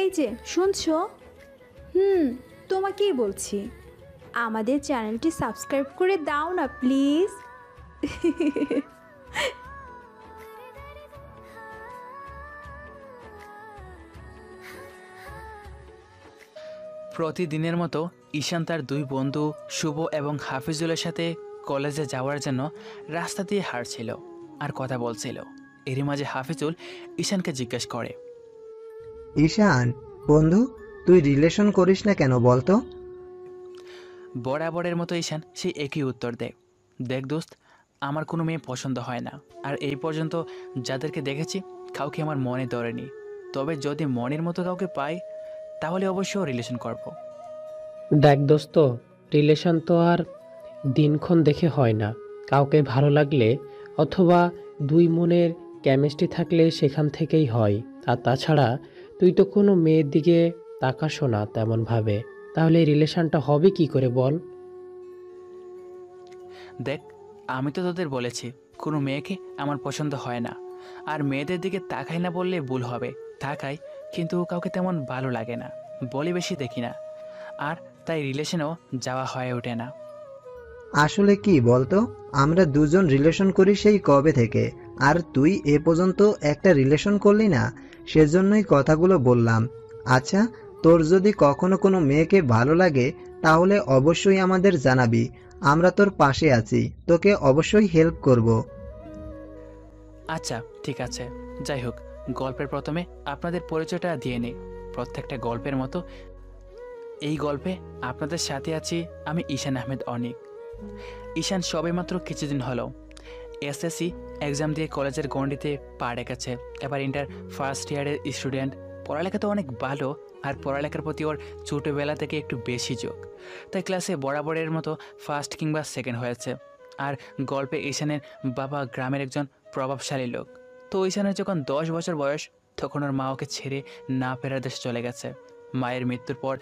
এই যে শুনছো? হুম, তোমাকেই বলছি। আমাদের চ্যানেলটি সাবস্ক্রাইব করে দাও না প্লিজ। প্রতিদিনের মতো ঈশান তার দুই বন্ধু শুভ এবং হাফিজুলের সাথে কলেজে যাওয়ার জন্য রাস্তা দিয়ে হাঁটছিল আর কথা বলছিল। এরই মাঝে হাফিজুল ঈশানকে জিজ্ঞেস করে, ঈশান বন্ধু, তুই রিলেশন করিস না কেন বলতো? বরাবরের মতো ঈশান সেই একই উত্তর দেয়, দেখ দোস্ত, আমার কোনো মেয়ে পছন্দ হয় না, আর এই পর্যন্ত যাদেরকে দেখেছি কাউকে আমার মনে ধরেনি। তবে যদি মনের মতো কাউকে পাই তাহলে অবশ্যই রিলেশন করব। দেখ দোস্ত, রিলেশন তো আর দিনক্ষণ দেখে হয় না। কাউকে ভালো লাগলে অথবা দুই মনের কেমিস্ট্রি থাকলে সেখান থেকেই হয়। আর তাছাড়া তুই তো কোনো মেয়ের দিকে তাকাসও না তেমনভাবে, তাহলে এই রিলেশনটা হবে কি করে বল? দেখ, আমি তো তোদের বলেছি কোনো মেয়েকে আমার পছন্দ হয় না, আর মেয়েদের দিকে তাকাই না বললে ভুল হবে। তাকাই, কিন্তু কাউকে তেমন ভালো লাগে না, বলি বেশি দেখি না, আর তাই রিলেশনেও যাওয়া হয়ে ওঠে না। আসলে কি বলতো, আমরা দুজন রিলেশন করি সেই কবে থেকে, আর তুই এ পর্যন্ত একটা রিলেশন করলি না, সেজন্যই কথাগুলো বললাম। আচ্ছা, তোর যদি কখনো কোনো মেয়েকে ভালো লাগে তাহলে অবশ্যই আমাদের জানাবি, আমরা তোর পাশে আছি, তোকে অবশ্যই হেল্প করব। আচ্ছা ঠিক আছে, যাই হোক, গল্পের প্রথমে আপনাদের পরিচয়টা দিয়ে নিই। প্রত্যেকটা গল্পের মতো এই গল্পে আপনাদের সাথে আছি আমি, ঈশান আহমেদ অনিক। ঈশান সবেমাত্র কিছুদিন হলো এসএসসি এক্সাম দিয়ে কলেজের গণ্ডিতে পা রেখেছে। এবার ইন্টার ফার্স্ট ইয়ারের স্টুডেন্ট। পড়ালেখা তো অনেক ভালো, আর পড়ালেখার প্রতি ওর ছোটোবেলা থেকে একটু বেশি ঝোঁক, তাই ক্লাসে বরাবরের মতো ফার্স্ট কিংবা সেকেন্ড হয়েছে। আর গল্পে ঈশানের বাবা গ্রামের একজন প্রভাবশালী লোক। তো ঈশানের যখন 10 বছর বয়স, তখন ওর মা ওকে ছেড়ে না ফেরার দেশে চলে গেছে। মায়ের মৃত্যুর পর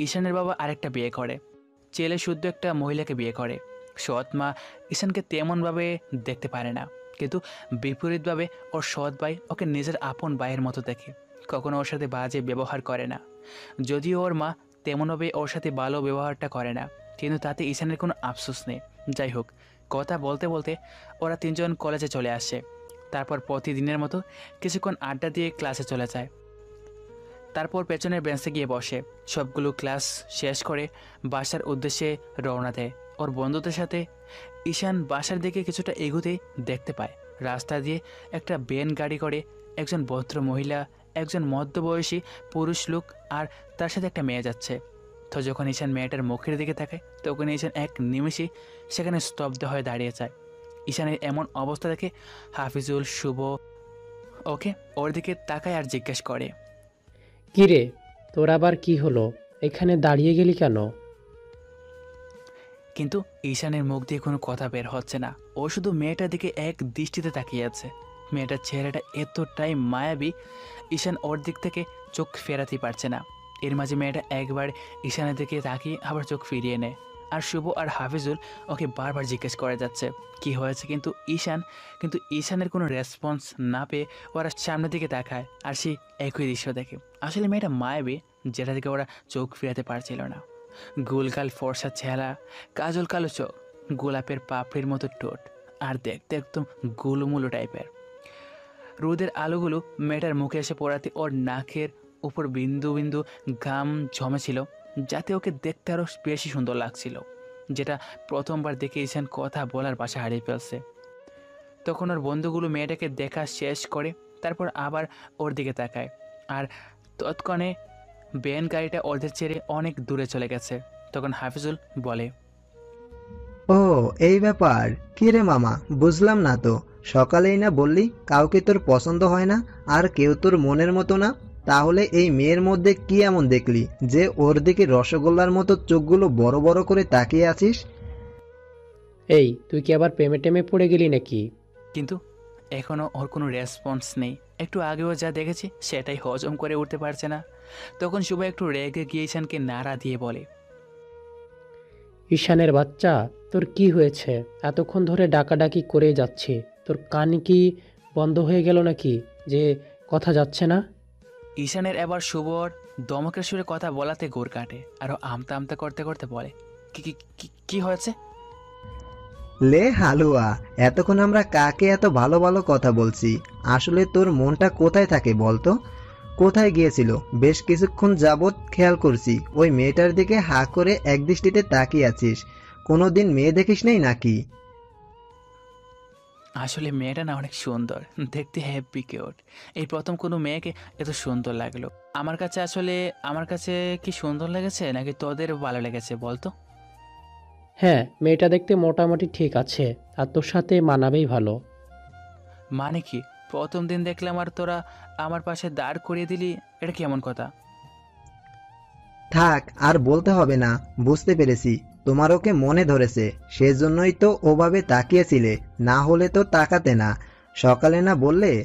ঈশানের বাবা আরেকটা বিয়ে করে, ছেলে শুদ্ধ একটা মহিলাকে বিয়ে করে। সৎ মা ঈশানকে তেমনভাবে দেখতে পারে না, কিন্তু বিপরীতভাবে ওর সৎ ভাই ওকে নিজের আপন ভাইয়ের মতো দেখে, কখনো ওর সাথে বাজে ব্যবহার করে না। যদিও ওর মা তেমনভাবে ওর সাথে ভালো ব্যবহারটা করে না, কিন্তু তাতে ঈশানের কোনো আফসোস নেই। যাই হোক, কথা বলতে বলতে ওরা তিনজন কলেজে চলে আসে। তারপর প্রতিদিনের মতো কিছুক্ষণ আড্ডা দিয়ে ক্লাসে চলে যায়। তারপর পেছনের বেঞ্চে গিয়ে বসে। সবগুলো ক্লাস শেষ করে বাসার উদ্দেশ্যে রওনা দেয়। ওর বন্ধুদের সাথে ঈশান বাসার দিকে কিছুটা এগোতেই দেখতে পায় রাস্তা দিয়ে একটা ভ্যান গাড়ি করে একজন ভদ্র মহিলা, একজন মধ্যবয়সী পুরুষ লোক আর তার সাথে একটা মেয়ে যাচ্ছে। তো যখন ঈশান মেয়েটার মুখের দিকে তাকায়, তখন ঈশান এক নিমেষে সেখানে স্তব্ধ হয়ে দাঁড়িয়ে যায়। ঈশানের এমন অবস্থা দেখে হাফিজুল, শুভ ওকে ওর দিকে তাকায় আর জিজ্ঞেস করে, কিরে, তোর আবার কি হলো? এখানে দাঁড়িয়ে গেলি কেন? কিন্তু ঈশানের মুখ দিয়ে কোনো কথা বের হচ্ছে না। ও শুধু মেয়েটার দিকে এক দৃষ্টিতে তাকিয়ে আছে। মেয়েটার চেহারাটা এতটাই মায়াবী, ঈশান ওর দিক থেকে চোখ ফেরাতেই পারছে না। এর মাঝে মেয়েটা একবার ঈশানের দিকে তাকিয়ে আবার চোখ ফিরিয়ে নেয়। আর শুভ আর হাফিজুল ওকে বারবার জিজ্ঞেস করে যাচ্ছে কি হয়েছে, কিন্তু ঈশানের কোনো রেসপন্স না পেয়ে ওরা সামনের দিকে তাকায় আর সেই একই দৃশ্য দেখে। আসলে মেয়েটা মায়াবী, যেটা থেকে ওরা চোখ ফিরাতে পারছিল না। গোলগাল ফর্সা চেহারা, কাজল কালো চোখ, গোলাপের পাপড়ির মতো ঠোঁট, আর দেখতে একদম গোলুমুলো টাইপের। রোদের আলোগুলো মেয়েটার মুখে এসে পড়াতে ওর নাকের উপর বিন্দু বিন্দু ঘাম জমেছিল, যাতে ওকে দেখতে আরও বেশি সুন্দর লাগছিল, যেটা প্রথমবার দেখে ঈশান কথা বলার ভাষা হারিয়ে ফেলছে। তখন ওর বন্ধুগুলো মেয়েটাকে দেখা শেষ করে তারপর আবার ওর দিকে তাকায়, আর তৎক্ষণে ভ্যান গাড়িটা ওদের ছেড়ে অনেক দূরে চলে গেছে। তখন হাফিজুল বলে, ও, এই ব্যাপার। কি রে মামা, বুঝলাম না তো। সকালেই না বললি কাউকে তোর পছন্দ হয় না, আর কেউ তোর মনের মতো না। তাহলে এই মেয়ের মধ্যে কি এমন দেখলি যে ওর দিকে রসগোল্লার মতো চোখগুলো বড় বড় করে তাকিয়ে আছিস? এই, তুই কি আবার প্রেমে টেমে পড়ে গেলি নাকি? কিন্তু এখনও ওর কোনো রেসপন্স নেই। একটু আগেও যা দেখেছি সেটাই হজম করে উঠতে পারছে না। তখন শুভ একটু রেগে গিয়ে ঈশানকে নাড়া দিয়ে বলে, ঈশানের বাচ্চা, তোর কি হয়েছে? এতক্ষণ ধরে ডাকাডাকি করে যাচ্ছি, তোর কান কি বন্ধ হয়ে গেল নাকি যে কথা যাচ্ছে না? ঈশানের এবার শুভর দমকের সুরে কথা বলাতে গোর কাটে, আরও আমতা আমতা করতে করতে বলে, কি কি কি- কি হয়েছে? লে হালুয়া, এতক্ষণ আমরা কাকে এত ভালো ভালো কথা বলছি? আসলে তোর মনটা কোথায় থাকে বলতো? কোথায় গিয়েছিল? বেশ কিছুক্ষণ যাবৎ খেয়াল করছি ওই মেয়েটার দিকে হা করে একদৃষ্টিতে তাকিয়ে আছিস। কোনোদিন মেয়ে দেখিস নাই নাকি? আসলে মেয়েটা না অনেক সুন্দর, দেখতে হ্যাপি কিউট। এই প্রথম কোনো মেয়েকে এত সুন্দর লাগলো। আমার কাছে কি সুন্দর লেগেছে নাকি তোদের ভালো লেগেছে বলতো? হ্যাঁ, মেয়েটা দেখতে মোটামুটি ঠিক আছে, আর তোর সাথে মানাবেই ভালো। মানে কি, প্রথম দিন দেখলাম আর তোরা আমার পাশে দাঁড় করিয়ে দিলি, এটা কেমন কথা? থাক, আর বলতে হবে না, বুঝতে পেরেছি তোমার ওকে মনে ধরেছে, সেজন্যই তো ওভাবে তাকিয়েছিলে, না হলে তো তাকাতে না। সকালে না বললে?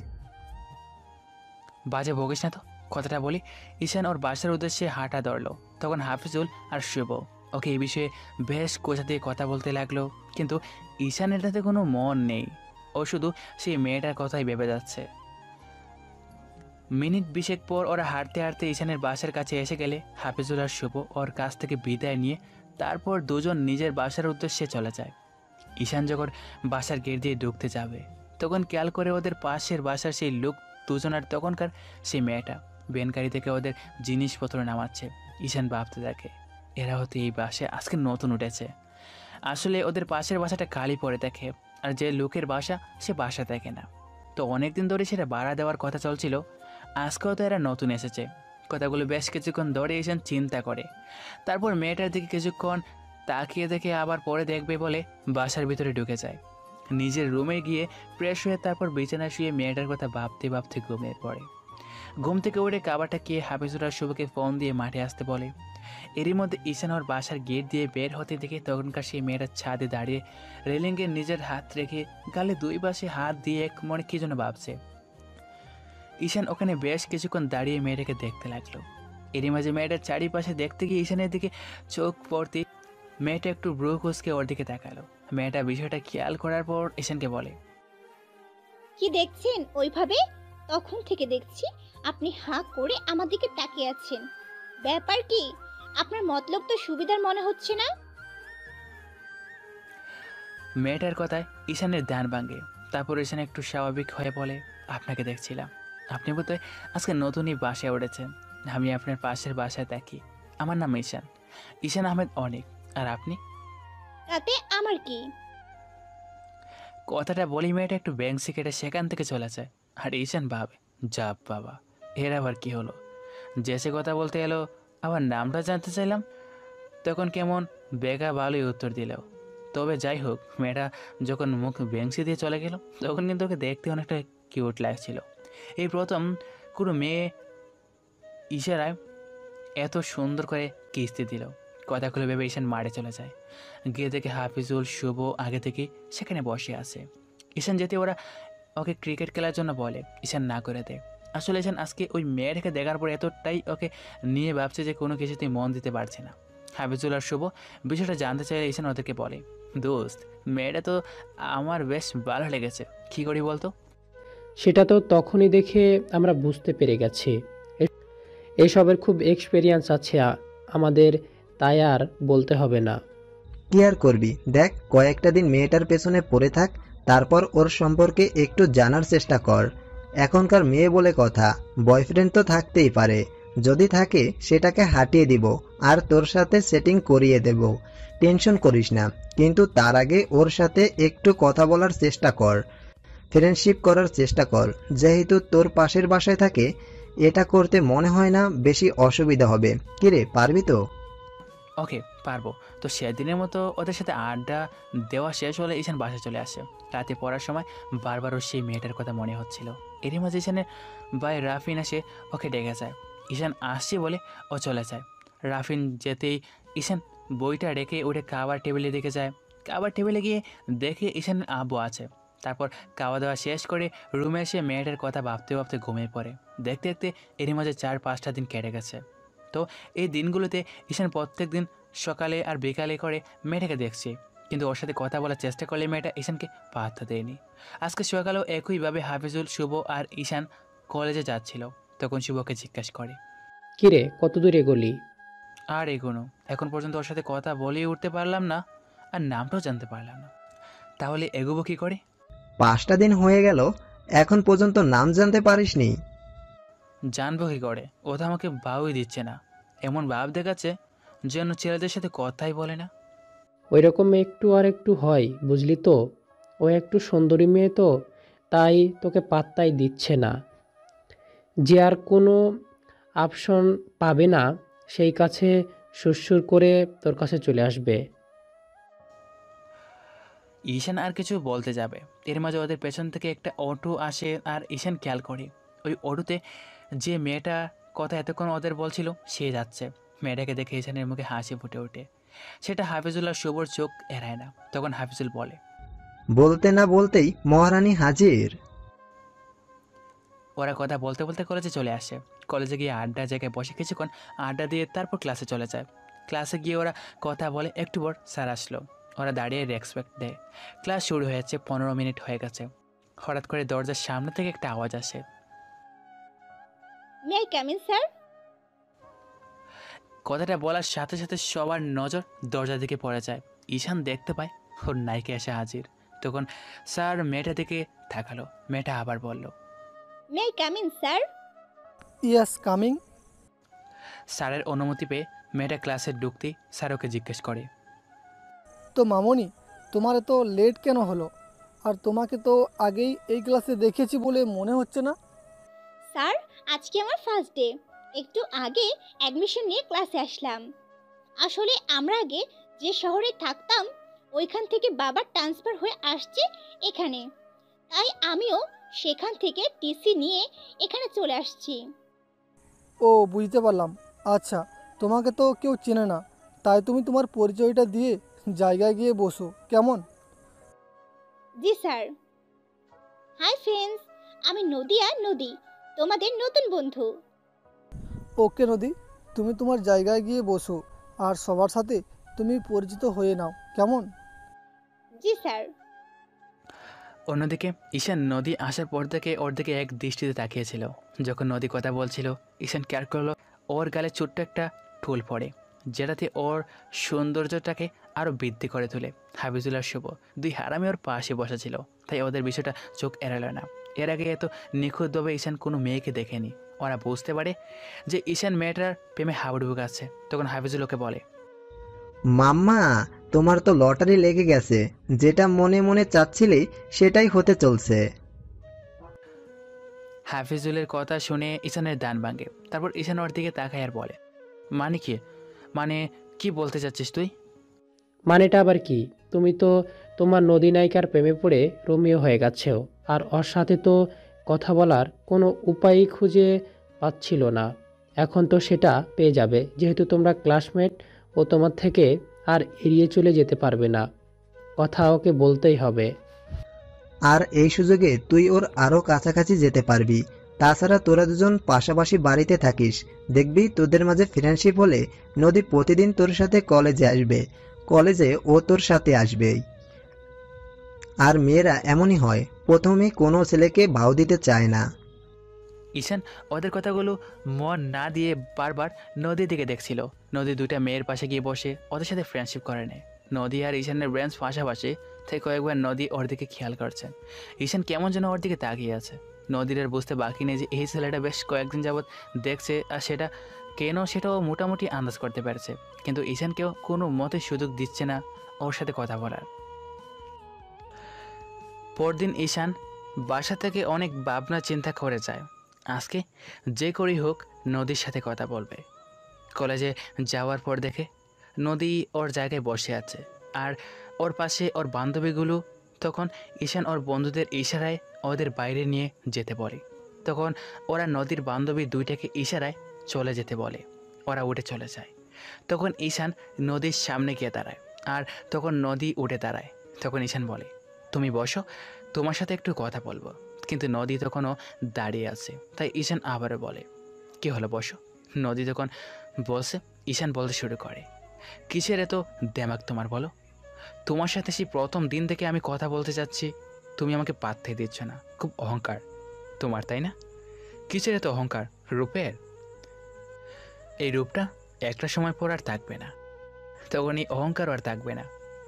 বাজে বকিস না তো, কথাটা বলি। ঈশান ওর বাসার উদ্দেশ্যে হাঁটা ধরলো, তখন হাফিজুল আর শুভ ওকে এই বিষয়ে বেশ কোথা দিয়ে কথা বলতে লাগলো, কিন্তু ঈশান এটাতে কোনো মন নেই। ও শুধু সেই মেয়েটার কথাই ভেবে যাচ্ছে। মিনিট 20 পর ওরা হাঁটতে হাঁটতে ঈশানের বাসার কাছে এসে গেলে হাফিজুল আর শুভ ওর কাছ থেকে বিদায় নিয়ে তারপর দুজন নিজের বাসার উদ্দেশ্যে চলে যায়। ঈশান যখন বাসার গেট দিয়ে ঢুকতে যাবে তখন খেয়াল করে ওদের পাশের বাসার সেই লোক দুজন আর তখনকার সেই মেয়েটা ভ্যানগাড়ি থেকে ওদের জিনিসপত্র নামাচ্ছে। ঈশান ভাবতে থাকে, এরা হয়তো এই বাসায় আজকে নতুন উঠেছে। আসলে ওদের পাশের বাসাটা খালি পড়ে দেখে, আর যে লোকের বাসা সে বাসা দেখে না। তো অনেকদিন ধরে সেটা ভাড়া দেওয়ার কথা চলছিল, আজকেও তো এরা নতুন এসেছে। কথাগুলো বেশ কিছুক্ষণ ধরে ঈশান চিন্তা করে, তারপর মেয়েটার দিকে কিছুক্ষণ তাকিয়ে দেখে আবার পরে দেখবে বলে বাসার ভিতরে ঢুকে যায়। নিজের রুমে গিয়ে ফ্রেশ হয়ে তারপর বিছানায় শুয়ে মেয়েটার কথা ভাবতে ভাবতে ঘুমিয়ে পড়ে। ঘুম থেকে উঠে কাবারটা গিয়ে হাফিজুর আর শুভকে ফোন দিয়ে মাঠে আসতে বলে। এরই মধ্যে ঈশান ওর বাসার গেট দিয়ে বের হতে দেখে তখনকার সেই মেয়েটার ছাদে দাঁড়িয়ে রেলিংয়ে নিজের হাত রেখে গালে দুই পাশে হাত দিয়ে এক মনে কি যেন ভাবছে। ঈশান ওখানে বেশ কিছুক্ষণ দাঁড়িয়ে মেয়েটাকে দেখতে লাগলো। এরই মাঝে মেয়েটার চারিপাশে দেখতে গিয়ে ঈশানের দিকে চোখ পড়তে মেয়েটা একটু ব্রু কুঁচকে ওর দিকে তাকালো। মেয়েটা বিষয়টা খেয়াল করার পর ঈশানকে বলে, কি দেখছেন ওইভাবে? তখন থেকে দেখছি আপনি হাঁ করে আমার দিকে তাকিয়ে আছেন। ব্যাপার কি? আপনার মতলব তো সুবিধার মনে হচ্ছে না। মেয়েটার কথায় ঈশানের ধ্যান ভাঙে। তারপর ঈশান একটু স্বাভাবিক হয়ে বলে, আপনাকে দেখছিলাম, আপনি বোধহয় আজকে নতুনই বাসায় উঠেছেন। আমি আপনার পাশের বাসায় থাকি। আমার নাম ঈশান, ঈশান আহমেদ অনেক। আর আপনি? তাতে আমার কি? কথাটা বলি মেয়েটা একটু ব্যাংসি কেটে সেখান থেকে চলে যায়। আর ঈশান ভাবে, যা বাবা, এর আবার কি হলো? জেসে কথা বলতে এলো, আবার নামটা জানতে চাইলাম, তখন কেমন বেগা ভালোই উত্তর দিল। তবে যাই হোক, মেয়েটা যখন মুখ বেংসি দিয়ে চলে গেল তখন কিন্তু ওকে দেখতে অনেকটা কিউট লাগছিল। এই প্রথম কোনো মেয়ে ইশারায় এত সুন্দর করে কিস্তি দিল। কথাগুলো ভেবে ঈশান মাঠে চলে যায়। গিয়ে দেখে হাফিজুল শুভ আগে থেকে সেখানে বসে আছে। ঈশান যেতে ওরা ওকে ক্রিকেট খেলার জন্য বলে, ঈশান না করে দেয়। আসলে ঈশান আজকে ওই মেয়েটাকে দেখার পর এতটাই ওকে নিয়ে ভাবছে যে কোনো কিছুতেই মন দিতে পারছে না। হাফিজুল আর শুভ বিষয়টা জানতে চাইলে ঈশান ওদেরকে বলে, দোস্ত, মেয়েটা তো আমার বেশ ভালো লেগেছে, কী করি বলতো? সেটা তো তখনই দেখে আমরা বুঝতে পেরে গেছি। এসবের খুব এক্সপেরিয়েন্স আছে আমাদের, তাই আর বলতে হবে না। কি আর করবি, দেখ কয়েকটা দিন মেয়েটার পেছনে পড়ে থাক, তারপর ওর সম্পর্কে একটু জানার চেষ্টা কর। এখনকার মেয়ে বলে কথা, বয়ফ্রেন্ড তো থাকতেই পারে, যদি থাকে সেটাকে হাঁটিয়ে দিব আর তোর সাথে সেটিং করিয়ে দেব, টেনশন করিস না। কিন্তু তার আগে ওর সাথে একটু কথা বলার চেষ্টা কর, ফ্রেন্ডশিপ করার চেষ্টা কর। যেহেতু তোর পাশের বাসায় থাকে, এটা করতে মনে হয় না বেশি অসুবিধা হবে। কিরে, পারবি তো? ওকে, পারবো। তো সেদিনের মতো ওদের সাথে আড্ডা দেওয়া শেষ হলে ঈশান বাসায় চলে আসে। রাতে পড়ার সময় বারবারও সেই মেয়েটার কথা মনে হচ্ছিল। এরই মাঝে ঈশানের ভাই রাফিন এসে ওকে ডেকে যায়। ঈশান আসছে বলে ও চলে যায়। রাফিন যেতেই ঈশান বইটা রেখে উঠে খাবার টেবিলে দিকে যায়। খাবার টেবিলে গিয়ে দেখে ঈশানের আব্বু আছে। তারপর খাওয়া দাওয়া শেষ করে রুমে এসে মেয়েটার কথা ভাবতে ভাবতে ঘুমিয়ে পড়ে। দেখতে দেখতে এরই মাঝে 4-5টা দিন কেটে গেছে। তো এই দিনগুলোতে ঈশান প্রত্যেক দিন সকালে আর বিকালে করে মেয়েটাকে দেখছে, কিন্তু ওর সাথে কথা বলার চেষ্টা করলে মেয়েটা ঈশানকে পাত্তা দেয়নি। আজকে সকালেও একইভাবে হাফিজুল, শুভ আর ঈশান কলেজে যাচ্ছিল। তখন শুভকে জিজ্ঞাসা করে। কিরে, কত দূর এগোলি? আর এগোনো, এখন পর্যন্ত ওর সাথে কথা বলেই উঠতে পারলাম না, আর নামটাও জানতে পারলাম না। তাহলে এগোবো কি করে? 5টা দিন হয়ে গেল, এখন পর্যন্ত নাম জানতে পারিসনি? জানবো কি করে? ও তো আমাকে বাউই দিচ্ছে না, এমন ভাব দেখাচ্ছে যেন ছেলেদের সাথে কথাই বলে না। ওই রকম একটু আর একটু হয়, বুঝলি তো। ও একটু সুন্দরী মেয়ে তো, তাই তোকে পাত্তাই দিচ্ছে না। যে আর কোনো অপশন পাবে না, সেই কাছে সুরসুর করে তোর কাছে চলে আসবে। ঈশান আর কিছু বলতে যাবে, এর মাঝে ওদের পেছন থেকে একটা অটো আসে আর ঈশান খেয়াল করে ওই অটোতে যে মেয়েটা কথা এতক্ষণ ওদের বলছিল সে যাচ্ছে। মেয়েটাকে দেখে ঈশানের মুখে হাসি ফুটে ওঠে। সেটা হাফিজুল আর শুভর চোখ এড়ায় না। তখন হাফিজুল বলে, বলতে না বলতেই মহারানী হাজির। ওরা কথা বলতে বলতে কলেজে চলে আসে। কলেজে গিয়ে আড্ডা জায়গায় বসে কিছুক্ষণ আড্ডা দিয়ে তারপর ক্লাসে চলে যায়। ক্লাসে গিয়ে ওরা কথা বলে, একটু পর স্যার আসলো। ওরা দাঁড়িয়ে রেসপেক্ট দেয়। ক্লাস শুরু হয়েছে, 15 মিনিট হয়ে গেছে। হঠাৎ করে দরজার সামনে থেকে একটা আওয়াজ আসে। May I come in sir? কথাটা বলার সাথে সাথে সবার নজর দরজার দিকে পড়ে যায়। ঈশান দেখতে পায় ওর নায়িকা এসে হাজির। তখন স্যার মেয়েটা দিকে তাকালো। মেয়েটা আবার বলল, may I come in sir? Yes, coming. স্যারের অনুমতি পেয়ে মেয়েটা ক্লাসে ঢুকতেই স্যার ওকে জিজ্ঞেস করে, তো মামনি, তোমার এত লেট কেন হলো? আর তোমাকে তো আগেই এই ক্লাসে দেখেছি বলে মনে হচ্ছে না। স্যার, আজকে আমার ফার্স্ট ডে। একটু আগে অ্যাডমিশন নিয়ে ক্লাসে আসলাম। আসলে আমরা আগে যে শহরে থাকতাম ওইখান থেকে বাবা ট্রান্সফার হয়ে আসছে এখানে, তাই আমিও সেখান থেকে টিসি নিয়ে এখানে চলে আসছি। ও, বুঝতে পারলাম। আচ্ছা, তোমাকে তো কেউ চেনে না, তাই তুমি তোমার পরিচয়টা দিয়ে জায়গায় গিয়ে বসো, কেমন? জি স্যার। হাই ফ্রেন্ডস, আমি নদী, তোমাদের নতুন বন্ধু। ওকে নদী, তুমি তোমার জায়গায় গিয়ে বসো আর সবার সাথে তুমি পরিচিত হয়ে নাও, কেমন? জি স্যার। অন্যদিকে ঈশান নদী আসার পর থেকে ওর দিকে এক দৃষ্টিতে তাকিয়েছিল। যখন নদী কথা বলছিল ঈশান কেয়ার করলো ওর গালে ছোট্ট একটা ঠোল পড়ে, যেটাতে ওর সৌন্দর্যটাকে আরও বৃদ্ধি করে তোলে। হাফিজুল আর শুভ দুই হারামি ওর পাশে বসা ছিল, তাই ওদের বিষয়টা চোখ এড়ালো না। এর আগে এত নিখুঁতভাবে ঈশান কোনো মেয়েকে দেখেনি। ওরা বুঝতে পারে যে ঈশান মেয়েটার প্রেমে হাবুডুবু খাচ্ছে। তখন হাফিজুল ওকে বলে, মাম্মা, তোমার তো লটারি লেগে গেছে, যেটা মনে মনে চাচ্ছিলে সেটাই হতে চলছে। হাফিজুলের কথা শুনে ঈশানের দান ভাঙে। তারপর ঈশান ওর দিকে তাকায় আর বলে, মানে কি? মানে কি বলতে চাচ্ছিস তুই? মানেটা আবার কি? তুমি তো তোমার নদী নায়িকার প্রেমে পড়ে রোমিও হয়ে গেছেও, আর ওর সাথে তো কথা বলার কোনো উপায়ই খুঁজে পাচ্ছিল না। এখন তো সেটা পেয়ে যাবে, যেহেতু তোমরা ক্লাসমেট। ও তোমার থেকে আর এড়িয়ে চলে যেতে পারবে না, কথা ওকে বলতেই হবে। আর এই সুযোগে তুই ওর আরো কাছাকাছি যেতে পারবি। তাছাড়া তোরা দুজন পাশাপাশি বাড়িতে থাকিস, দেখবি তোদের মাঝে ফ্রেন্ডশিপ হলে নদী প্রতিদিন তোর সাথে কলেজে আসবে, কলেজে ও তোর সাথে আসবেই। আর মেয়েরা এমনই হয়, প্রথমে কোনো ছেলেকে ভাও দিতে চায় না। ঈশান ওদের কথাগুলো মন না দিয়ে বারবার নদীর দিকে দেখছিল। নদী দুইটা মেয়ের পাশে গিয়ে বসে ওদের সাথে ফ্রেন্ডশিপ করে নেয়। নদী আর ঈশানের ব্রেঞ্চ পাশাপাশি থেকে কয়েকবার নদী ওর দিকে খেয়াল করছেন। ঈশান কেমন যেন ওর দিকে তাকিয়ে আছে। নদীর আর বুঝতে বাকি নেই যে এই ছেলেটা বেশ কয়েকদিন যাবৎ দেখছে, আর সেটা কেন সেটাও মোটামুটি আন্দাজ করতে পারছে। কিন্তু ঈশানকেও কোনো মতে সুযোগ দিচ্ছে না ওর সাথে কথা বলার। পরদিন ঈশান বাসা থেকে অনেক ভাবনা চিন্তা করে যায়। আজকে যে করেই হোক নদীর সাথে কথা বলবে। কলেজে যাওয়ার পর দেখে নদী ওর জায়গায় বসে আছে, আর ওর পাশে ওর বান্ধবীগুলো। তখন ঈশান ওর বন্ধুদের ইশারায় ওদের বাইরে নিয়ে যেতে বলে। তখন ওরা নদীর বান্ধবী দুইটাকে ইশারায় চলে যেতে বলে। ওরা উঠে চলে যায়। তখন ঈশান নদীর সামনে গিয়ে দাঁড়ায়, আর তখন নদী উঠে দাঁড়ায়। তখন ঈশান বলে, তুমি বসো, তোমার সাথে একটু কথা বলবো। কিন্তু নদী তখনও দাঁড়িয়ে আছে, তাই ঈশান আবারও বলে, কি হলো, বসো। নদী তখন বলছে, ঈশান বলতে শুরু করে, কিসের এত দেমাগ তোমার, বলো? তোমার সাথে সেই প্রথম দিন থেকে আমি কথা বলতে চাচ্ছি, তুমি আমাকে পাত্তাই দিচ্ছ না। খুব অহংকার তোমার, তাই না? কিসের এত অহংকার? রূপের? এই রূপটা একটা সময় পর আর থাকবে না, তখন এই অহংকারও আর থাকবে না।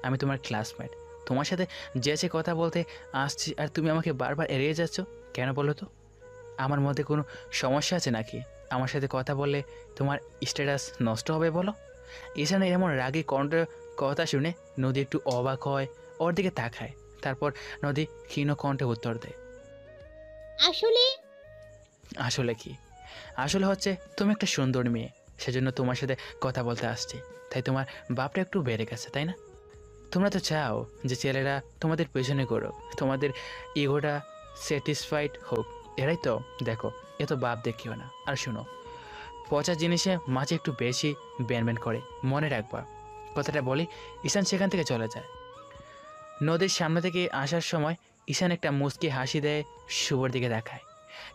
আমি তোমার ক্লাসমেট, তোমার সাথে যে কথা বলতে আসছি আর তুমি আমাকে বারবার এড়িয়ে যাচ্ছ কেন বলো তো? আমার মধ্যে কোনো সমস্যা আছে নাকি? আমার সাথে কথা বললে তোমার স্ট্যাটাস নষ্ট হবে বলো? ঈশানের এমন রাগী কণ্ঠ কথা শুনে নদী একটু অবাক হয়, ওর দিকে তাকায়। তারপর নদী ক্ষীণ কণ্ঠে উত্তর দেয়, আসলে আসলে কি? আসলে হচ্ছে তুমি একটা সুন্দর মেয়ে, সেজন্য তোমার সাথে কথা বলতে আসছি। তাই তোমার বাপটা একটু বেড়ে গেছে, তাই না? তোমরা তো চাও যে ছেলেরা তোমাদের পেছনে করুক, তোমাদের ইগোটা স্যাটিসফাইড হোক, এরাই তো। দেখো, এত বাপ দেখিও না। আর শুনো, পচা জিনিসে মাঝে একটু বেশি ব্যান করে, মনে রাখবা। কথাটা বলি ঈশান সেখান থেকে চলে যায়। নদীর সামনে থেকে আসার সময় ঈশান একটা মুচকি হাসি দেয়, শুভর দিকে দেখায়।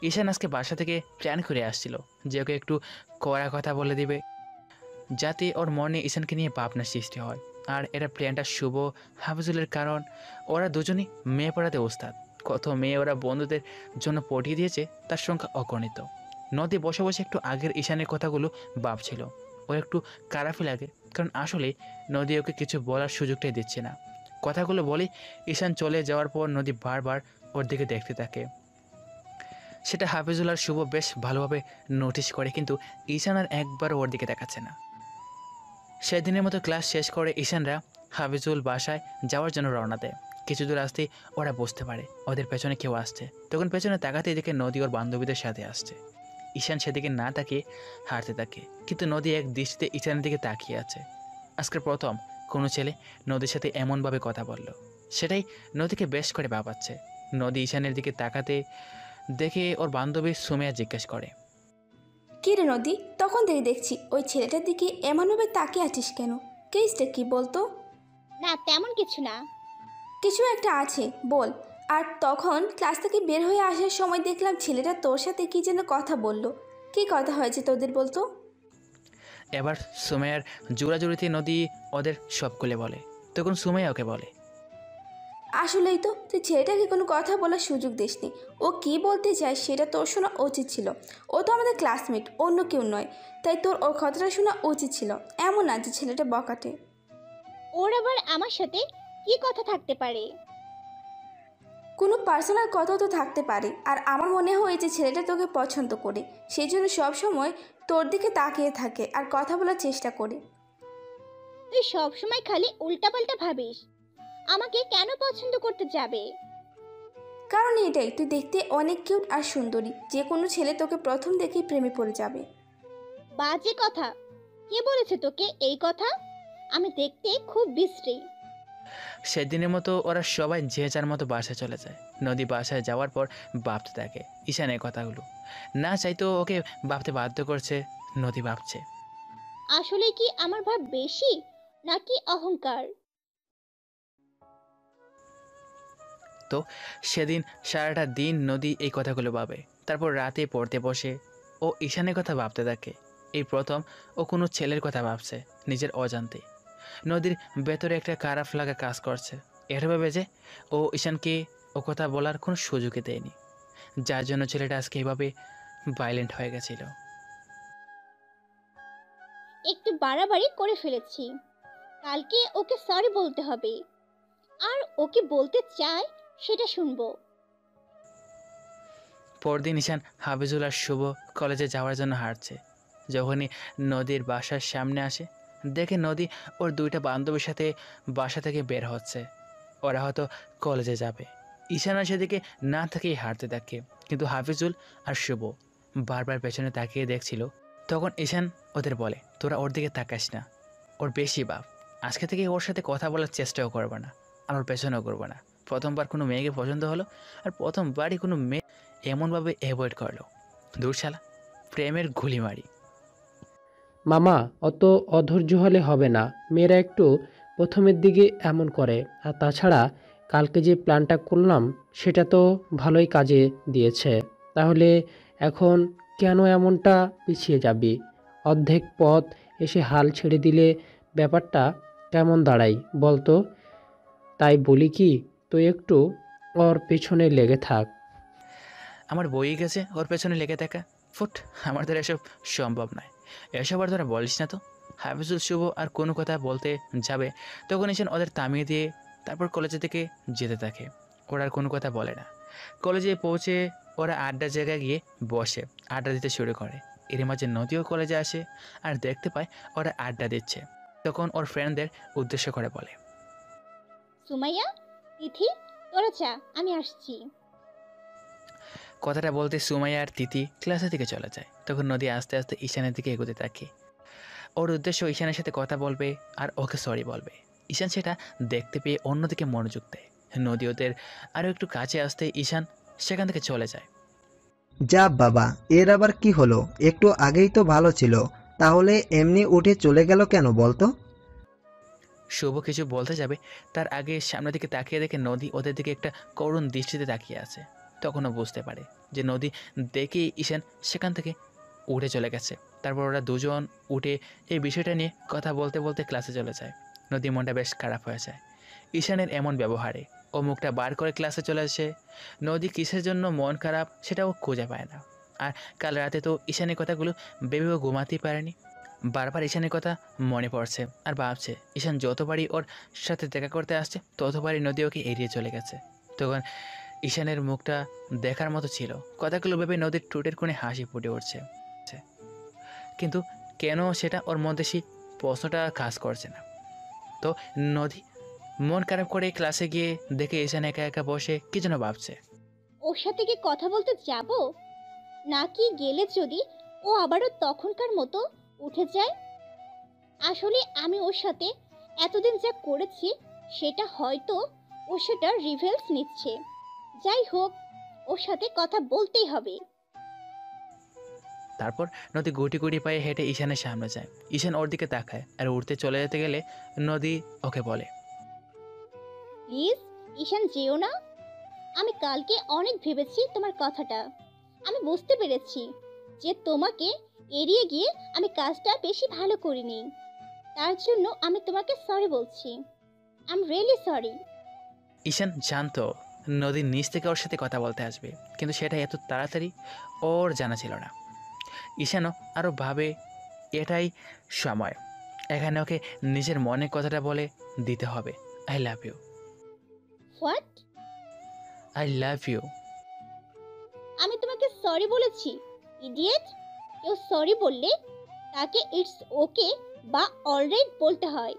ঈশান আজকে বাসা থেকে প্ল্যান করে আসছিল যে ওকে একটু কড়া কথা বলে দিবে, যাতে ওর মনে ঈশানকে নিয়ে ভাবনার সৃষ্টি হয়। আর এটা প্ল্যানটা শুভ হাফিজুলের, কারণ ওরা দুজনই মেয়ে পড়াতে ওস্তাদ। কত মেয়ে ওরা বন্ধুদের জন্য পটিয়ে দিয়েছে তার সংখ্যা অগণিত। নদী বসে বসে একটু আগের ঈশানের কথাগুলো ভাবছিল। ওর একটু খারাপই লাগে, কারণ আসলে নদী ওকে কিছু বলার সুযোগটাই দিচ্ছে না। কথাগুলো বলি ঈশান চলে যাওয়ার পর নদী বারবার ওর দিকে দেখতে থাকে। সেটা হাফিজুল আর শুভ বেশ ভালোভাবে নোটিশ করে, কিন্তু ঈশান আর একবার ওর দিকে দেখাচ্ছে না। সেদিনের মতো ক্লাস শেষ করে ঈশানরা হাফিজুল বাসায় যাওয়ার জন্য রওনা দেয়। কিছু দূর আসতেই ওরা বুঝতে পারে ওদের পেছনে কেউ আসছে। তখন পেছনে তাকাতে দেখে নদী ওর বান্ধবীদের সাথে আসছে। ঈশান সেদিকে না তাকিয়ে হাঁটতে থাকে, কিন্তু নদী এক দৃষ্টিতে ঈশানের দিকে তাকিয়ে আছে। আজকের প্রথম কোনো ছেলে নদীর সাথে এমনভাবে কথা বলল, সেটাই নদীকে বেশ করে ভাবাচ্ছে। নদী ঈশানের দিকে তাকাতে দেখে ওর বান্ধবী সুমেয়া জিজ্ঞেস করে, কী রে নদী, তখন থেকে দেখছি ওই ছেলেটার দিকে এমনভাবে তাকিয়ে আছিস কেন? কেসটা কি বলতো? না, তেমন কিছু না। কিছু একটা আছে, বল। আর তখন ক্লাস থেকে বের হয়ে আসার সময় দেখলাম ছেলেটা তোর সাথে কি যেন কথা বলল। কী কথা হয়েছে তোদের বলতো? এবার সুমেয়ার জোড়াজুড়িতে নদী ওদের সব খুলে বলে। তখন সুমেয়া ওকে বলে, আসলেই তো, তুই ছেলেটাকে কোনো কথা বলার সুযোগ দিসনি। ও কি বলতে চায় সেটা তোর শোনা উচিত ছিল। ও তো আমাদের ক্লাসমেট, অন্য কেউ নয়। তাই তোর ওর কথাটা শোনা উচিত ছিল। এমন না যে ছেলেটা বকাটে। ওর আবার আমার সাথে কি কথা থাকতে পারে? কোনো পার্সোনাল কথা তো থাকতে পারে। আর আমার মনে হয় যে ছেলেটা তোকে পছন্দ করে, সেই জন্য সবসময় তোর দিকে তাকিয়ে থাকে আর কথা বলার চেষ্টা করে। তুই সবসময় খালি উল্টাপাল্টা ভাবিস। আমাকে কেন পছন্দ করতে যাবে? কারণ এটাই, তুই দেখতে অনেক কিউট আর সুন্দরী। যে কোনো ছেলে তোকে প্রথম দেখেই প্রেমে পড়ে যাবে। বাজে কথা। কে বলেছে তোকে এই কথা? আমি দেখতে খুব বিশ্রী। সেদিনের মতো ওরা সবাই যে যার মতো বাসায় চলে যায়। নদী বাসায় যাওয়ার পর ভাবতে থাকে ঈশানের কথাগুলো। না চাইতো ওকে ভাবতে বাধ্য করছে। নদী ভাবছে, আসলে কি আমার ভাব বেশি নাকি অহংকার? তো সেদিন সারাটা দিন নদী এই কথাগুলো ভাবে। তারপর রাতে পড়তে বসে ও ঈশানের কথা ভাবতে থাকে। এই প্রথম ও কোনো ছেলের কথা ভাবছে নিজের অজান্তে। নদীর ভেতরে একটা খারাপ লাগা কাজ করছে। এটা ভেবে যে ও ঈশানকে ও কথা বলার কোনো সুযোগই দেয়নি, যার জন্য ছেলেটা আজকে এভাবে ভাইলেন্ট হয়ে গেছিল। একটু বাড়াবাড়ি করে ফেলেছি। কালকে ওকে সরি বলতে হবে। আর ওকে বলতে চায় সেটা শুনবো। পরদিন ঈশান হাফিজুল আর শুভ কলেজে যাওয়ার জন্য হাঁটছে। যখনই নদীর বাসার সামনে আসে, দেখে নদী ওর দুইটা বান্ধবীর সাথে বাসা থেকে বের হচ্ছে। ওরা হয়তো কলেজে যাবে। ঈশান আর সেদিকে না থেকেই হাঁটতে থাকে, কিন্তু হাফিজুল আর শুভ বারবার পেছনে তাকিয়ে দেখছিল। তখন ঈশান ওদের বলে, তোরা ওর দিকে তাকাস না, ওর বেশি বাপ। আজকে থেকে ওর সাথে কথা বলার চেষ্টাও করবে না, আর ওর পেছনেও করবে না। প্রথমবার কোনো মেয়েকে পছন্দ হলো, আর প্রথমবারই কোনো মেয়ে এমনভাবে অ্যাভয়েড করলো। দূর শালা, প্রেমের ঘুলি মারি। মামা, অত অধৈর্য হলে হবে না। মেয়েরা একটু প্রথমের দিকে এমন করে। আর তাছাড়া কালকে যে প্ল্যানটা করলাম সেটা তো ভালোই কাজে দিয়েছে। তাহলে এখন কেন এমনটা পিছিয়ে যাবি? অর্ধেক পথ এসে হাল ছেড়ে দিলে ব্যাপারটা কেমন দাঁড়ায় বলতো? তাই বলি কি, তুই একটু ওর পেছনে লেগে থাক। আমার বই গেছে ওর পেছনে লেগে থাকা। ফুট, আমার দ্বারা এসব সম্ভব নয়। এসব আর তোরা বলিস না তো। হাফিজুল শুভ আর কোনো কথা বলতে যাবে তখন ঈশান ওদের থামিয়ে দিয়ে তারপর কলেজে থেকে যেতে থাকে। ওরা আর কোনো কথা বলে না। কলেজে পৌঁছে ওরা আড্ডার জায়গায় গিয়ে বসে আড্ডা দিতে শুরু করে। এর মাঝে নদীও কলেজে আসে আর দেখতে পায় ওরা আড্ডা দিচ্ছে। তখন ওর ফ্রেন্ডদের উদ্দেশ্য করে বলে, সুমাইয়া, তিথি, তোরা চা, আমি আসছি। কথাটা বলতে সুমাইয়া আর তিথি ক্লাসে থেকে চলে যায়। তখন নদী আস্তে আস্তে ঈশানের দিকে এগোতে থাকে। ওর উদ্দেশ্য ঈশানের সাথে কথা বলবে আর ওকে সরি বলবে। ঈশান সেটা দেখতে পেয়ে অন্যদিকে মনোযোগ দেয়। নদী ওদের আরও একটু কাছে আসতে ঈশান সেখান থেকে চলে যায়। যা বাবা, এর আবার কি হলো? একটু আগেই তো ভালো ছিল, তাহলে এমনি উঠে চলে গেল কেন বলতো? শুভ কিছু বলতে যাবে তার আগে সামনের দিকে তাকিয়ে দেখে নদী ওদের দিকে একটা করুণ দৃষ্টিতে তাকিয়ে আছে। তখনও বুঝতে পারে যে নদী দেখেই ঈশান সেখান থেকে উঠে চলে গেছে। তারপর ওরা দুজন উঠে এই বিষয়টা নিয়ে কথা বলতে বলতে ক্লাসে চলে যায়। নদীর মনটা বেশ খারাপ হয়ে যায় ঈশানের এমন ব্যবহারে। ও মুখটা বার করে ক্লাসে চলে আসে। নদী কিসের জন্য মন খারাপ সেটাও খুঁজে পায় না। আর কাল রাতে তো ঈশানের কথাগুলো ভেবেও ঘুমাতেই পারেনি। বারবার ঈশানের কথা মনে পড়ছে আর ভাবছে ঈশান যতবারই ওর সাথে দেখা করতে আসছে ততবারই নদী ওকে এড়িয়ে চলে গেছে। তখন ঈশানের মুখটা দেখার মতো ছিল। কথাগুলো ভেবে নদীর ঠোঁটের কোণে হাসি ফুটে উঠছে, কিন্তু কেন সেটা ওর মধ্যে সেই প্রশ্নটা কাজ করছে না। তো নদী মন খারাপ করে ক্লাসে গিয়ে দেখে ঈশান একা একা বসে কি যেন ভাবছে। ওর সাথে কি কথা বলতে যাব, নাকি গেলে যদি ও আবারও তখনকার মতো উঠে যায়? আসলে আমি ওর সাথে এতদিন যা করেছি সেটা হয়তো ও সেটা রিভেলস নিচ্ছে। যাই হোক, ওর সাথে কথা বলতেই হবে। তারপর নদী গুটি গুটি পায়ে হেঁটে ঈশানের সামনে যায়। ঈশান ওর দিকে তাকায় আর উঠতে চলে যেতে গেলে নদী ওকে বলে, প্লিজ ঈশান, যেও না। আমি কালকে অনেক ভেবেছি তোমার কথাটা। আমি বুঝতে পেরেছি যে তোমাকে এড়িয়ে গিয়ে আমি কাজটা বেশি ভালো করিনি। তার জন্য আমি তোমাকে সরি বলছি। I am really sorry. Ishan জানতো নদীর নিচ থেকে ওর সাথে কথা বলতে আসবে, কিন্তু সেটা এত তাড়াতাড়ি ওর জানা ছিল না। ঈশানও আরও ভাবে এটাই সময়, এখানে ওকে নিজের মনের কথাটা বলে দিতে হবে। I love you. What? I love you. আমি তোমাকে সরি বলেছি, ইডিয়েট। কেউ সরি বললে তাকে ইটস ওকে বা অলরাইট বলতে হয়।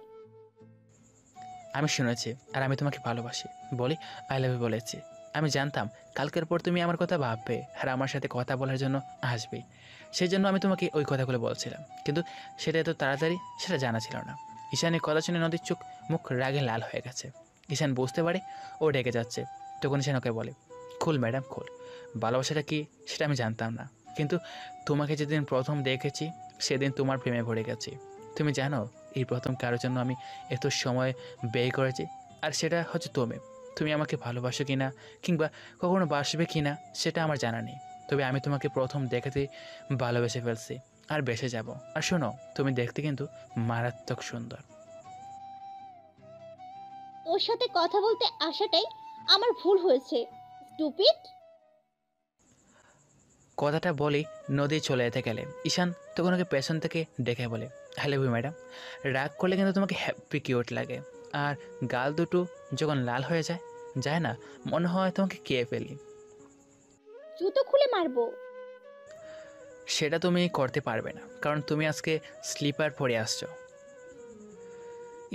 আমি শুনেছি আর আমি তোমাকে ভালোবাসি বলি আই লাভ ইউ বলেছি। আমি জানতাম কালকের পর তুমি আমার কথা ভাববে আর আমার সাথে কথা বলার জন্য আসবে, সেই জন্য আমি তোমাকে ওই কথাগুলো বলছিলাম, কিন্তু সেটা এত তাড়াতাড়ি সেটা জানা ছিল না। ঈশানের কথা শুনে নদীর চোখ মুখ রাগে লাল হয়ে গেছে। ঈশান বুঝতে পারে ও ডেকে যাচ্ছে। তখন ঈশান ওকে বলে, খুল ম্যাডাম খুল, ভালোবাসাটা কি সেটা আমি জানতাম না, কিন্তু তোমাকে যেদিন প্রথম দেখেছি সেদিন তোমার প্রেমে পড়ে গেছি। তুমি জানো এই প্রথম কারোর জন্য আমি এত সময় ব্যয় করেছি, আর সেটা হচ্ছে তুমি আমাকে ভালোবাসো কি না কিংবা কখনো বাসবে কি না সেটা আমার জানা নেই, তবে আমি তোমাকে প্রথম দেখাতে ভালোবেসে ফেলছি আর বেসে যাব। আর শোনো, তুমি দেখতে কিন্তু মারাত্মক সুন্দর। তোর সাথে কথা বলতে আসাটাই আমার ভুল হয়েছে, স্টুপিড। কথাটা বলি নদী চলে যেতে গেলে ঈশান তখন ওকে পেছন থেকে ডেকে বলে, আই লাভ ইউ ম্যাডাম। রাগ করলে কিন্তু তোমাকে হ্যাপি কিউট লাগে, আর গাল দুটো যখন লাল হয়ে যায় যায় না, মনে হয় তোমাকে কে ফেলি। জুতো খুলে মারবো। সেটা তুমি করতে পারবে না, কারণ তুমি আজকে স্লিপার পরে আসছো।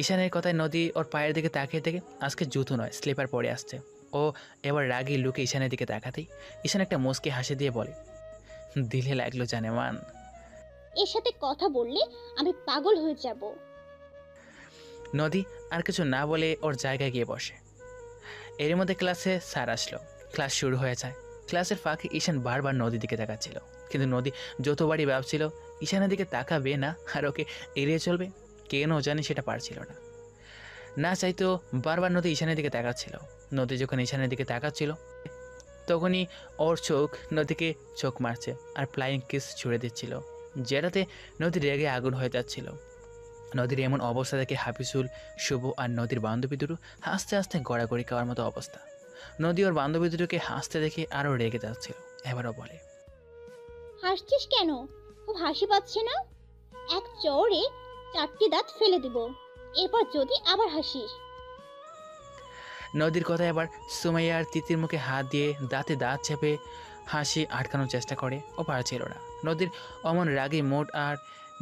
ঈশানের কথায় নদী ওর পায়ের দিকে তাকিয়ে থেকে আজকে জুতো নয় স্লিপার পরে আসছে। ও এবার রাগি লুকে ঈশানের দিকে তাকাতেই ঈশান একটা মুচকি হাসি দিয়ে বলে, দিলে লাগলো জানেমান। এর সাথে কথা বললে আমি পাগল হয়ে যাব। নদী আর কিছু না বলে ওর জায়গায় গিয়ে বসে। এর মধ্যে ক্লাসে স্যার আসলো। ক্লাস শুরু হয়ে যায়। ক্লাসের ফাঁকে ঈশান বারবার নদীর দিকে তাকাচ্ছিল, কিন্তু নদী যতবারই ভাবছিল ঈশানের দিকে তাকাবে না আর ওকে এড়িয়ে চলবে, কেন জানি সেটা পারছিল না। না চাইতেও বারবার নদী ঈশানের দিকে তাকাচ্ছিল। নদী যখন ঈশানের দিকে তাকাচ্ছিল তখনই ওর চোখ নদীকে চোখ মারছে আর ফ্লাইং কিস ছুড়ে দিচ্ছিল, যেটাতে নদী রেগে আগুন হয়ে যাচ্ছিল। নদীর এমন অবস্থা দেখে হাফিজুল, শুভ আর নদীর বান্ধবী দুটো হাসতে হাসতে গড়াগড়ি খাওয়ার মতো অবস্থা। নদী ওর বান্ধবী দুটোকে হাসতে দেখে আরও রেগে যাচ্ছিল। এবারও বলে, হাসছিস কেন? খুব হাসি পাচ্ছে না? এক চড়ে 4টি দাঁত ফেলে দিব এরপর যদি আবার হাসিস। নদীর কথা এবার সুমাইয়া আর তিতির মুখে হাত দিয়ে দাঁতে দাঁত চেপে হাসি আটকানোর চেষ্টা করে, ও পারছিল না। নদীর অমন রাগী মুড আর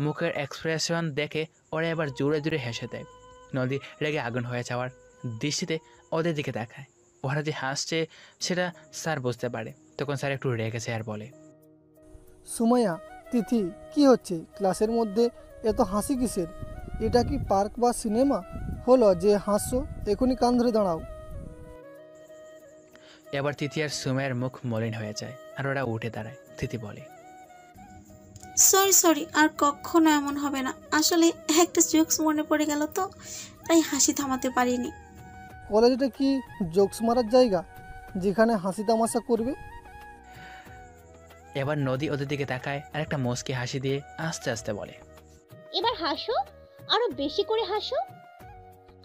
মুখের এক্সপ্রেশন দেখে ওরা এবার জোরে জোরে হেসে দেয়। নদী রেগে আগুন হয়ে যাওয়ার দৃষ্টিতে ওদের দিকে তাকায়। ওরা যে হাসছে সেটা স্যার বুঝতে পারে। তখন স্যার একটু রেগেছে আর বলে, সুমাইয়া, তিথি, কি হচ্ছে ক্লাসের মধ্যে? এত হাসি কিসের? এটা কি পার্ক বা সিনেমা হলো যে হাসছো? এখনই কান ধরে দাঁড়াও। এবার তিথি আর সুমাইয়ের মুখ মলিন হয়ে যায় আর ওরা উঠে দাঁড়ায়। তিথি বলে, সরি, আর কখনো এমন হবে না। আসলে একটা জোকস মনে পড়ে গেল তো, তাই হাসি থামাতে পারিনি। কলেজটা কি জোকস মারার জায়গা যেখানে হাসি তামাশা করবে? এবার নদী ওদের দিকে তাকায় আর একটা মুচকি হাসি দিয়ে আস্তে আস্তে বলে, এবার হাসো, আরো বেশি করে হাসো।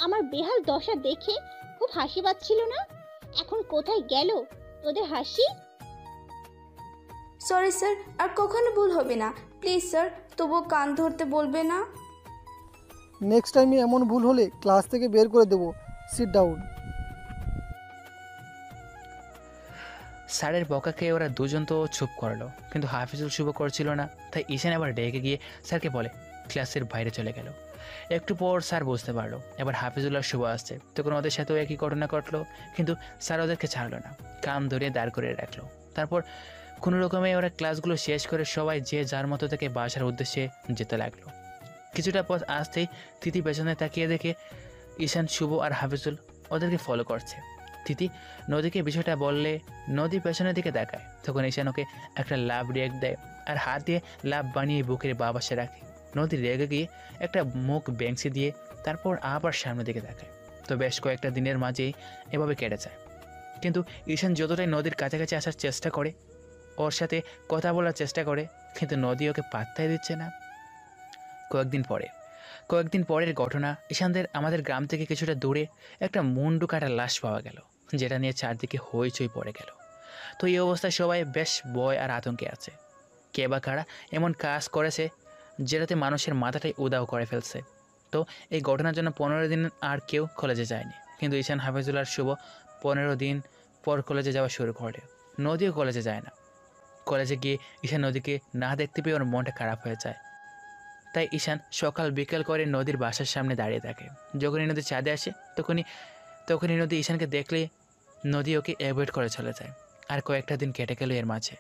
আমার বেহাল দশা দেখে খুব হাসি পাচ্ছিল না? এখন কোথায় গেল তোদের হাসি? সরি স্যার, আর কখনো ভুল হবে না। প্লিজ স্যার, তবুও কান ধরতে বলবে না। নেক্সট টাইমে এমন ভুল হলে ক্লাস থেকে বের করে দেবো। Sit down. স্যারের বকা খেয়ে ওরা দুজন তো চুপ করলো, কিন্তু হাফিজুল শুভ করছিল না। তাই ঈশান এবার ডেকে গিয়ে স্যারকে বলে ক্লাসের বাইরে চলে গেল। একটু পর স্যার বুঝতে পারলো এবার হাফিজুল আর শুভ আসছে। তখন ওদের সাথেও একই ঘটনা ঘটলো, কিন্তু স্যার ওদেরকে ছাড়লো না, কান ধরে দাঁড় করে রাখলো। তারপর কোনো রকমে ওরা ক্লাসগুলো শেষ করে সবাই যে যার মতো থেকে বাসার উদ্দেশ্যে যেতে লাগলো। কিছুটা পথ আসতেই তিথি পেছনে তাকিয়ে দেখে ঈশান, শুভ আর হাফিজুল ওদেরকে ফলো করছে। তিথি নদীকে বিষয়টা বললে নদী পেছনের দিকে তাকায়। তখন ঈশান ওকে একটা লাভ রিয়েক্ট দেয় আর হাত দিয়ে লাভ বানিয়ে বুকের বা পাশে রাখে। নদী রেগে গিয়ে একটা মুখ বেংসি দিয়ে তারপর আবার সামনের দিকে তাকায়। তো বেশ কয়েকটা দিনের মাঝেই এভাবে কেটে যায়। কিন্তু ঈশান যতটাই নদীর কাছাকাছি আসার চেষ্টা করে, ওর সাথে কথা বলার চেষ্টা করে, কিন্তু নদী ওকে পাত্তাই দিচ্ছে না। কয়েকদিন পরের ঘটনা, ঈশানদের আমাদের গ্রাম থেকে কিছুটা দূরে একটা মুন্ডু কাটা লাশ পাওয়া গেল, যেটা নিয়ে চারদিকে হইচই পড়ে গেল। তো এই অবস্থায় সবাই বেশ ভয় আর আতঙ্কে আছে। কে বা কারা এমন কাজ করেছে যেটাতে মানুষের মাথাটাই উদাও করে ফেলছে। তো এই ঘটনার জন্য 15 দিন আর কেউ কলেজে যায়নি, কিন্তু ঈশান, হাফিজুল আর শুভ 15 দিন পর কলেজে যাওয়া শুরু করে। নদীও কলেজে যায় না। কলেজে গিয়ে ঈশান নদীকে না দেখতে পেয়ে ওর মনটা খারাপ হয়ে যায়। তাই ঈশান সকাল বিকেল করে নদীর বাসার সামনে দাঁড়িয়ে থাকে। যখনই নদী ছাদে আসে তখনই নদী ঈশানকে দেখলে নদী ওকে অ্যাভয়েড করে চলে যায়। আর কয়েকটা দিন কেটে গেল এর মাঝে।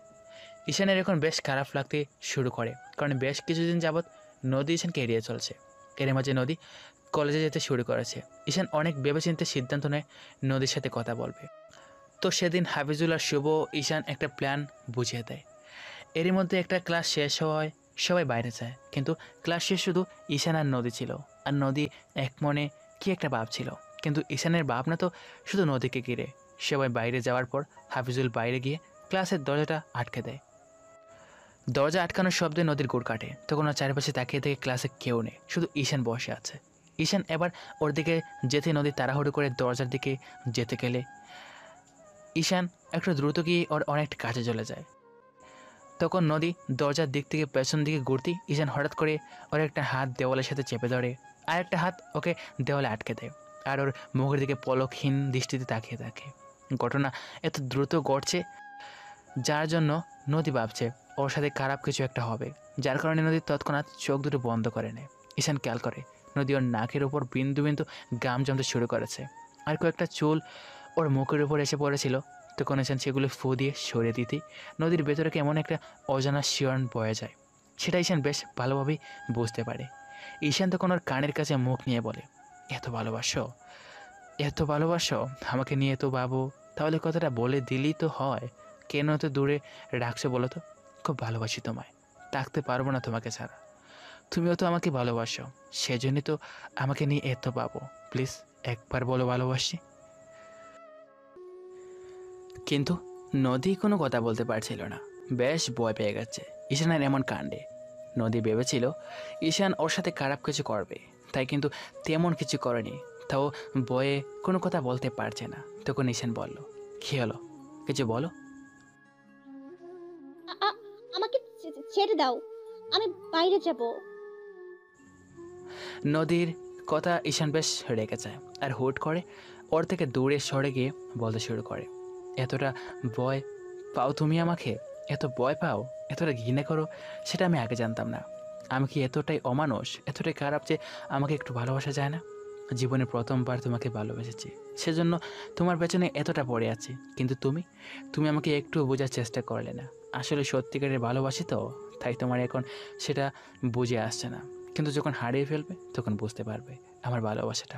ঈশানের এখন বেশ খারাপ লাগতে শুরু করে, কারণ বেশ কিছুদিন যাবৎ নদী ঈশানকে এড়িয়ে চলছে। এর মাঝে নদী কলেজে যেতে শুরু করেছে। ঈশান অনেক ভেবেচিন্তে সিদ্ধান্ত নেয় নদীর সাথে কথা বলবে। তো সেদিন হাফিজুল আর শুভ ঈশান একটা প্ল্যান বুঝিয়ে দেয়। এরই মধ্যে একটা ক্লাস শেষ হওয়ায় সবাই বাইরে যায়, কিন্তু ক্লাস শেষ শুধু ঈশান আর নদী ছিল। আর নদী এক মনে কি একটা ভাবছিল, কিন্তু ঈশানের ভাবনা তো শুধু নদীকে ঘিরে। সবাই বাইরে যাওয়ার পর হাফিজুল বাইরে গিয়ে ক্লাসের দরজাটা আটকে দেয়। দরজা আটকানোর শব্দে নদীর গোড় কাটে। তখন ওর চারপাশে তাকিয়ে দেখে ক্লাসে কেউ নেই, শুধু ঈশান বসে আছে। ঈশান এবার ওর দিকে যেতে নদী তাড়াহুড়ো করে দরজার দিকে যেতে গেলে ঈশান একটু দ্রুত গিয়ে ওর অনেকটা কাছে চলে যায়। তখন নদী দরজার দিক থেকে পেছন দিকে ঘুরতেই ঈশান হঠাৎ করে ওর একটা হাত দেওয়ালের সাথে চেপে ধরে, আর একটা হাত ওকে দেওয়ালে আটকে দেয়, আর ওর মুখের দিকে পলকহীন দৃষ্টিতে তাকিয়ে থাকে। ঘটনা এত দ্রুত ঘটছে যার জন্য নদী ভাবছে ওর সাথে খারাপ কিছু একটা হবে, যার কারণে নদী তৎক্ষণাৎ চোখ দুটো বন্ধ করে নেয়। ঈশান খেয়াল করে নদী ওর নাকের উপর বিন্দু বিন্দু গাম জমতে শুরু করেছে, আর কয়েকটা চুল ওর মুখের উপর এসে পড়েছিল। তখন ঈশান সেগুলো ফু দিয়ে সরিয়ে দিতে নদীর ভেতরে কেমন একটা অজানা শিহরণ বয়ে যায়। সেটা ঈশান বেশ ভালোভাবেই বুঝতে পারে। ঈশান তখন ওর কানের কাছে মুখ নিয়ে বলে, এত ভালোবাসো আমাকে নিয়ে তো বাবু, তাহলে কথাটা বলে দিলেই তো হয়, কেন তো দূরে রাখছো বলো তো? খুব ভালোবাসি তোমায়, থাকতে পারবো না তোমাকে ছাড়া। তুমিও তো আমাকে ভালোবাসো, সেজন্যই তো আমাকে নিয়ে এত পাবো। প্লিজ একবার বলো ভালোবাসি। কিন্তু নদী কোনো কথা বলতে পারছিল না, বেশ ভয় পেয়ে গেছে ঈশানের এমন কাণ্ডে। নদী ভেবেছিল ঈশান ওর সাথে খারাপ কিছু করবে, তাই কিন্তু তেমন কিছু করেনি, তাও ভয়ে কোনো কথা বলতে পারছে না। তখন ঈশান বলল, কী হলো, কিছু বলো। ছেড়ে দাও, আমি বাইরে যাব। নদীর কথা ঈশান বেশ রেগে যায় আর হুট করে ওর থেকে দূরে সরে গিয়ে বলতে শুরু করে, এতটা ভয় পাও তুমি আমাকে? এত ভয় পাও, এতটা ঘৃণা করো, সেটা আমি আগে জানতাম না। আমি কি এতটাই অমানুষ, এতটাই খারাপ যে আমাকে একটু ভালোবাসা যায় না? জীবনে প্রথমবার তোমাকে ভালোবেসেছি, সেজন্য তোমার পেছনে এতটা পড়ে আছি, কিন্তু তুমি আমাকে একটু বোঝার চেষ্টা করলে না। আসলে সত্যিকারের ভালোবাসি তো, তাই তোমার এখন সেটা বুঝে আসছে না, কিন্তু যখন হারিয়ে ফেলবে তখন বুঝতে পারবে আমার ভালোবাসাটা।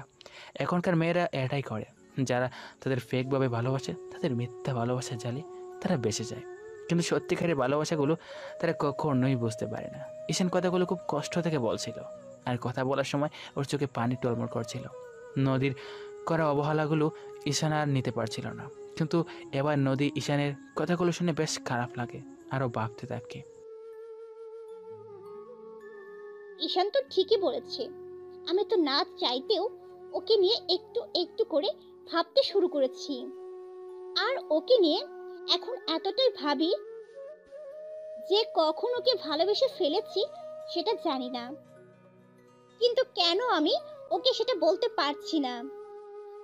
এখনকার মেয়েরা এটাই করে, যারা তাদের ফেকভাবে ভালোবাসে, তাদের মিথ্যা ভালোবাসা জালে তারা বেঁচে যায়, কিন্তু সত্যিকারের ভালোবাসাগুলো তারা কখনোই বুঝতে পারে না। ঈশান কথাগুলো খুব কষ্ট থেকে বলছিল, আর কথা বলার সময় ওর চোখে পানি টলমল করছিল। নদীর করা অবহেলাগুলো ঈশান আর নিতে পারছিল না, কিন্তু এবার নদী ঈশানের কথাগুলো শুনে বেশ খারাপ লাগে, আরও ভাবতে থাকে। ঈশান তো ঠিকই বলেছে, আমি তো না চাইতেও ওকে নিয়ে একটু একটু করে ভাবতে শুরু করেছি, আর ওকে নিয়ে এখন এতটাই ভাবি যে কখন ওকে ভালোবেসে ফেলেছি সেটা জানি না, কিন্তু কেন আমি ওকে সেটা বলতে পারছি না,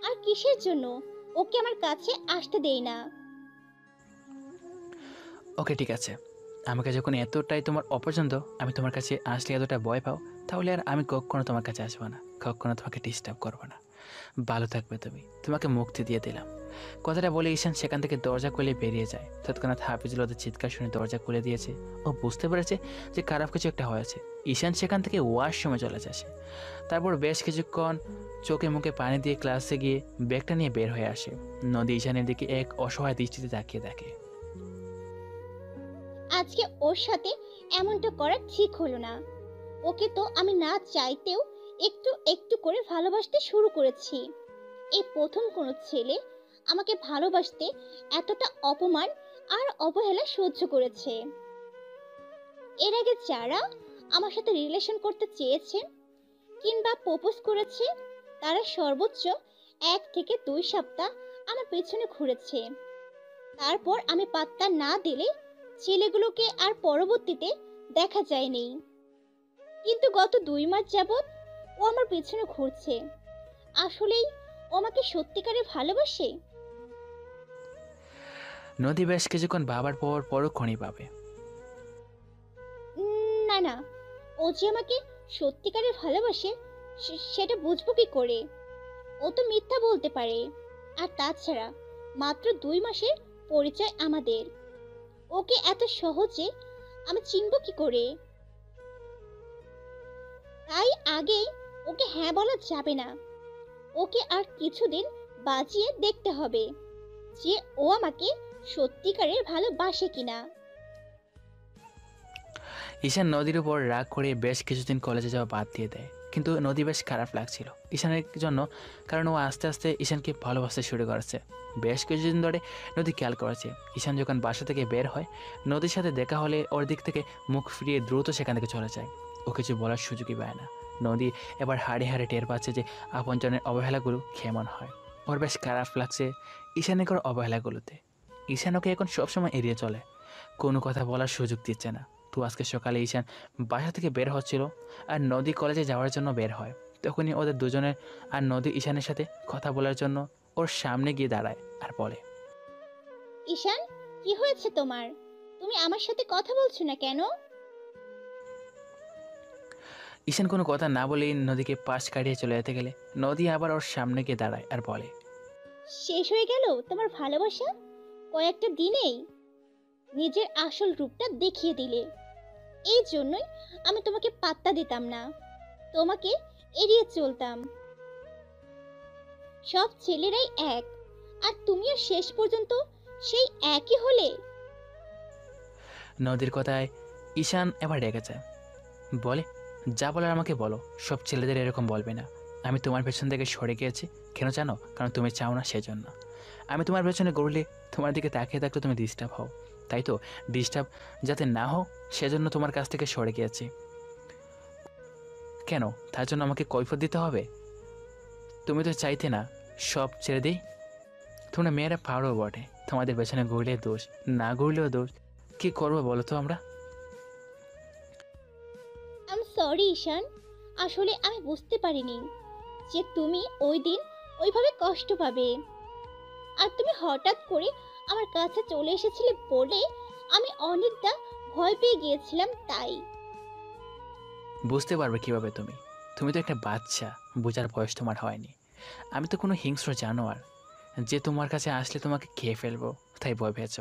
আর কিসের জন্য ওকে আমার কাছে আসতে দেই না। ওকে ঠিক আছে, আমাকে যখন এতটাই তোমার অপছন্দ, আমি তোমার কাছে আসলে এতটা ভয় পাও, তাহলে আর আমি কখনো তোমার কাছে আসবো না, কখনো তোমাকে ডিস্টার্ব করবো না। ভালো থাকবে তুমি, তোমাকে মুক্তি দিয়ে দিলাম। কথাটা বলে ঈশান সেখান থেকে দরজা খুলে বেরিয়ে যায়। তৎক্ষণাৎ হাফিজুল ওদের চিৎকার শুনে দরজা খুলে দিয়েছে। ও বুঝতে পেরেছে যে খারাপ কিছু একটা হয়েছে। ঈশান সেখান থেকে ওয়াশরুমে চলে আসে। তারপর বেশ কিছুক্ষণ চোখে মুখে পানি দিয়ে ক্লাসে গিয়ে ব্যাগটা নিয়ে বের হয়ে আসে। নদী ঈশানের দিকে এক অসহায় দৃষ্টিতে তাকিয়ে দেখে। আজকে ওর সাথে এমনটা করা ঠিক হলো না। ওকে তো আমি না চাইতেও একটু একটু করে ভালোবাসতে শুরু করেছি। এই প্রথম কোনো ছেলে আমাকে ভালোবাসতে এতটা অপমান আর অবহেলা সহ্য করেছে। এর আগে যারা আমার সাথে রিলেশন করতে চেয়েছে কিংবা প্রপোজ করেছে, তারা সর্বোচ্চ 1 থেকে 2 সপ্তাহ আমার পেছনে ঘুরেছে। তারপর আমি পাত্তা না দিলে ছেলেগুলোকে আর পরবর্তীতে দেখা যায়নি, কিন্তু গত 2 মাস যাবৎ ও আমার পেছনে ঘুরছে। আসলেই ও আমাকে সত্যিকারে ভালোবাসে? নদী বেশ কিছুক্ষণ ভাবার পর পরক্ষণই পাবে। না না, ও যে আমাকে সত্যিকারে ভালোবাসে সেটা বুঝবো কি করে? ও তো মিথ্যা বলতে পারে। আর তাছাড়া মাত্র 2 মাসের পরিচয় আমাদের, ওকে এত সহজে আমি চিনব কি করে? তাই আগেই ওকে হ্যাঁ বলা যাবে না। ওকে আর কিছুদিন বাজিয়ে দেখতে হবে যে ও আমাকে সত্যিকারের ভালোবাসে কিনা। ঈশান নদীর উপর রাগ করে বেশ কিছুদিন কলেজে যাওয়া বাদ দিয়ে দেয়, কিন্তু নদী বেশ খারাপ লাগছিল ঈশানের জন্য, কারণ ও আস্তে আস্তে ঈশানকে ভালোবাসতে শুরু করেছে। বেশ কিছুদিন ধরে নদী খেয়াল করেছে ঈশান যখন বাসা থেকে বের হয়, নদীর সাথে দেখা হলে ওর দিক থেকে মুখ ফিরিয়ে দ্রুত সেখান থেকে চলে যায়। ও কিছু বলার সুযোগই পায় না। নদী এবার হাড়ে হাড়ে টের পাচ্ছে যে আপনজনের অবহেলাগুলো কেমন হয়। ওর বেশ খারাপ লাগছে ঈশানের করা অবহেলাগুলোতে। ঈশান ওকে এখন সবসময় এড়িয়ে চলে, কোনো কথা বলার সুযোগ দিচ্ছে না। তো আজকে সকালে ঈশান বাসা থেকে বের হচ্ছিল আর নদী কলেজে যাওয়ার জন্য বের হয়। তখনই ওদের দুজনের আর নদী ঈশানের সাথে কথা বলার জন্য ওর সামনে গিয়ে দাঁড়ায় আর বলে, ঈশান, কি হয়েছে তোমার? তুমি আমার সাথে কথা বলছো না কেন? ঈশান কোনো কথা না বলেই নদীকে পাশ কাটিয়ে চলে যেতে গেলে নদী আবার ওর সামনে গিয়ে দাঁড়ায় আর বলে, শেষ হয়ে গেল তোমার ভালোবাসা? কয়েকটা দিনেই নিজের আসল রূপটা দেখিয়ে দিলে। এই জন্যই আমি তোমাকে পাত্তা দিতাম না, তোমাকে এড়িয়ে চলতাম। সব ছেলেরাই এক, আর তুমিও শেষ পর্যন্ত সেই একই হলে। নদীর কথায় ঈশান এবার রেগে যায়, বলে, যা বলার আমাকে বলো, সব ছেলেদের এরকম বলবে না। আমি তোমার পেছন থেকে সরে গিয়েছি কেন জানো? কারণ তুমি চাও না সেজন্য। আমি তোমার পেছনে গড়লে তোমার দিকে তাকিয়ে থাকলে তুমি ডিস্টার্ব হও, তাই তো ডিস্টার্ব যাতে না হও সেজন্য তোমার কাছ থেকে সরে গিয়েছি। কেন, তার জন্য আমাকে কৈফিয়ত দিতে হবে? তুমি তো চাইতে না সব ছেড়ে দিই। তোমরা মেয়েরা পারো বটে, তোমাদের পেছনে ঘুরলে দোষ, না ঘুরলেও দোষ। কী করবো বলো তো আমরা? ঈশান, আসলে আমি বুঝতে পারিনি যে তুমি ওই দিন ওইভাবে কষ্ট পাবে। আর তুমি হঠাৎ করে আমার কাছে চলে এসেছিলে বলে আমি অনেকটা ভয় পেয়ে গিয়েছিলাম তাই। বুঝতে পারবে কিভাবে তুমি? তুমি তো একটা বাচ্চা, বোঝার বয়স তোমার হয়নি। আমি তো কোনো হিংস্র জানোয়ার যে তোমার কাছে আসলে তোমাকে খেয়ে ফেলবো, তাই ভয় পেয়েছ।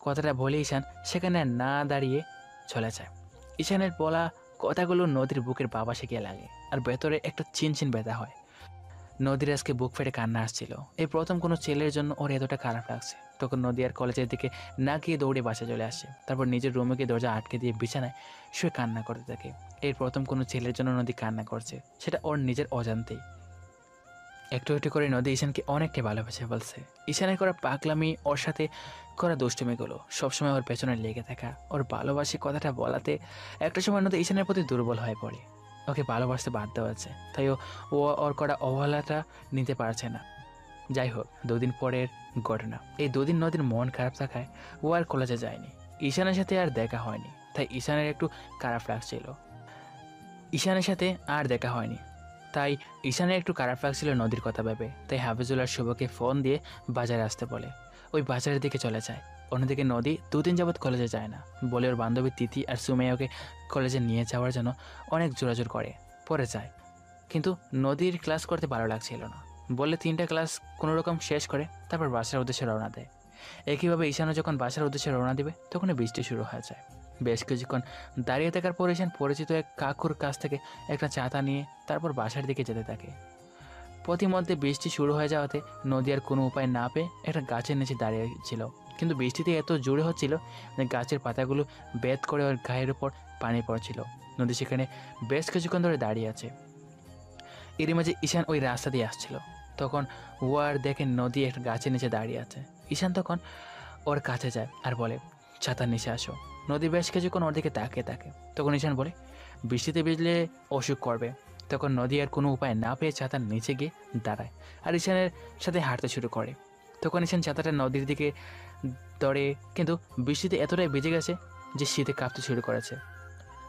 কথাটা বলে ঈশান সেখানে না দাঁড়িয়ে চলে যায়। ঈশানের বলা কথাগুলো নদীর বুকের বাবাসে গিয়ে লাগে, আর ভেতরে একটা চিনচিন ব্যথা হয়। নদীর আজকে বুক ফেটে কান্না আসছিল। এই প্রথম কোনো ছেলের জন্য ওর এতটা খারাপ লাগছে। তখন নদী আর কলেজের দিকে না গিয়ে দৌড়ে বাসা চলে আসে। তারপর নিজের রুমে গিয়ে দরজা আটকে দিয়ে বিছানায় শুয়ে কান্না করতে থাকে। এর প্রথম কোনো ছেলের জন্য নদী কান্না করছে, সেটা ওর নিজের অজান্তেই। একটু একটু করে নদী ঈশানকে অনেকটাই ভালোবেসে ফেলছে। ঈশানের করা পাগলামি, ওর সাথে করা দুষ্টুমিগুলো, সবসময় ওর পেছনে লেগে থাকা, ওর ভালোবাসি কথাটা বলাতে একটা সময় নদী ঈশানের প্রতি দুর্বল হয়ে পড়ে। ওকে ভালোবাসতে বাধ্য হচ্ছে, তাই ও ওর করা অবহেলাটা নিতে পারছে না। যাই হোক, 2 দিন পরের ঘটনা। এই 2 দিন নদীর মন খারাপ থাকায় ও আর কলেজে যায়নি। ঈশানের সাথে আর দেখা হয়নি, তাই ঈশানের একটু খারাপ লাগছিল। নদীর কথা ভেবে, তাই হাফিজুল আর শুভকে ফোন দিয়ে বাজারে আসতে বলে। ওই বাজারের দিকে চলে যায়। অন্যদিকে নদী 2 দিন যাবৎ কলেজে যায় না বলে ওর বান্ধবী তিথি আর সুমাইয়া ওকে কলেজে নিয়ে যাওয়ার জন্য অনেক জোরাজোর করে। পরে যায়, কিন্তু নদীর ক্লাস করতে ভালো লাগছিল না বলে 3টা ক্লাস কোনোরকম শেষ করে তারপর বাসার উদ্দেশ্যে রওনা দেয়। একইভাবে ঈশানও যখন বাসার উদ্দেশ্যে রওনা দেবে তখনই বৃষ্টি শুরু হয়ে যায়। বেশ কিছুক্ষণ দাঁড়িয়ে থাকার পর ঈশান পরিচিত এক কাকুর কাছ থেকে একটা ছাতা নিয়ে তারপর বাসার দিকে যেতে থাকে। পথিমধ্যে বৃষ্টি শুরু হয়ে যাওয়াতে নদী আর কোনো উপায় না পেয়ে একটা গাছের নিচে দাঁড়িয়েছিল। কিন্তু বৃষ্টিতে এত জোরে হচ্ছিল যে গাছের পাতাগুলো বেদ করে ওর গায়ের উপর পানি পড়ছিল। নদী সেখানে বেশ কিছুক্ষণ ধরে দাঁড়িয়ে আছে। এরই মাঝে ঈশান ওই রাস্তা দিয়ে আসছিল। তখন ও আর দেখে নদী একটা গাছের নিচে দাঁড়িয়ে আছে। ঈশান তখন ওর কাছে যায় আর বলে, ছাতার নিচে আসো। নদী বেশ কিছুক্ষণ ওর দিকে তাকিয়ে থাকে। তখন ঈশান বলে, বৃষ্টিতে ভিজলে অসুখ করবে। তখন নদী আর কোনো উপায় না পেয়ে ছাতার নিচে গিয়ে দাঁড়ায় আর ঈশানের সাথে হাঁটতে শুরু করে। তখন ঈশান ছাতাটা নদীর দিকে ধরে, কিন্তু বৃষ্টিতে এতটাই ভিজে গেছে যে শীতে কাঁপতে শুরু করেছে।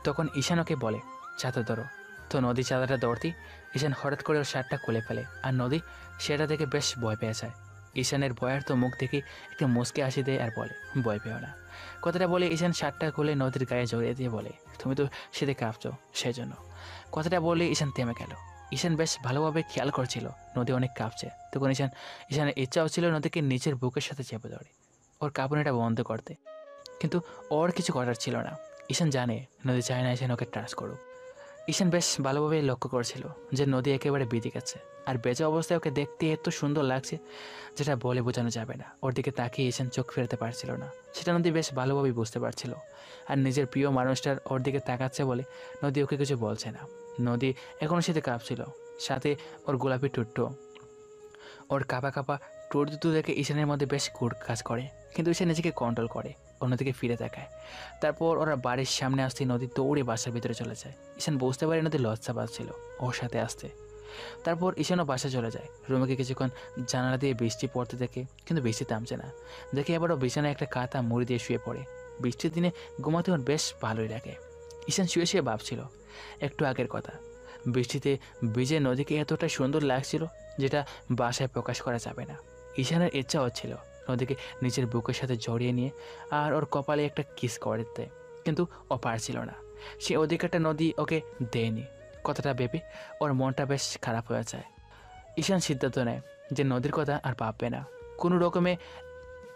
তখন ঈশান ওকে বলে, ছাতা ধরো। তো নদী ছাতাটা ধরতেই ঈশান হঠাৎ করে ওর শার্টটা খুলে ফেলে, আর নদী সেটা দেখে বেশ ভয় পেয়ে যায়। ঈশানের ভয়ের তো মুখ দেখে একটু মুচকে হাসি দেয় আর বলে, ভয় পেও না। কথাটা বলে ঈশান শার্টটা খুলে নদীর গায়ে জড়িয়ে দিয়ে বলে, তুমি তো শীতে কাঁপছো সেই জন্য। কথাটা বলে ঈশান থেমে গেল। ঈশান বেশ ভালোভাবে খেয়াল করছিল নদী অনেক কাঁপছে। তখন ঈশানের ইচ্ছা হচ্ছিল নদীকে নিজের বুকের সাথে চেপে ধরে ওর কাঁপুনিটা বন্ধ করতে, কিন্তু ওর কিছু করার ছিল না। ঈশান জানে নদী চায় না ঈশান ওকে টাচ করুক। ঈশান বেশ ভালোভাবে লক্ষ্য করছিল যে নদী একেবারে বেঁধে গেছে, আর বেঁচে অবস্থায় ওকে দেখতে এত সুন্দর লাগছে যেটা বলে বোঝানো যাবে না। ওর দিকে তাকিয়ে ঈশান চোখ ফেরাতে পারছিল না, সেটা নদী বেশ ভালোভাবেই বুঝতে পারছিল। আর নিজের প্রিয় মানুষটার ওর দিকে তাকাচ্ছে বলে নদী ওকে কিছু বলছে না। নদী এখনও শীতে কাঁপছিল, সাথে ওর গোলাপি টুট্টো। ওর কাঁপা কাঁপা ঠোঁট দুটো দেখে ঈশানের মধ্যে বেশ কুড় কাজ করে, কিন্তু ঈশান নিজেকে কন্ট্রোল করে, অন্যদিকে ফিরে তাকায়। তারপর ওরা বাড়ির সামনে আসতে নদী দৌড়ে বাসার ভিতরে চলে যায়। ঈশান বুঝতে পারে নদী লজ্জা পাচ্ছিল ওর সাথে আসতে। তারপর ঈশানও বাসায় চলে যায়। রুমে কিছুক্ষণ জানালা দিয়ে বৃষ্টি পড়তে দেখে, কিন্তু বৃষ্টি থামছে না। দেখে এবারও বিছানায় একটা কাঁথা মুড়ি দিয়ে শুয়ে পড়ে। বৃষ্টির দিনে ঘুমাতে ওর বেশ ভালোই লাগে। ঈশান শুয়ে শুয়ে ভাবছিল একটু আগের কথা। বৃষ্টিতে ভিজে নদীকে এতটা সুন্দর লাগছিল যেটা বাসায় প্রকাশ করা যাবে না। ঈশানের ইচ্ছা হচ্ছিল নদীকে নিজের বুকের সাথে জড়িয়ে নিয়ে আর ওর কপালে একটা কিস করে দিতে, কিন্তু ও পারছিল না। সে অধিকারটা নদী ওকে দেয়নি। কথাটা ভেবে ওর মনটা বেশ খারাপ হয়ে যায়। ঈশান সিদ্ধান্ত নেয় যে নদীর কথা আর ভাববে না। কোনো রকমে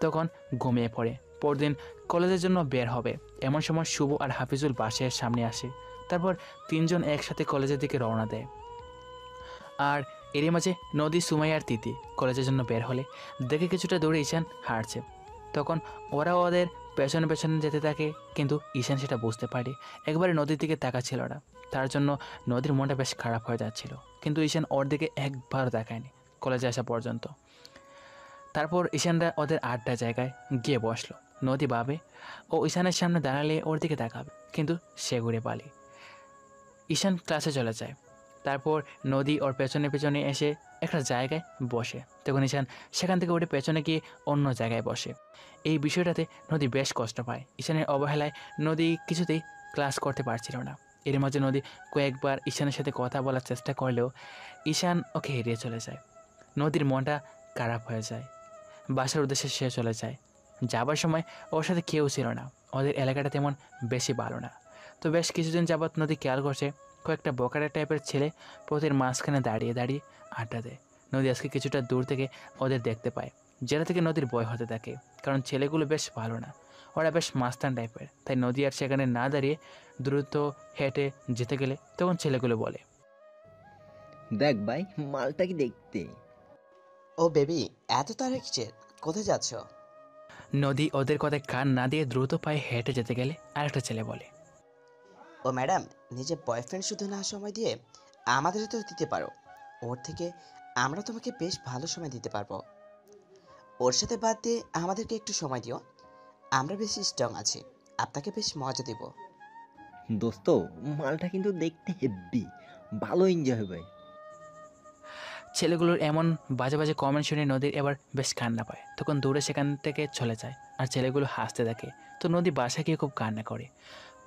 তখন ঘুমিয়ে পড়ে। পরদিন কলেজের জন্য বের হবে। এমন সময় শুভ আর হাফিজুল বাসার সামনে আসে। তারপর 3 জন একসাথে কলেজের দিকে রওনা দেয়। আর এরই মাঝে নদী, সুমাইয়া আর তিথি কলেজের জন্য বের হলে দেখে কিছুটা দূরে ঈশান হাঁটছে। তখন ওরা ওদের পেছনে পেছনে যেতে থাকে, কিন্তু ঈশান সেটা বুঝতে পারে একবারে নদীর দিকে তাকাচ্ছিল না। তার জন্য নদীর মনটা বেশ খারাপ হয়ে যাচ্ছিল, কিন্তু ঈশান ওর দিকে একবারও তাকায়নি কলেজে আসা পর্যন্ত। তারপর ঈশানরা ওদের আড্ডা জায়গায় গিয়ে বসলো। নদী ভাবে ও ঈশানের সামনে দাঁড়ালে ওর দিকে তাকাবে, কিন্তু সে ঘুরে পালি। ঈশান ক্লাসে চলে যায়। তারপর নদী ওর পেছনে পেছনে এসে একটা জায়গায় বসে। তখন ঈশান সেখান থেকে উঠে পেছনে গিয়ে অন্য জায়গায় বসে। এই বিষয়টাতে নদী বেশ কষ্ট পায়। ঈশানের অবহেলায় নদী কিছুতেই ক্লাস করতে পারছিল না। এর মাঝে নদী কয়েকবার ঈশানের সাথে কথা বলার চেষ্টা করলেও ঈশান ওকে এড়িয়ে চলে যায়। নদীর মনটা খারাপ হয়ে যায়। বাসার উদ্দেশ্যে সে চলে যায়। যাবার সময় ওর সাথে কেউ ছিল না। ওদের এলাকাটা তেমন বেশি ভালো না। তো বেশ কিছুদিন যাবৎ নদী খেয়াল করছে কয়েকটা বকাটা টাইপের ছেলে পথের মাঝখানে দাঁড়িয়ে দাঁড়িয়ে আড্ডা দেয়। নদী আজকে কিছুটা দূর থেকে ওদের দেখতে পায়, যেটা থেকে নদীর ভয় হতে থাকে, কারণ ছেলেগুলো বেশ ভালো না, ওরা বেশ মাস্তান টাইপের। তাই নদী আর সেখানে না দাঁড়িয়ে দ্রুত হেঁটে যেতে গেলে তখন ছেলেগুলো বলে, দেখ ভাই, মালটা কি দেখতে। ও বেবি, এত তাড়া কিসের? কোথায় যাচ্ছ? নদী ওদের কথায় কান না দিয়ে দ্রুত পায়ে হেঁটে যেতে গেলে আরেকটা ছেলে বলে, ও ম্যাডাম, নিজের বয়ফ্রেন্ড শুধু না সময় দিয়ে আমাদের তো দিতে পারো। ওর থেকে আমরা তোমাকে বেশ ভালো সময় দিতে পারবো। ওর সাথে বাদ দিয়ে আমাদেরকে একটু সময় দিও, আমরা বেশ স্ট্রং আছি, আপনাকে বেশ মজা দেব। দোস্ত, মালটা কিন্তু দেখতে হেব্বি, ভালো এনজয় হবে। ছেলেগুলোর এমন বাজে বাজে কমেন্ট শুনে নদীর এবার বেশ কান্না পায়। তখন দূরে সেখান থেকে চলে যায় আর ছেলেগুলো হাসতে থাকে। তো নদী বাসায় গিয়ে খুব কান্না করে।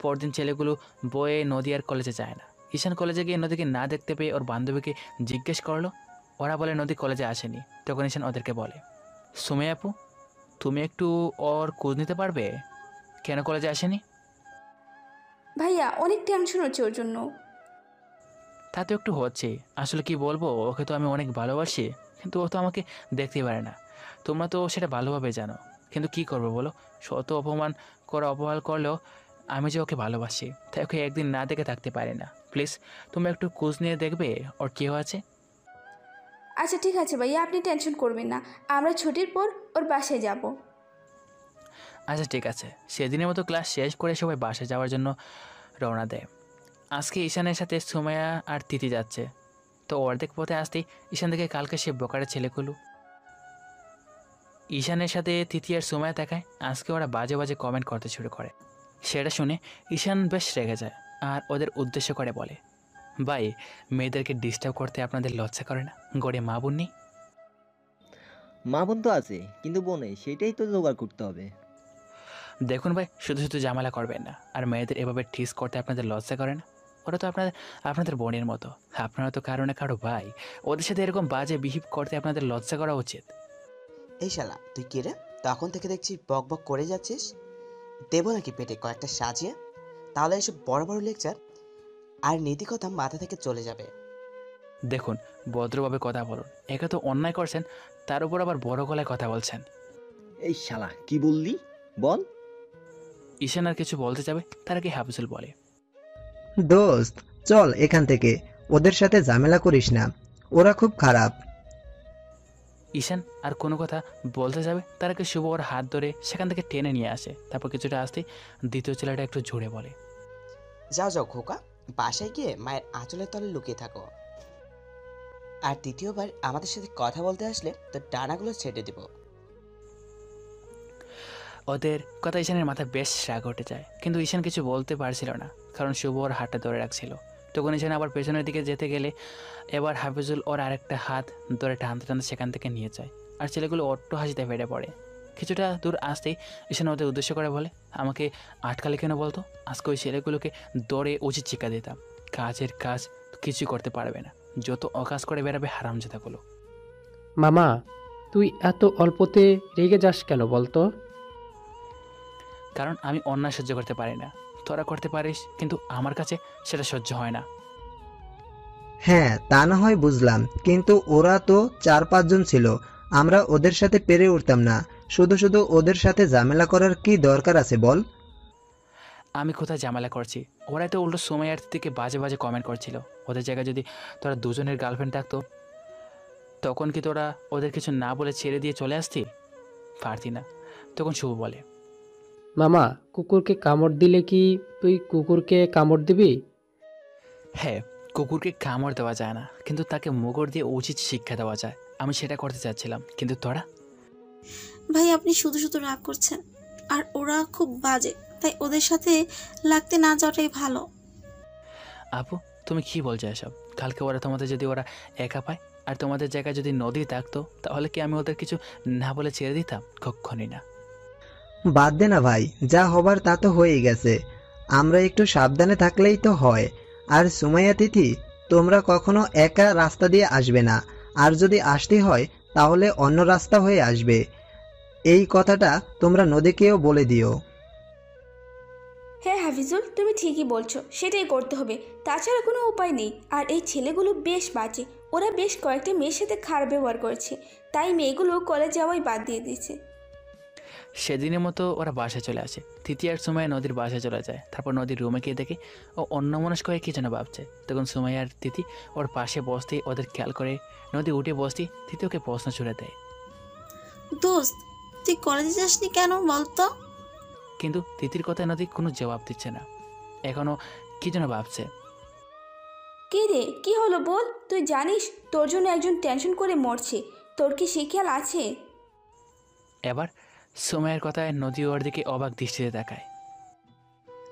পরদিন ছেলেগুলো বয়ে নদী আর কলেজে যায় না। ঈশান কলেজে গিয়ে নদীকে না দেখতে পেয়ে ওর বান্ধবীকে জিজ্ঞেস করলো। ওরা বলে নদী কলেজে আসেনি। তখন ঈশান ওদেরকে বলে, সুমেয়া আপু, তুমি একটু ওর খোঁজ নিতে পারবে, কেন কলেজে আসেনি? ভাইয়া অনেক টেনশন হচ্ছে ওর জন্য। তা তো একটু হচ্ছে, আসলে কি বলবো, ওকে তো আমি অনেক ভালোবাসি, কিন্তু ও তো আমাকে দেখতেই পারে না। তোমরা তো সেটা ভালোভাবে জানো, কিন্তু কি করবো বলো, শত অপমান অপমান করলেও আমি যে ওকে ভালোবাসি, তাই ওকে একদিন না দেখে থাকতে পারি না। প্লিজ তুমি একটু খোঁজ নিয়ে দেখবে ওর কেউ আছে। আচ্ছা ঠিক আছে ভাইয়া, আপনি টেনশন করবেন না, আমরা ছুটির পর ওর বাসায় যাব। আচ্ছা ঠিক আছে। সেদিনের মতো ক্লাস শেষ করে সবাই বাসে যাওয়ার জন্য রওনা দেয়। আজকে ঈশানের সাথে সুমাইয়া আর তিথি যাচ্ছে। তো অর্ধেক পথে আসতেই ঈশান থেকে কালকে সে বকারের ছেলেগুলো ঈশানের সাথে তিথি আর সুমাইয়া দেখায়। আজকে ওরা বাজে বাজে কমেন্ট করতে শুরু করে। সেটা শুনে ঈশান বেশ রেগে যায় আর ওদের উদ্দেশ্য করে বলে, ভাই, মেয়েদেরকে ডিস্টার্ব করতে আপনাদের লজ্জা করে না? গড়ে মা বোন নেই? মা বোন তো আছে, কিন্তু বোনে সেটাই তো জোগাড় করতে হবে। দেখুন ভাই, শুধু শুধু ঝামেলা করবেন না। আর মেয়েদের এভাবে ঠিস করতে আপনাদের লজ্জা করে না? ওরা তো আপনাদের বোনের মতো। আপনারা তো কারো না কারো ভাই। ওদের সাথে এরকম বাজে বিহেভ করতে আপনাদের লজ্জা করা উচিত। এই শালা, তুই কে রে? তখন থেকে দেখছি বক বক করে যাচ্ছিস। দেবো নাকি পেটে কয়েকটা সাজিয়ে? তাহলে এসব বড় বড় লেকচার আর নীতি কথা মাথা থেকে চলে যাবে। দেখুন, ভদ্রভাবে কথা বলুন। একে তো অন্যায় করছেন, তার উপর আবার বড় গলায় কথা বলছেন। এই শালা, কি বললি বল? ঈশান আর কিছু বলতে যাবে, তার আগে হাফিজুল বলে, দোস্ত চল এখান থেকে, ওদের সাথে ঝামেলা করিস না, ওরা খুব খারাপ। ঈশান আর কোনো কথা বলতে যাবে, তার আগে শুভ ওর হাত ধরে সেখান থেকে টেনে নিয়ে আসে। তারপর কিছুটা আসতে দ্বিতীয় ছেলেটা একটু জোরে বলে, যাও যাও খোকা, বাসায় গিয়ে মায়ের আঁচলের তলে লুকিয়ে থাকো। আর তৃতীয়বার আমাদের সাথে কথা বলতে আসলে তোর ডানাগুলো ছেড়ে দিব। ওদের কথা ঈশানের মাথায় বেশ রাগ উঠে যায়, কিন্তু ঈশান কিছু বলতে পারছিল না, কারণ শুভ ওর হাতটা ধরে রাখছিল। তখন ঈশান আবার পেছনের দিকে যেতে গেলে এবার হাফিজুল ওর আরেকটা হাত ধরে টানতে টানতে সেখান থেকে নিয়ে যায়। আর ছেলেগুলো অট্ট হাসিতে ফেটে পড়ে। কিছুটা দূর আসতেই ঈশান ওদের উদ্দেশ্য করে বলে, আমাকে আটকালে কেন বলতো? আজকে ওই ছেলেগুলোকে দৌড়ে উচিত শিক্ষা দিতাম। কাজের কাজ কিছুই করতে পারবে না, যত অকাজ করে বেড়াবে হারামজাদাগুলো। মামা, তুই এত অল্পতে রেগে যাস কেন বলতো? কারণ আমি অন্যায় সহ্য করতে পারি না। তোরা করতে পারিস, কিন্তু আমার কাছে সেটা সহ্য হয় না। হ্যাঁ তা না হয় বুঝলাম, কিন্তু ওরা তো 4-5 জন ছিল, আমরা ওদের সাথে পেরে উঠতাম না। শুধু শুধু ওদের সাথে ঝামেলা করার কি দরকার আছে বল? আমি কোথায় ঝামেলা করছি? ওরাই তো উল্টো সুমাইয়ার থেকে বাজে বাজে কমেন্ট করছিল। ওদের জায়গায় যদি তোরা দুজনের গার্লফ্রেন্ড থাকতো, তখন কি তোরা ওদের কিছু না বলে ছেড়ে দিয়ে চলে আসতি? পারতি না। তখন শুভ বলে, মামা, কুকুরকে কামড় দিলে কি তুই কুকুরকে কামড় দিবি? হ্যাঁ, কুকুরকে কামড় দেওয়া যায় না, কিন্তু তাকে মুগুর দিয়ে উচিত শিক্ষা দেওয়া যায়। আমি সেটা করতে চাচ্ছিলাম, কিন্তু তোরা। ভাই, আপনি শুধু শুধু রাগ করছেন। আর ওরা খুব বাজে, তাই ওদের সাথে লাগতে না যাওয়াটাই ভালো। আপু, তুমি কি বলছো এসব? কালকে তোমাদের যদি ওরা একা পায় আর তোমাদের জায়গায় যদি নদী থাকতো, তাহলে কি আমি ওদের কিছু না বলে ছেড়ে দিতাম? কক্ষণই না। বাদ দে না ভাই, যা হবার তা তো হয়েই গেছে। আমরা একটু সাবধানে থাকলেই তো হয়। আর সুমাইয়া তিথি, তোমরা কখনো একা রাস্তা দিয়ে আসবে না, আর যদি আসতে হয় তাহলে অন্য রাস্তা হয়ে আসবে। এই কথাটা তোমরা নদীকেও বলে দিও। হ্যাঁ হাফিজুল, তুমি ঠিকই বলছো, সেটাই করতে হবে, তাছাড়া কোনো উপায় নেই। আর এই ছেলেগুলো বেশ বাজে, ওরা বেশ কয়েকটা মেয়ের সাথে খারাপ ব্যবহার করছে, তাই মেয়েগুলো কলেজ যাওয়াই বাদ দিয়ে দিয়েছে। সেদিনের মতো ওরা বাসায় চলে আসে। তিথি আর সুমাইয়া নদীর বাসায় চলে যায়। তারপর নদীর রুমে গিয়ে দেখে ও অন্যমনস্ক হয়ে কি যেন ভাবছে। তখন সুমাইয়া আর তিথি ওর পাশে বসতেই ওদের খেয়াল করে নদী উঠে বসতেই তিথি ওকে প্রশ্ন ছুড়ে দেয়, দোস্ত তুই কলেজে যাসনি কেন বলতো? কিন্তু তিথির কথায় নদী কোনো জবাব দিচ্ছে না, এখনও কি যেন ভাবছে। কে রে, কি হলো বল? তুই জানিস তোর জন্য একজন টেনশন করে মরছে, তোর কি সে খেয়াল আছে? এবার সুমাইয়ার কথায় নদী ওর দিকে অবাক দৃষ্টিতে তাকায়।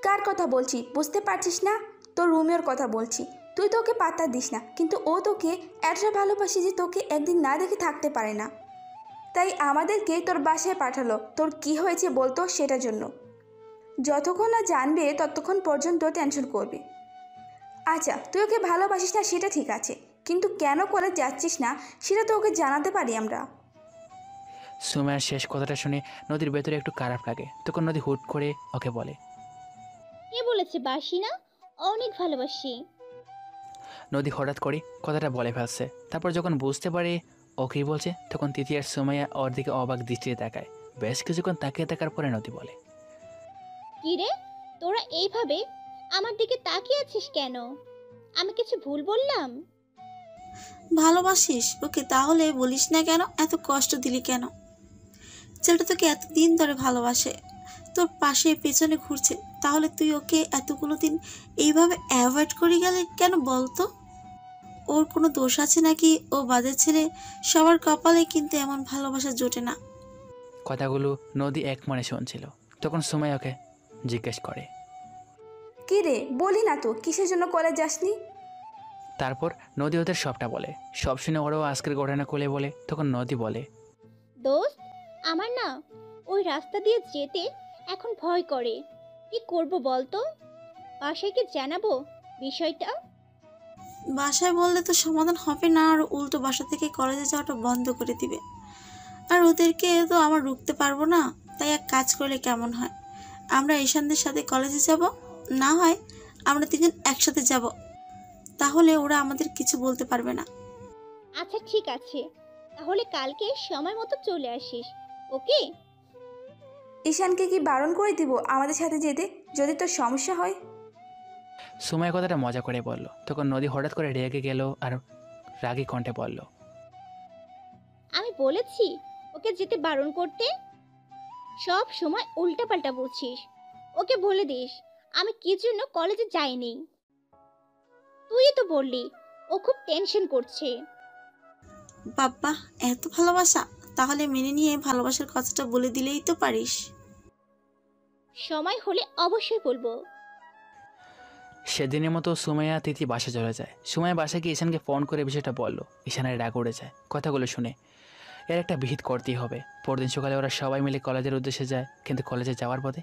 কার কথা বলছি বুঝতে পারছিস না? তোর রুমের কথা বলছি। তুই তোকে পাত্তা দিস না, কিন্তু ও তোকে এতটা ভালোবাসি যে তোকে একদিন না দেখে থাকতে পারে না। তাই আমাদেরকে তোর বাসায় পাঠালো তোর কি হয়েছে বলতো সেটার জন্য। যতক্ষণ না জানবে ততক্ষণ পর্যন্ত টেনশন করবে। আচ্ছা, তুই ওকে ভালোবাসিস না সেটা ঠিক আছে, কিন্তু কেন কলেজ যাচ্ছিস না সেটা তো ওকে জানাতে পারি আমরা। সুমাইয়ার শেষ কথাটা শুনে নদীর ভেতরে একটু খারাপ লাগে। তখন নদী হুট করে ওকে বলে, কে বলেছে বাসি না? অনেক ভালোবাসি। নদী হঠাৎ করে কথাটা বলে ফেলছে। তারপর যখন বুঝতে পারে ও কী বলছে, তখন তিথি আর সুমাইয়া ওর দিকে অবাক দৃষ্টিতে তাকায়। বেশ কিছুক্ষণ তাকিয়ে থাকার পরে নদী বলে, কি রে, তোরা এইভাবে আমার দিকে তাকিয়ে আছিস কেন? আমি কিছু ভুল বললাম? ভালোবাসিস ওকে, তাহলে বলিস না কেন? এত কষ্ট দিলি কেন? ছেলেটা তোকে এতদিন ধরে ভালোবাসে, তোর পাশে পেছনে ঘুরছে, তাহলে তুই ওকে এতগুলো দিন এইভাবে অ্যাভয়েড করে গেলে কেন বলতো? ওর কোনো দোষ আছে নাকি? ও বাজে ছেলে, সবার কপালে কিন্তু এমন ভালোবাসা জোটে না। কথাগুলো নদী এক মনে শুনছিল। তখন সুমাইয়া ওকে জিজ্ঞেস করে, কি রে, বলি না তো কিসের জন্য কলেজ যাসনি? তারপর নদী ওদের সবটা বলে। সব শুনে ওরাও আজকের ঘটনা খুলে বলে। তখন নদী বলে, দোস্ত, আমার না ওই রাস্তা দিয়ে যেতে এখন ভয় করে। কি করব বলতো? বাসায় কি জানাবো বিষয়টা? বাসায় বললে তো সমাধান হবে না, আর উল্টো বাসা থেকে কলেজে যাওয়াটা বন্ধ করে দিবে। আর ওদেরকে তো আমার রুখতে পারবো না। তাই এক কাজ করলে কেমন হয়, আমরা ঈশানদের সাথে কলেজে যাব, না হয় আমরা তিনজন একসাথে যাব, তাহলে ওরা আমাদের কিছু বলতে পারবে না। আচ্ছা ঠিক আছে, তাহলে কালকে সময় মতো চলে আসিস, ওকে? ঈশানকে কি বারণ করে দিব আমাদের সাথে যেতে যদি তোর সমস্যা হয়? সুমাইয়া কথাটা মজা করে বলল। তখন নদী হঠাৎ করে রেগে গেল আর রাগী কণ্ঠে বলল, আমি বলেছি ওকে যেতে বারণ করতে? সব সময় উল্টাপাল্টা বলছিস। ওকে বলে দিস আমি কি জন্য কলেজে যাইনি। তুই তো বললি ও খুব টেনশন করছে। বাবা, এত ভালোবাসা, তাহলে মেনে নিয়ে ভালোবাসার কথাটা বলে দিলেই তো পারিস। সময় হলে অবশ্যই বলবো। সেদিনের মতো সুমাইয়া তিথি বাসা চলে যায়। সুমাইয়া বাসায় গিয়ে ঈশানকে ফোন করে বিষয়টা বলল। ঈশানের রাগ উড়ে যায় কথাগুলো শুনে। এর একটা বিহিত করতেই হবে। পরদিন সকালে ওরা সবাই মিলে কলেজের উদ্দেশ্যে যায়। কিন্তু কলেজে যাওয়ার পথে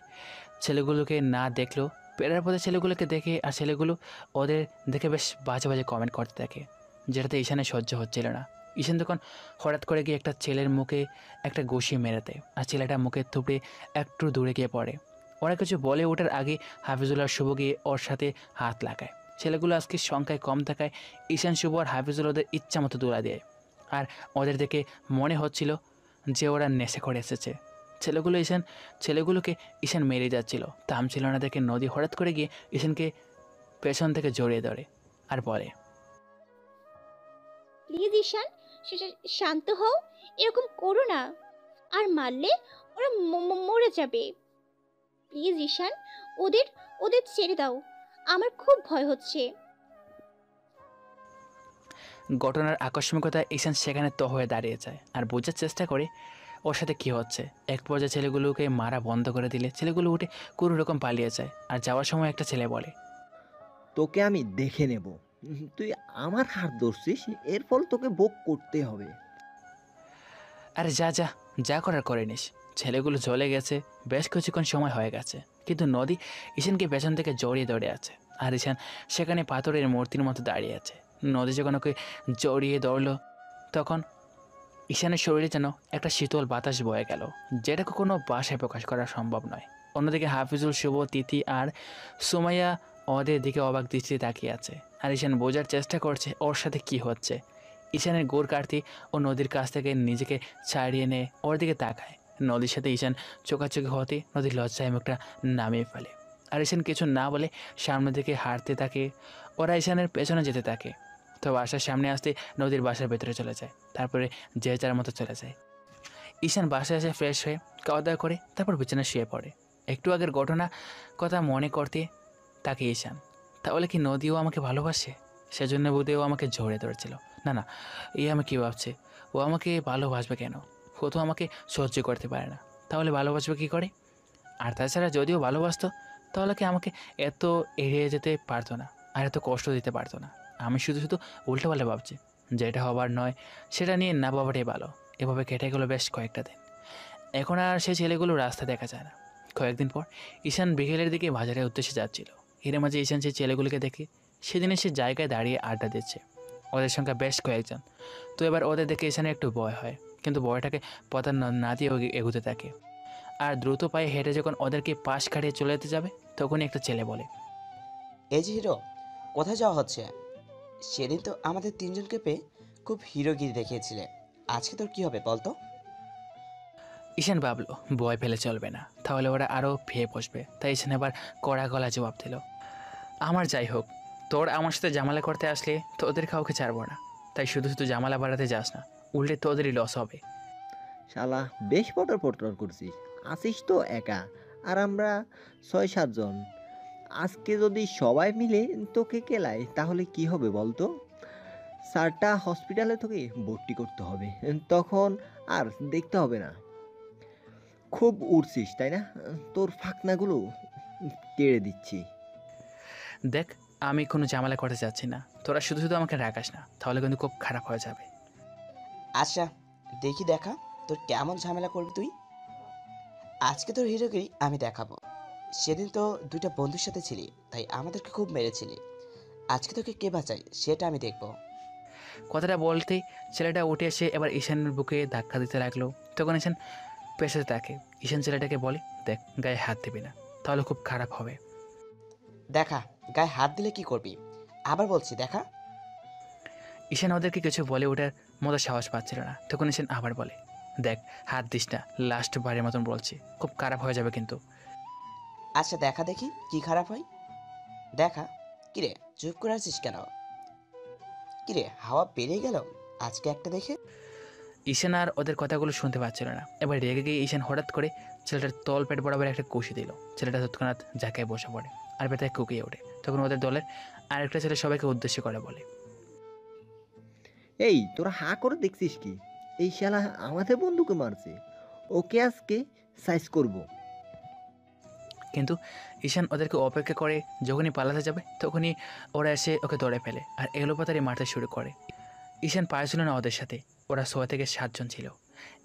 ছেলেগুলোকে না দেখলেও পেরার পথে ছেলেগুলোকে দেখে, আর ছেলেগুলো ওদের দেখে বেশ বাজে বাজে কমেন্ট করতে থাকে, যেটাতে ঈশানের সহ্য হচ্ছিল না। ঈশান তখন হঠাৎ করে গিয়ে একটা ছেলের মুখে একটা ঘুষি মেরে দেয়, আর ছেলেটা মুখে থুপড়ে একটু দূরে গিয়ে পড়ে। ওরা কিছু বলে ওঠার আগে হাফিজুল আর শুভ গিয়ে ওর সাথে হাত লাগায়। ছেলেগুলো আজকে সংখ্যায় কম থাকায় ঈশান, শুভ আর হাফিজুল ওদের ইচ্ছা মতো দৌড়া দেয়। আর ওদের দেখে মনে হচ্ছিল যে ওরা নেশা করে এসেছে। ছেলেগুলোকে ঈশান মেরে যাচ্ছিল, থামছিল না দেখে নদী হঠাৎ করে গিয়ে ঈশানকে পেছন থেকে জড়িয়ে ধরে আর বলে, প্লিজ ঈশান, শান্ত হও, এরকম করো না। আর মারলে ওরা মরে যাবে। প্লিজ ঈশান, ওদের ওদের ছেড়ে দাও, আমার খুব ভয় হচ্ছে। ঘটনার আকস্মিকতায় ঈশান সেখানে হয়ে দাঁড়িয়ে যায় আর বোঝার চেষ্টা করে ওর সাথে কী হচ্ছে। এক পর্যায়ে ছেলেগুলোকে মারা বন্ধ করে দিলে ছেলেগুলো উঠে কোনো রকম পালিয়ে যায়। আর যাওয়ার সময় একটা ছেলে বলে, তোকে আমি দেখে নেব, তুই আমার হাত ধরছিস, এর ফল তোকে ভোগ করতে হবে। আরে যা যা যা করার করে নিস। ছেলেগুলো চলে গেছে, বেশ কিছুক্ষণ সময় হয়ে গেছে। কিন্তু নদী ঈশানকে পেছন থেকে জড়িয়ে ধরে আছে, আর ঈশান সেখানে পাথরের মূর্তির মতো দাঁড়িয়ে আছে। নদী যখন ওকে জড়িয়ে ধরল তখন ঈশানের শরীরে যেন একটা শীতল বাতাস বয়ে গেল, যেটা কোনো ভাষায় প্রকাশ করা সম্ভব নয়। অন্যদিকে হাফিজুল, শুভ, তিথি আর সুমাইয়া ওদের দিকে অবাক দৃষ্টিতে তাকিয়ে আছে, আর ঈশান বোঝার চেষ্টা করছে ওর সাথে কি হচ্ছে। ঈশানের গোর কাটতি ও নদীর কাছ থেকে নিজেকে ছাড়িয়ে নিয়ে ওর দিকে তাকায়। নদীর সাথে ঈশান চোখাচোখি হতে নদীর লজ্জায় মুখটা নামিয়ে ফেলে, আর ঈশান কিছু না বলে সামনের দিকে হাঁটতে থাকে। ওরা ঈশানের পেছনে যেতে থাকে। তো বাসার সামনে আসতে নদীর বাসার ভেতরে চলে যায়, তারপরে যে যার মতো চলে যায়। ঈশান বাসায় এসে ফ্রেশ হয়ে খাওয়া দাওয়া করে তারপর বিছানায় শুয়ে পড়ে। একটু আগের ঘটনা কথা মনে করতে তাকে ঈশান, তাহলে কি নদীও আমাকে ভালোবাসে? সেজন্য বোধহয় ও আমাকে ঝরে ধরেছিল। না না, এই আমি কী ভাবছি, ও আমাকে ভালোবাসবে কেন? ও তো আমাকে সহ্য করতে পারে না, তাহলে ভালোবাসবে কী করে? আর তাছাড়া যদিও ভালোবাসতো তাহলে কি আমাকে এত এড়িয়ে যেতে পারতো না, আর এত কষ্ট দিতে পারতো না। আমি শুধু শুধু উল্টোপাল্টা ভাবছি, যেটা হবার নয় সেটা নিয়ে না ভাবাটাই ভালো। এভাবে কেটে গেলো বেশ কয়েকটা দিন। এখন আর সেই ছেলেগুলো রাস্তা দেখা যায় না। কয়েকদিন পর ঈশান বিকেলের দিকে বাজারের উদ্দেশ্যে যাচ্ছিল। এর মাঝে ঈশান সেই ছেলেগুলিকে দেখে সেদিনে সে জায়গায় দাঁড়িয়ে আড্ডা দিচ্ছে। ওদের সংখ্যা বেশ কয়েকজন। তো এবার ওদের দেখে ঈশানের একটু ভয় হয়, কিন্তু ভয়টাকে প্রাধান্য না দিয়ে এগোতে থাকে। আর দ্রুত পায়ে হেঁটে যখন ওদেরকে পাশ কাটিয়ে চলে যেতে যাবে তখনই একটা ছেলে বলে, এই যে হিরো, কোথায় যাওয়া হচ্ছে? সেদিন তো আমাদের তিনজনকে পেয়ে খুব হিরোগিরি দেখিয়েছিলে, আজকে তোর কি হবে বলতো? ঈশান ভাবলো ভয় পেলে চলবে না, তাহলে ওরা আরও ফেয়ে বসবে। তাই ঈশান এবার কড়া গলা জবাব দিল, আমার যাই হোক, তোর আমার সাথে জামালা করতে আসলে তো ওদের কাউকে ছাড়বো না। তাই শুধু শুধু জামালা বাড়াতে যাস না, উল্টে তো ওদেরই লস হবে। শালা বেশ পটর পটর করছিস, আসিস তো একা, আর আমরা 6-7 জন। আজকে যদি সবাই মিলে তোকে কেলায় তাহলে কি হবে বলতো? স্যারটা হসপিটালে তোকে ভর্তি করতে হবে, তখন আর দেখতে হবে না। খুব উড়ছিস তাই না? তোর ফাঁকনাগুলো কেড়ে দিচ্ছি। দেখ, আমি কোনো ঝামেলা করতে যাচ্ছি না, তোরা শুধু শুধু আমাকে রাখাস না, তাহলে কিন্তু খুব খারাপ হয়ে যাবে। আচ্ছা দেখি, দেখা তোর কেমন ঝামেলা করবি তুই। আজকে তোর হিরোগিরি আমি দেখাবো। সেদিন তো দুইটা বন্ধুর সাথে ছিলি, তাই আমাদেরকে খুব মেরেছিলি। আজকে তোকে কে বাঁচাই সেটা আমি দেখবো। কথাটা বলতেই ছেলেটা উঠে এসে এবার ঈশানের বুকে ধাক্কা দিতে লাগলো। তখন ঈশান পেছাতে থাকে। ঈশান ছেলেটাকে বলে, দেখ, গায়ে হাত দিবি না, তাহলে খুব খারাপ হবে। দেখা, গায়ে হাত দিলে কি করবি? আবার বলছি দেখা। ঈশান ওদেরকে কিছু বলে ওঠার মতো সাহস পাচ্ছিল না। তখন ঈশান আবার বলে, দেখ, হাত দিস না, লাস্ট বারের মতন বলছি, খুব খারাপ হয়ে যাবে কিন্তু। আচ্ছা দেখা দেখি কি খারাপ হয়, দেখা। কিরে চুপ করে আছিস কেন? কিরে হাওয়া বেড়ে গেল আজকে একটা দেখে? ঈশান আর ওদের কথাগুলো শুনতে পাচ্ছিল না। এবার রেগে গিয়ে ঈশান হঠাৎ করে ছেলেটার তল পেট বরাবর একটা কষি দিল। ছেলেটা তৎক্ষণাৎ জায়গায় বসে পড়ে আর পেটে কুকিয়ে ওঠে। তখন ওদের দলের আরেকটা ছেলে সবাইকে উদ্দেশ্য করে বলে, এই তোরা হা করে দেখছিস কি? এই শালা আমাদের বন্ধুকে মারছে, ওকে আজকে সাইজ করব। কিন্তু ঈশান ওদেরকে অপেক্ষা করে যখনই পালাতে যাবে তখনই ওরা এসে ওকে ধরে ফেলে আর এলোপাতাড়ি মারতে শুরু করে। ঈশান পারছিল না ওদের সাথে। ওরা 6 থেকে 7 জন ছিল।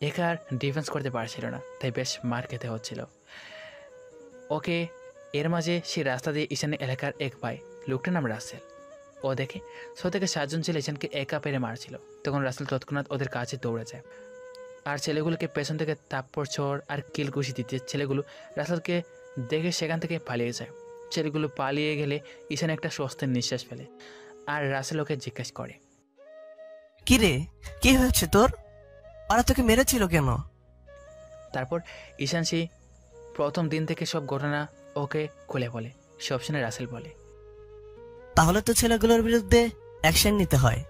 একা আর ডিফেন্স করতে পারছিল না, তাই বেশ মার খেতে হচ্ছিল ওকে। এর মাঝে সেই রাস্তা দিয়ে ঈশানের এলাকার এক ভাই, লোকটার নাম রাসেল। ও দেখে 6 থেকে 7 জন ছেলে ঈশানকে একা পেরে মারছিল। তখন রাসেল তৎক্ষণাৎ ওদের কাছে দৌড়ে যায় আর ছেলেগুলোকে পেছন থেকে তাপ্পড় ছোড় আর কিলঘুষি দিতে ছেলেগুলো রাসেলকে দেখে সেখান থেকে পালিয়ে যায়। ছেলেগুলো পালিয়ে গেলে ঈশান একটা স্বস্তির নিঃশ্বাস ফেলে আর রাসেল ওকে জিজ্ঞেস করে, কি রে, কি হয়েছে তোর? ওরা তোকে মেরেছিল কেন? তারপর ঈশান সেই প্রথম দিন থেকে সব ঘটনা ওকে খুলে বলে। সব শুনে রাসেল বলে, তাহলে তো ছেলেগুলোর বিরুদ্ধে অ্যাকশন নিতে হয়।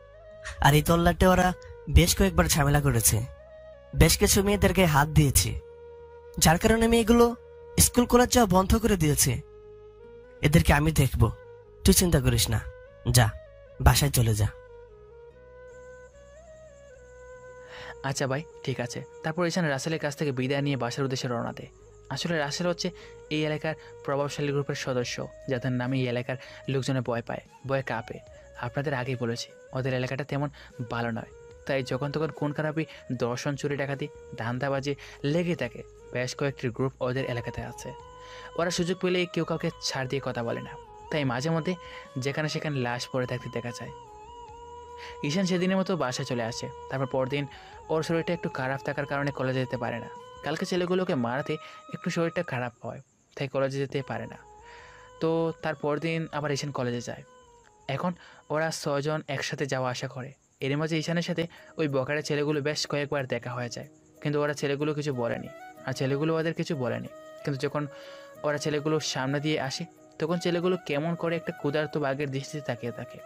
আর এই তল্লাটে ওরা বেশ কয়েকবার ঝামেলা করেছে, বেশ কিছু মেয়েদেরকে হাত দিয়েছে, যার কারণে মেয়েগুলো স্কুল কলেজ যাওয়া বন্ধ করে দিয়েছে। এদেরকে আমি দেখব, তুই চিন্তা করিস না, যা বাসায় চলে যা। আচ্ছা ভাই, ঠিক আছে। তারপর ঈশান রাসেলের কাছ থেকে বিদায় নিয়ে বাসার উদ্দেশ্যে রওনা দেয়। আসলে রাসেল হচ্ছে এই এলাকার প্রভাবশালী গ্রুপের সদস্য, যাদের নামে এই এলাকার লোকজনে ভয় পায়, ভয় কাঁপে। আপনাদের আগেই বলেছি ওদের এলাকাটা তেমন ভালো নয়, তাই যখন তখন খুন খারাপি, দর্শন, চুরি, ডাকাতি, ধান্দাবাজি লেগে থাকে। বেশ কয়েকটি গ্রুপ ওদের এলাকাতে আছে। ওরা সুযোগ পেলে কেউ কাউকে ছাড় দিয়ে কথা বলে না, তাই মাঝে মধ্যে যেখানে সেখানে লাশ পড়ে থাকতে দেখা যায়। ঈশান সেদিনের মতো বাসায় চলে আসে। তারপর পরদিন ওর শরীরটা একটু খারাপ থাকার কারণে কলেজে যেতে পারে না। কালকে ছেলেগুলোকে মারাতে একটু শরীরটা খারাপ হয়, তাই কলেজে যেতে পারে না। তো তার পরদিন আবার ঈশান কলেজে যায়। এখন ওরা 6 জন একসাথে যাওয়া আসা করে। এর মাঝে ঈশানের সাথে ওই বকারের ছেলেগুলো বেশ কয়েকবার দেখা হয়ে যায়, কিন্তু ওরা ছেলেগুলো কিছু বলেনি, আর ছেলেগুলো ওদের কিছু বলেনি। কিন্তু যখন ওরা ছেলেগুলোর সামনে দিয়ে আসে, তখন ছেলেগুলো কেমন করে একটা ক্ষুধার্ত বাঘের দৃষ্টিতে তাকিয়ে থাকে,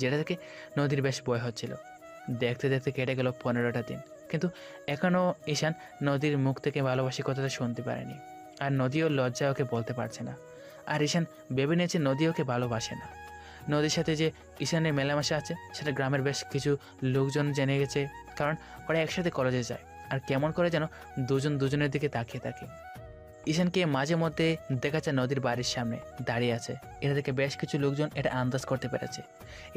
যেটা থেকে নদীর বেশ ভয় হচ্ছিল। দেখতে দেখতে কেটে গেল 15টা দিন, কিন্তু এখনও ঈশান নদীর মুখ থেকে ভালোবাসি কথাটা শুনতে পারেনি। আর নদীও লজ্জায় ওকে বলতে পারছে না। আর ঈশান ভেবে নিয়েছে নদী ওকে ভালোবাসে না। নদীর সাথে যে ঈশানের মেলামেশা আছে সেটা গ্রামের বেশ কিছু লোকজন জেনে গেছে, কারণ ওরা একসাথে কলেজে যায়। আর কেমন করে যেন দুজন দুজনের দিকে তাকিয়ে থাকে। ঈশানকে মাঝে মধ্যে দেখা যায় নদীর বাড়ির সামনে দাঁড়িয়ে আছে। এটা থেকে বেশ কিছু লোকজন এটা আন্দাজ করতে পেরেছে।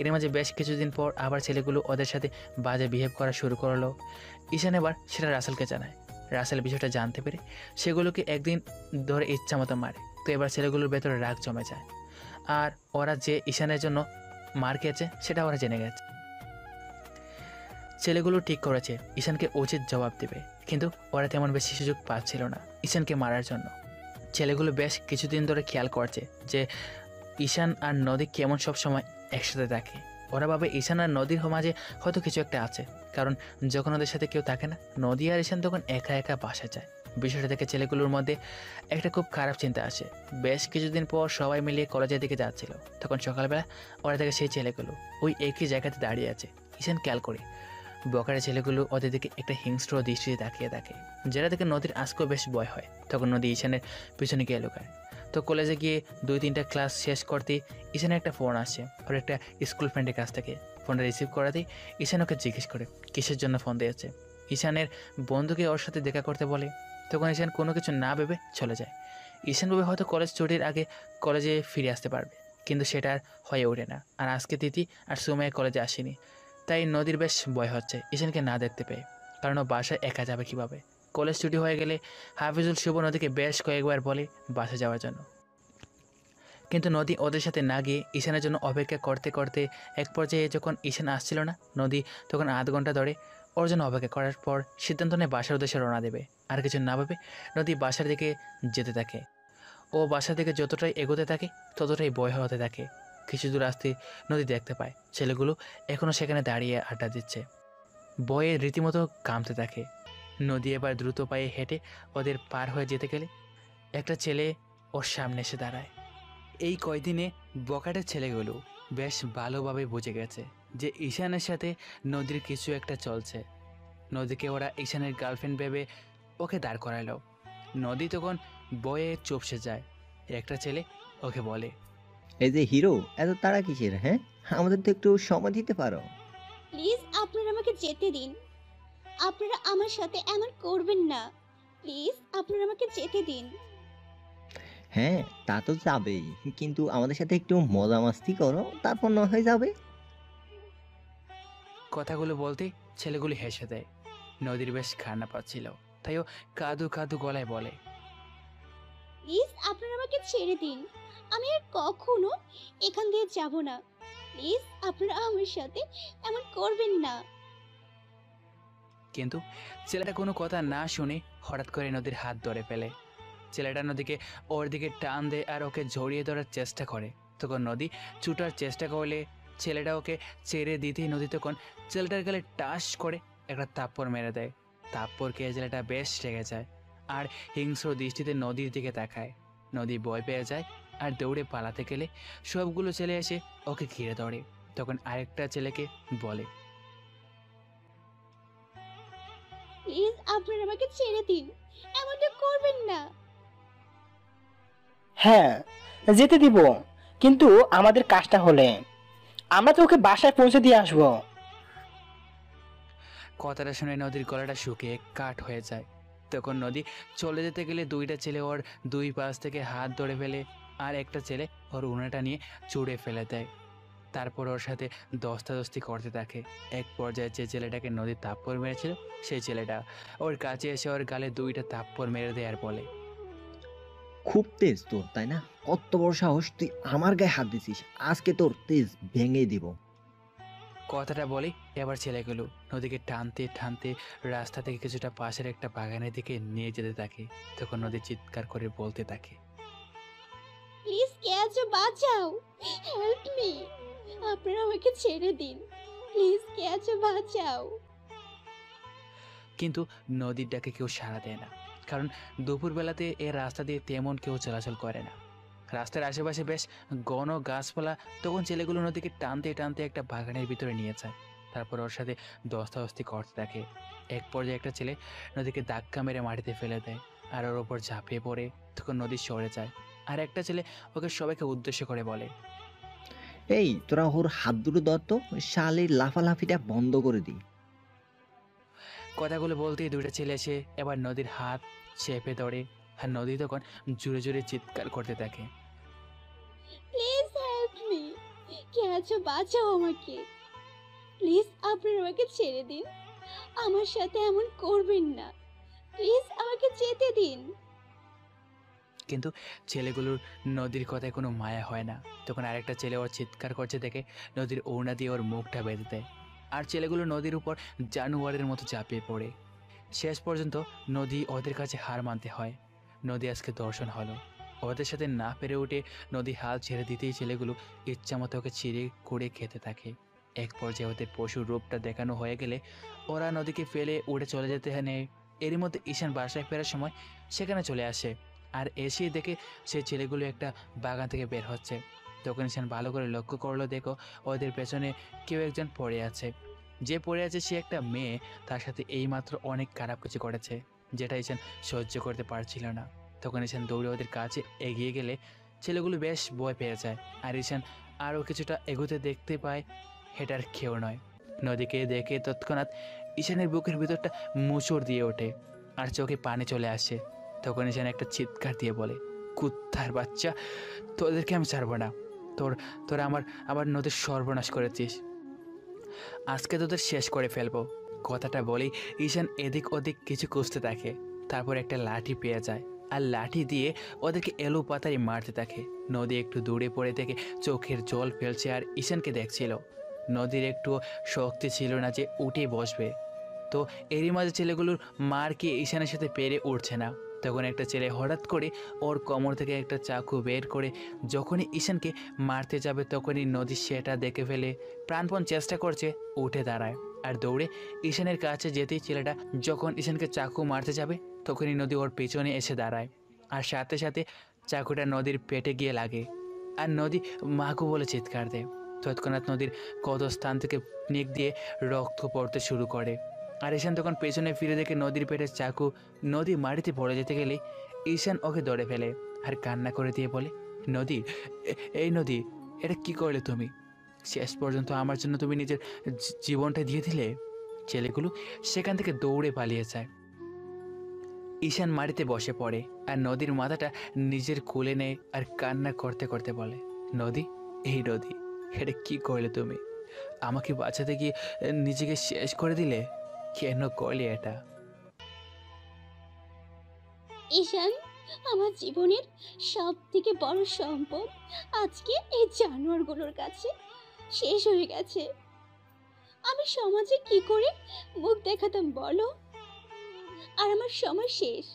এর মাঝে বেশ কিছুদিন পর আবার ছেলেগুলো ওদের সাথে বাজে বিহেভ করা শুরু করলো। ঈশান এবার সেটা রাসেলকে জানায়। রাসেল বিষয়টা জানতে পেরে সেগুলোকে একদিন ধরে ইচ্ছা মতো মারে। তো এবার ছেলেগুলোর ভেতরে রাগ জমে যায়, আর ওরা যে ঈশানের জন্য মার খেয়েছে সেটা ওরা জেনে গেছে। ছেলেগুলো ঠিক করেছে ঈশানকে উচিত জবাব দেবে, কিন্তু ওরা তেমন বেশি সুযোগ পাচ্ছিল না ঈশানকে মারার জন্য। ছেলেগুলো বেশ কিছুদিন ধরে খেয়াল করছে যে ঈশান আর নদী কেমন সব সময় একসাথে থাকে। ওরা ভাবে ঈশান আর নদীর মাঝে হয়তো কিছু একটা আছে, কারণ যখন ওদের সাথে কেউ থাকে না, নদী আর ঈশান তখন একা একা বাসা যায়। বিষয়টা থেকে ছেলেগুলোর মধ্যে একটা খুব খারাপ চিন্তা আসে। বেশ কিছুদিন পর সবাই মিলিয়ে কলেজের দিকে যাচ্ছিল, তখন সকালবেলা ওরা থেকে সেই ছেলেগুলো ওই একই জায়গাতে দাঁড়িয়ে আছে। ঈশান খেয়াল করে বকারের ছেলেগুলো ওদের দিকে একটা হিংস্র দৃষ্টিতে তাকিয়ে থাকে, যেটা থেকে নদীর আজকেও বেশ ভয় হয়। তখন নদী ঈশানের পিছনে গিয়ে লুকায়। তো কলেজে গিয়ে 2-3টা ক্লাস শেষ করতে ঈশানের একটা ফোন আসে ওর একটা স্কুল ফ্রেন্ডের কাছ থেকে। ফোনটা রিসিভ করাতেই ঈশান ওকে জিজ্ঞেস করে কিসের জন্য ফোন দিয়েছে। ঈশানের বন্ধুকে ওর সাথে দেখা করতে বলে। তখন ঈশান কোনো কিছু না ভেবে চলে যায়। ঈশান ভেবে হয়তো কলেজ ছুটির আগে কলেজে ফিরে আসতে পারবে, কিন্তু সেটা আর হয়ে ওঠে না। আর আজকে তিথি আর সুমাইয়া কলেজে আসেনি, তাই নদীর বেশ ভয় হচ্ছে ঈশানকে না দেখতে পেয়ে, কারণ ও বাসায় একা যাবে কীভাবে। কলেজ ছুটি হয়ে গেলে হাফিজুল শুভ নদীকে বেশ কয়েকবার বলে বাসে যাওয়ার জন্য, কিন্তু নদী ওদের সাথে না গিয়ে ঈশানের জন্য অপেক্ষা করতে করতে এক পর্যায়ে যখন ঈশান আসছিল না, নদী তখন আধ ঘন্টা ধরে ওর জন্য অপেক্ষা করার পর সিদ্ধান্ত নেয় বাসার উদ্দেশ্যে রওনা দেবে। আর কিছু না ভেবে নদী বাসার দিকে যেতে থাকে। ও বাসার দিকে যতটাই এগোতে থাকে ততটাই ভয় হতে থাকে। কিছু দূর আসতে নদী দেখতে পায় ছেলেগুলো এখনও সেখানে দাঁড়িয়ে আড্ডা দিচ্ছে। ভয়ে রীতিমতো কামতে থাকে। নদী এবার দ্রুত পায়ে হেঁটে ওদের পার হয়ে যেতে গেলে একটা ছেলে ওর সামনে এসে দাঁড়ায়। এই কয়দিনে বকাটের ছেলেগুলো বেশ ভালোভাবে বুঝে গেছে যে ঈশানের সাথে নদীর কিছু একটা চলছে। নদীকে ওরা ঈশানের গার্লফ্রেন্ড ভেবে ওকে দাঁড় করালো। নদী তখন বয়ে চুপসে যায়। একটা ছেলে ওকে বলে, এই যে হিরো, এত তাড়া কিসের? হ্যাঁ, আমাদের তো একটু সময় দিতে পারো। প্লিজ আপনারা আমাকে যেতে দিন। আপনারা আমার সাথে এমন করবেন না। প্লিজ আপনারা আমাকে যেতে দিন। হ্যাঁ, তা তো যাবেই, কিন্তু আমাদের সাথে একটু মজা মাস্তি করো, তারপর না হয়ে যাবে। কথাগুলো বলতে ছেলেগুলি হেসে দেয়। নদীর বেশ খান্না পাচ্ছিল, তাই ও কাদু কাদু গলায় বলে, প্লিজ আপনারা আমাকে ছেড়ে দিন। আমি আর কখনো এখান দিয়ে যাব না। প্লিজ আপনারা আমার সাথে এমন করবেন না। কিন্তু ছেলেটা কোনো কথা না শুনে হঠাৎ করে নদীর হাত ধরে ফেলে। ছেলেটা নদীকে ওর দিকে টান দেয় আর ওকে জড়িয়ে ধরার চেষ্টা করে। তখন নদী ছুটার চেষ্টা করলে ছেলেটা ওকে ছেড়ে দিতেই নদী তখন ছেলেটার গালে টাস করে একটা থাপ্পড় মেরে দেয়। থাপ্পড় খেয়ে ছেলেটা বেশ রেগে যায় আর হিংস্র দৃষ্টিতে নদীর দিকে তাকায়। নদী ভয় পেয়ে যায় আর দৌড়ে পালাতে গেলে সবগুলো ছেলে এসে ওকে ঘিরে ধরে। তখন আরেকটা ছেলেকে বলে, প্লিজ আপনারা আমাকে ছেড়ে দিন। এমনটা করবেন না। হ্যাঁ, যেতে দিব, কিন্তু আমাদের কাজটা হলে আমরা তো ওকে বাসায় পৌঁছে দিয়ে আসবো। কথাটা শুনে নদীর গলাটা শুকিয়ে কাঠ হয়ে যায়। তখন নদী চলে যেতে গেলে 2টা ছেলে ওর 2 পাশ থেকে হাত ধরে ফেলে আর একটা ছেলে ওর উনাটা নিয়ে চুড়ে ফেলে দেয়। তারপর ওর সাথে দস্তাদস্তি করতে থাকে। এক পর্যায়ে যে ছেলেটাকে নদী থাপ্পড় মেরেছিল সেই ছেলেটা ওর কাছে এসে ওর গালে 2টা থাপ্পড় মেরে দেয় আর বলে, খুব তেজ তোর, তাই না? কত বড় সাহস, তুই আমার গায়ে হাত দিছিস! আজকে তোর তেজ ভেঙে দিব। কথাটা বলে এবার ছেলেগুলো নদীকে টানতে টানতে রাস্তা থেকে কিছুটা পাশের একটা বাগানের দিকে নিয়ে যেতে থাকে। তখন নদী চিৎকার করে বলতে থাকে, প্লিজ কে আছো, বাঁচাও, হেল্প মি, আপনারা আমাকে ছেড়ে দিন, প্লিজ কে আছো, বাঁচাও। কিন্তু নদীর ডাকে কেউ সাড়া দেয় না, কারণ দুপুরবেলাতে এ রাস্তা দিয়ে তেমন কেউ চলাচল করে না। রাস্তার আশেপাশে বেশ ঘন গাছপালা। তখন ছেলেগুলো নদীকে টানতে টানতে একটা বাগানের ভিতরে নিয়ে যায়। তারপর ওর সাথে দস্তাদস্তি করতে থাকে। এক পর্যায়ে একটা ছেলে নদীকে ধাক্কা মেরে মাটিতে ফেলে দেয় আর ওর ওপর ঝাঁপিয়ে পড়ে। তখন নদী সরে যায় আর একটা ছেলে ওকে সবাইকে উদ্দেশ্য করে বলে, এই তোরা ওর হাত দুটো ধর তো, শালির লাফালাফিটা বন্ধ করে দি। কথাগুলো বলতেই দুইটা ছেলে এসে এবার নদীর হাত চেপে ধরে আর নদী তখন জোরে জোরে চিৎকার করতে থাকে, প্লিজ হেল্প মি, কে আছো, বাঁচাও আমাকে, প্লিজ আপনারা আমাকে ছেড়ে দিন, আমার সাথে এমন করবেন না, প্লিজ আমাকে যেতে দিন। কিন্তু ছেলেগুলোর নদীর কথায় কোনো মায়া হয় না। তখন আরেকটা ছেলে ওর চিৎকার করছে দেখে নদীর ওড়না দিয়ে ওর মুখটা বেঁধে দেয় আর ছেলেগুলো নদীর উপর জানুয়ারের মতো ঝাঁপিয়ে পড়ে। শেষ পর্যন্ত নদী ওদের কাছে হার মানতে হয়। নদী আজকে দর্শন হলো। ওদের সাথে না পেরে উঠে নদী হাল ছেড়ে দিতেই ছেলেগুলো ইচ্ছা মতো ওকে ছিঁড়ে কুড়ে খেতে থাকে। এক পর্যায়ে ওদের পশুর রূপটা দেখানো হয়ে গেলে ওরা নদীকে ফেলে উড়ে চলে যেতে নেয়। এরই মধ্যে ঈশান বাসায় ফেরার সময় সেখানে চলে আসে আর এসেই দেখে সে ছেলেগুলো একটা বাগান থেকে বের হচ্ছে। তখন ঈশান ভালো করে লক্ষ্য করলো, দেখো ওদের পেছনে কেউ একজন পড়ে আছে। যে পড়ে আছে সে একটা মেয়ে, তার সাথে এইমাত্র অনেক খারাপ কিছু করেছে, যেটা ঈশান সহ্য করতে পারছিল না। তখন ঈশান দৌড়ে ওদের কাছে এগিয়ে গেলে ছেলেগুলো বেশ ভয় পেয়ে যায় আর ঈশান আরও কিছুটা এগোতে দেখতে পায় হেটার কেউ নয়। নদীকে দেখে তৎক্ষণাৎ ঈশানের বুকের ভিতরটা মুচড় দিয়ে ওঠে আর চোখে পানি চলে আসে। তখন ঈশান একটা চিৎকার দিয়ে বলে, কুত্তার বাচ্চা, তোদেরকে আমি ছাড়বো না। তোরা আবার নদীর সর্বনাশ করেছিস, আজকে তোদের শেষ করে ফেলবো। কথাটা বলেই ঈশান এদিক ওদিক কিছু খুঁজতে থাকে। তারপর একটা লাঠি পেয়ে যায় আর লাঠি দিয়ে ওদেরকে এলো পাতারি মারতে থাকে। নদী একটু দূরে পড়ে থেকে চোখের জল ফেলছে আর ঈশানকে দেখছিল। নদীর একটু শক্তি ছিল না যে উঠে বসবে। তো এরই মাঝে ছেলেগুলোর মার কি ঈশানের সাথে পেরে উঠছে না। তখন একটা ছেলে হঠাৎ করে ওর কোমর থেকে একটা চাকু বের করে যখনই ঈশানকে মারতে যাবে তখনই নদী সেটা দেখে ফেলে প্রাণপণ চেষ্টা করছে উঠে দাঁড়ায় আর দৌড়ে ঈশানের কাছে যেতেই ছেলেটা যখন ঈশানকে চাকু মারতে যাবে তখনই নদী ওর পেছনে এসে দাঁড়ায় আর সাথে সাথে চাকুটা নদীর পেটে গিয়ে লাগে আর নদী মাকু বলে চিৎকার দেয়। তৎক্ষণাৎ নদীর কত স্থান থেকে নিক দিয়ে রক্ত পড়তে শুরু করে আর ঈশান তখন পেছনে ফিরে দেখে নদীর পেটে চাকু। নদী মাটিতে পড়ে যেতে গেলে ঈশান ওকে ধরে ফেলে আর কান্না করে দিয়ে বলে, নদী, এই নদী, এটা কি করলে তুমি? শেষ পর্যন্ত আমার জন্য তুমি নিজের জীবনটা দিয়ে দিলে। ছেলেগুলো সেখান থেকে দৌড়ে পালিয়ে যায়। ঈশান মাটিতে বসে পড়ে আর নদীর মাথাটা নিজের কোলে নেয় আর কান্না করতে করতে বলে, নদী, এই নদী, এটা কি করলে তুমি? আমাকে বাঁচাতে গিয়ে নিজেকে শেষ করে দিলে, কেন করলে এটা? ঈশান, আমার জীবনের সব থেকে বড় সম্পদ আজকে এই জানোয়ারগুলোর কাছে শেষ হয়ে গেছে। আমি সমাজে কি করে মুখ দেখাতাম বলো? আর আমার সময় শেষ।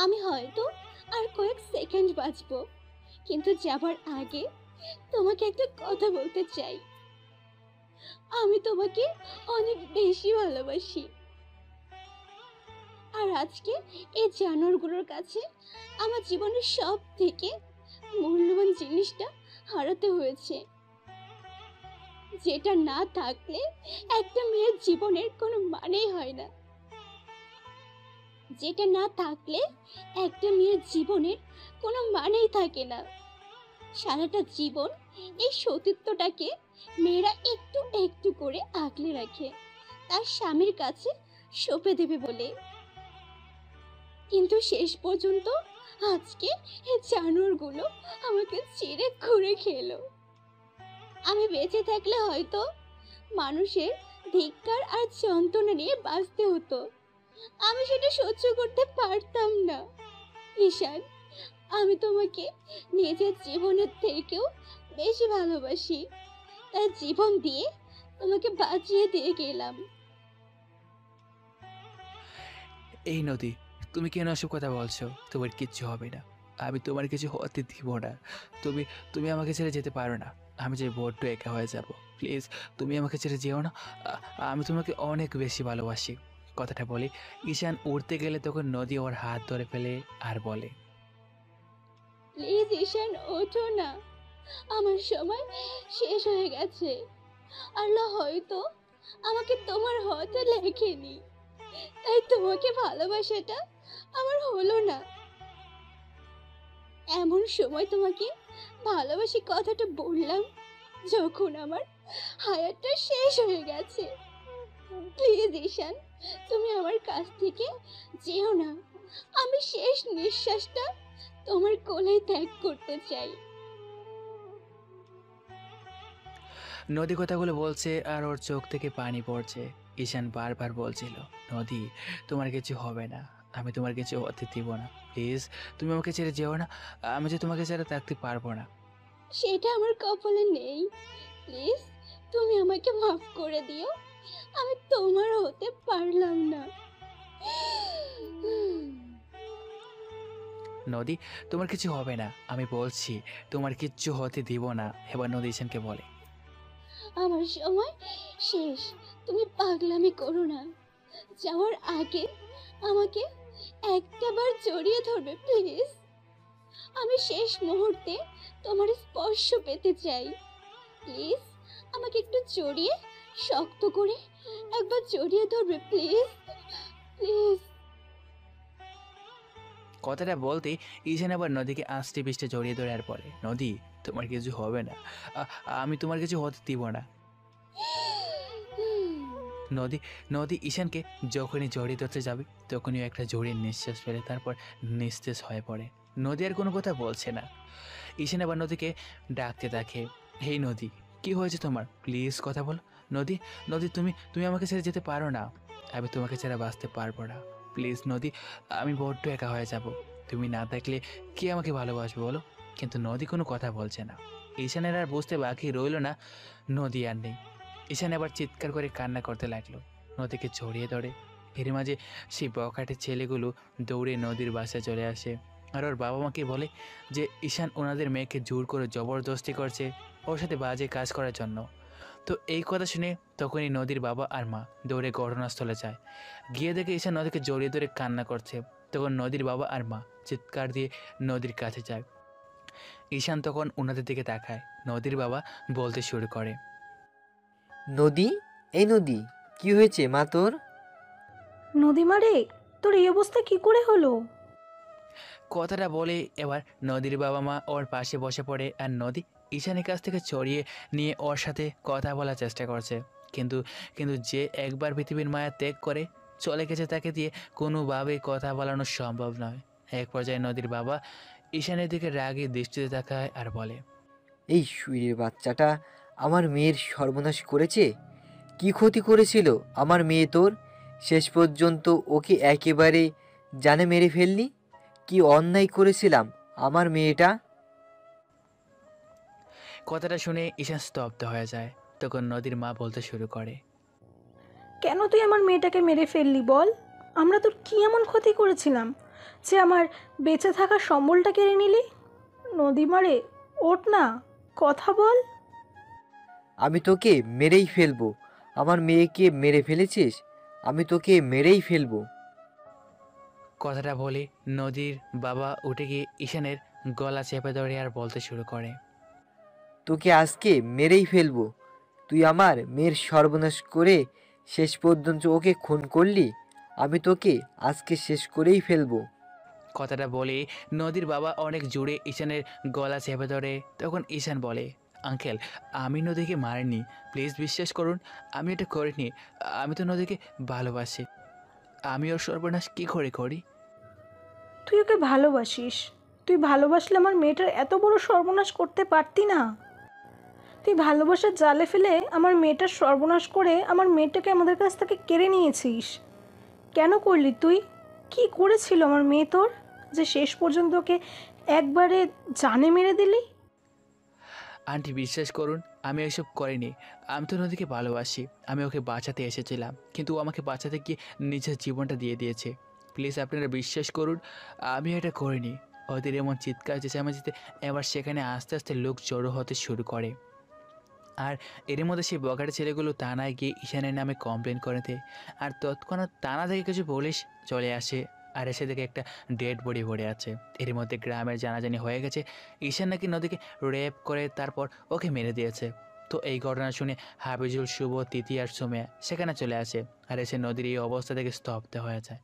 আমি হয়তো আর কয়েক সেকেন্ড বাঁচবো, কিন্তু যাবার আগে তোমাকে একটা কথা বলতে চাই। আমি তোমাকে অনেক বেশি ভালোবাসি। আর আজকে এই জানোয়ারগুলোর কাছে আমার জীবনের সব থেকে মূল্যবান জিনিসটা হারাতে হয়েছে, যেটা না থাকলে একটা মেয়ের জীবনের কোনো মানেই হয় না। যেটা না থাকলে একটা মেয়ের জীবনের কোনো মানেই থাকে না। সারাটা জীবন এই সতীত্বটাকে মেয়েরা একটু একটু করে আগলে রাখে তার স্বামীর কাছে সঁপে দেবে বলে, কিন্তু শেষ পর্যন্ত আজকে এই জানোয়ারগুলো আমাকে চিড়ে ঘুরে খেলো। আমি বেঁচে থাকলে হয়তো মানুষের ধিক্কার আর যন্ত্রণা নিয়ে বাঁচতে হতো, আমি সেটা সহ্য করতে পারতাম না। ঈশান, আমি তোমাকে নিজের জীবনের থেকেও বেশি ভালোবাসি, তাই জীবন দিয়ে তোমাকে বাঁচিয়ে দিয়ে গেলাম। এই নদী, তুমি কেন এসব কথা বলছো? তোমার কিচ্ছু হবে না, আমি তোমার কিছু হতে দিব না। তুমি তুমি আমাকে ছেড়ে যেতে পারো না, আমি যে বড্ড একা হয়ে যাব। প্লিজ তুমি আমাকে ছেড়ে যেও না, আমি তোমাকে অনেক বেশি ভালোবাসি। কথাটা বলে ঈশান উড়তে গেলে তখন নদী ওর হাত ধরে ফেলে আর বলে, প্লিজ ঈশান, ওঠো না, আমার সময় শেষ হয়ে গেছে। আল্লাহ হয়তো আমাকে তোমার হতে লেখেনি, তাই তোমাকে ভালোবাসাটা আমার হলো না। এমন সময় তোমাকে ভালোবাসি কথাটা বললাম যখন আমার হায়াতটা শেষ হয়ে গেছে। প্লিজ ঈশান, তুমি আমার কাছ থেকে যেও না, আমি শেষ নিঃশ্বাসটা তোমার কোলে ত্যাগ করতে চাই। নদী কথাগুলো বলছে আর ওর চোখ থেকে পানি পড়ছে। ঈশান বারবার বলছিল, নদী তোমার কিছু হবে না, আমি তোমার কিছু হতে দিব না। প্লিজ তুমি আমাকে ছেড়ে যেও না, আমি যে তোমাকে ছেড়ে থাকতে পারবো না। সেটা আমার কপালে নেই। প্লিজ তুমি আমাকে মাফ করে দিও, আমি তোমার হতে পারলাম না। নদী তোমার কিছু হবে না, আমি বলছি তোমার কিচ্ছু হতে দিব না। এবার নদী ঈশানকে বলে, আমার সময় শেষ, তুমি পাগলামি করো না। যাওয়ার আগে আমাকে একটাবার জড়িয়ে ধরবে প্লিজ। আমি শেষ মুহূর্তে তোমার স্পর্শ পেতে চাই। প্লিজ আমাকে একটু জড়িয়ে শক্ত করে একবার জড়িয়ে ধরবে প্লিজ, প্লিজ। কথাটা বলতে ঈশান আবার নদীকে আষ্টে পিষ্টে জড়িয়ে ধরে আর বলে, নদী তোমার কিছু হবে না, আমি তোমার কিছু হতে দিব না। নদী নদী ঈশানকে যখনই জড়িয়ে ধরতে যাবে তখনই একটা জড়িয়ে নিঃশ্বাস ফেলে তারপর নিস্তেজ হয়ে পড়ে। নদী আর কোনো কথা বলছে না। ঈশান আবার নদীকে ডাকতে থাকে, হেই নদী, কি হয়েছে তোমার? প্লিজ কথা বলো। নদী নদী তুমি তুমি আমাকে ছেড়ে যেতে পারো না, আমি তোমাকে ছেড়ে বাঁচতে পারবো না। প্লিজ নদী, আমি বড্ড একা হয়ে যাব, তুমি না থাকলে কে আমাকে ভালোবাসবে বলো? কিন্তু নদী কোনো কথা বলছে না। ঈশানের আর বুঝতে বাকি রইল না নদী আর নেই। ঈশান আবার চিৎকার করে কান্না করতে লাগলো, নদীকে জড়িয়ে ধরে। এর মাঝে সেই বখাটে ছেলেগুলো দৌড়ে নদীর বাসায় চলে আসে আর ওর বাবা মাকে বলে যে ঈশান ওনাদের মেয়েকে জোর করে জবরদস্তি করছে ওর সাথে বাজে কাজ করার জন্য। তো এই কথা শুনে তখনই নদীর বাবা আর মা দৌড়ে ঘটনাস্থলে যায়। গিয়ে দেখে ঈশান নদীকে জড়িয়ে ধরে কান্না করছে। তখন নদীর বাবা আর মা চিৎকার দিয়ে নদীর কাছে যায়। ঈশান তখন ওনাদের দিকে তাকায়। নদীর বাবা বলতে শুরু করে, নদী, এই নদী, কি হয়েছে মা তোর? নদীমা রে, তোর এই অবস্থা কি করে হলো? কথাটা বলে এবার নদীর বাবা মা ওর পাশে বসে পড়ে আর নদী ঈশানের কাছ থেকে ছড়িয়ে নিয়ে ওর সাথে কথা বলার চেষ্টা করছে। কিন্তু কিন্তু যে একবার পৃথিবীর মায়া ত্যাগ করে চলে গেছে তাকে দিয়ে কোনোভাবেই কথা বলানো সম্ভব নয়। এক পর্যায়ে নদীর বাবা ঈশানের দিকে রাগে দৃষ্টিতে তাকায় আর বলে, এই শুইরের বাচ্চাটা আমার মেয়ের সর্বনাশ করেছে। কি ক্ষতি করেছিল আমার মেয়ে তোর? শেষ পর্যন্ত ওকে একেবারে জানে মেরে ফেললি। কি অন্যায় করেছিলাম আমার মেয়েটা? কথাটা শুনে ঈশান স্তব্ধ হয়ে যায়। তখন নদীর মা বলতে শুরু করে, কেন তুই আমার মেয়েটাকে মেরে ফেললি বল? আমরা তোর কি এমন ক্ষতি করেছিলাম যে আমার বেঁচে থাকার সম্বলটা কেড়ে নিলি? নদীমা রে, ওঠ না, কথা বল। আমি তোকে মেরেই ফেলবো। আমার মেয়েকে মেরে ফেলেছিস, আমি তোকে মেরেই ফেলবো। কথাটা বলে নদীর বাবা উঠে গিয়ে ঈশানের গলা চেপে ধরে আর বলতে শুরু করে, তোকে আজকে মেরেই ফেলবো। তুই আমার মেয়ের সর্বনাশ করে শেষ পর্যন্ত ওকে খুন করলি। আমি তোকে আজকে শেষ করেই ফেলবো। কথাটা বলে নদীর বাবা অনেক জোরে ঈশানের গলা চেপে ধরে। তখন ঈশান বলে, আঙ্কেল, আমি নদীকে মারিনি, প্লিজ বিশ্বাস করুন, আমি এটা করিনি। আমি তো নদীকে ভালোবাসি, আমি ওর সর্বনাশ কী করে করি? তুই ওকে ভালোবাসিস, তুই ভালোবাসলে আমার মেয়েটার এত বড় সর্বনাশ করতে পারতি না? তুই ভালোবাসার জালে ফেলে আমার মেয়েটার সর্বনাশ করে আমার মেয়েটাকে আমাদের কাছ থেকে কেড়ে নিয়েছিস। কেন করলি তুই? কি করেছিল আমার মেয়ে তোর যে শেষ পর্যন্ত ওকে একবারে জানে মেরে দিলি? আন্টি বিশ্বাস করুন, আমি এসব করিনি। আমি তো নদীকে ভালোবাসি, আমি ওকে বাঁচাতে এসেছিলাম, কিন্তু ও আমাকে বাঁচাতে গিয়ে নিজের জীবনটা দিয়ে দিয়েছে। প্লিজ আপনারা বিশ্বাস করুন, আমি এটা করিনি। ওদের এমন চিৎকার চেঁচামেচিতে এবার সেখানে আস্তে আস্তে লোক জড়ো হতে শুরু করে। আর এর মধ্যে সেই বগাটে ছেলেগুলো থানায় গিয়ে ঈশানের নামে কমপ্লেন করে দেয়। আর তৎক্ষণাৎ থানা থেকে কিছু পুলিশ চলে আসে, আর এসে দেখে একটা ডেড বডি পড়ে আছে। এর মধ্যে গ্রামের জানাজানি হয়ে গেছে ঈশান নাকি নদীকে রেপ করে তারপর ওকে মেরে দিয়েছে। তো এই ঘটনা শুনে হাবিজুল, শুভ, তিথি আর সুমেয়া সেখানে চলে আসে, আর এসে নদীর এই অবস্থা থেকে স্তব্ধ হয়ে যায়।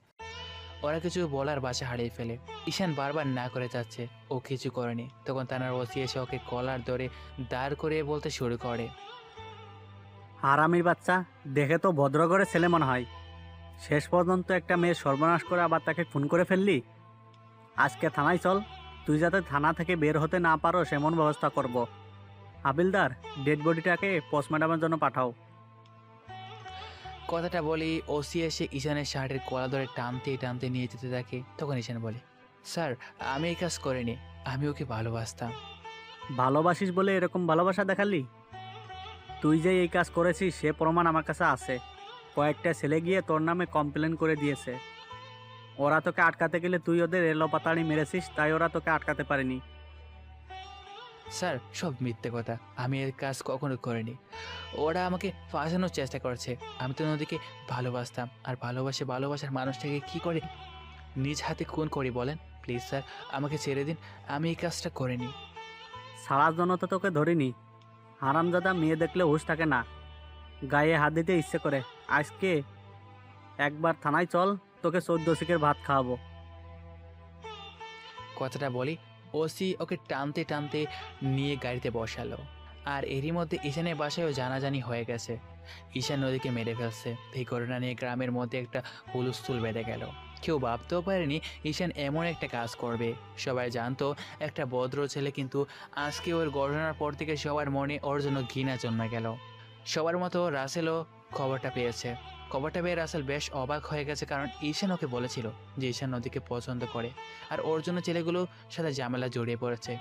ওরা কিছু বলার ভাষা হারিয়ে ফেলে। ঈশান বারবার না করে যাচ্ছে, ও কিছু করেনি। তখন থানার ওসি এসে ওকে কলার ধরে দাঁড় করে বলতে শুরু করে, হারামির বাচ্চা, দেখে তো ভদ্রঘরের ছেলে মনে হয়। শেষ পর্যন্ত একটা মেয়ের সর্বনাশ করে আবার তাকে খুন করে ফেললি। আজকে থানায় চল, তুই যাতে থানা থেকে বের হতে না পারো সেমন ব্যবস্থা করব। হাবিলদার, ডেড বডিটাকে পোস্টমর্টমের জন্য পাঠাও। কথাটা বলি ওসি এসে ঈশানের শার্টের কলা ধরে টানতে টানতে নিয়ে যেতে থাকে। তখন ঈশান বলে, স্যার আমি এই কাজ করিনি, আমি ওকে ভালোবাসতাম। ভালোবাসিস বলে এরকম ভালোবাসা দেখালি? তুই যে এই কাজ করেছিস সে প্রমাণ আমার কাছে আছে। কয়েকটা ছেলে গিয়ে তোর নামে কমপ্লেন করে দিয়েছে। ওরা তোকে আটকাতে গেলে তুই ওদের এলোপাতাড়ি মেরেছিস, তাই ওরা তোকে আটকাতে পারেনি। স্যার সব মিথ্যে কথা, আমি এর কাজ কখনো করিনি। ওরা আমাকে ফাঁসানোর চেষ্টা করছে। আমি তো নদীকে ভালোবাসতাম, আর ভালোবাসার মানুষটাকে কি করে নিজ হাতে খুন করি বলেন? প্লিজ স্যার আমাকে ছেড়ে দিন, আমি এই কাজটা করিনি। সারার জন্য তো তোকে ধরিনি। হারামজাদা মেয়ে দেখলে হুঁশ থাকে না, গায়ে হাত দিতে ইচ্ছে করে। আজকে একবার থানায় চল, তোকে 14 শিকের ভাত খাওয়াবো। কথাটা বলি ওসি ওকে টানতে টানতে নিয়ে গাড়িতে বসালো। আর এরই মধ্যে ঈশানের বাসায়ও জানাজানি হয়ে গেছে, ঈশান নদীকে মেরে ফেলছে। এই ঘটনা নিয়ে গ্রামের মধ্যে একটা হুলস্থুল বেঁধে গেল। কেউ ভাবতেও পারেনি ঈশান এমন একটা কাজ করবে। সবাই জানতো একটা ভদ্র ছেলে, কিন্তু আজকে ওর ঘটনার পর থেকে সবার মনে ওর জন্য ঘৃণা জন্মে গেল। সবার মতো রাসেলও খবরটা পেয়েছে। খবরটা পেয়ে রাসেল বেশ অবাক হয়ে গেছে, কারণ ঈশান ওকে বলেছিল যে ঈশান নদীকে পছন্দ করে, আর ওর জন্য ছেলেগুলোর সাথে ঝামেলা জড়িয়ে পড়েছে।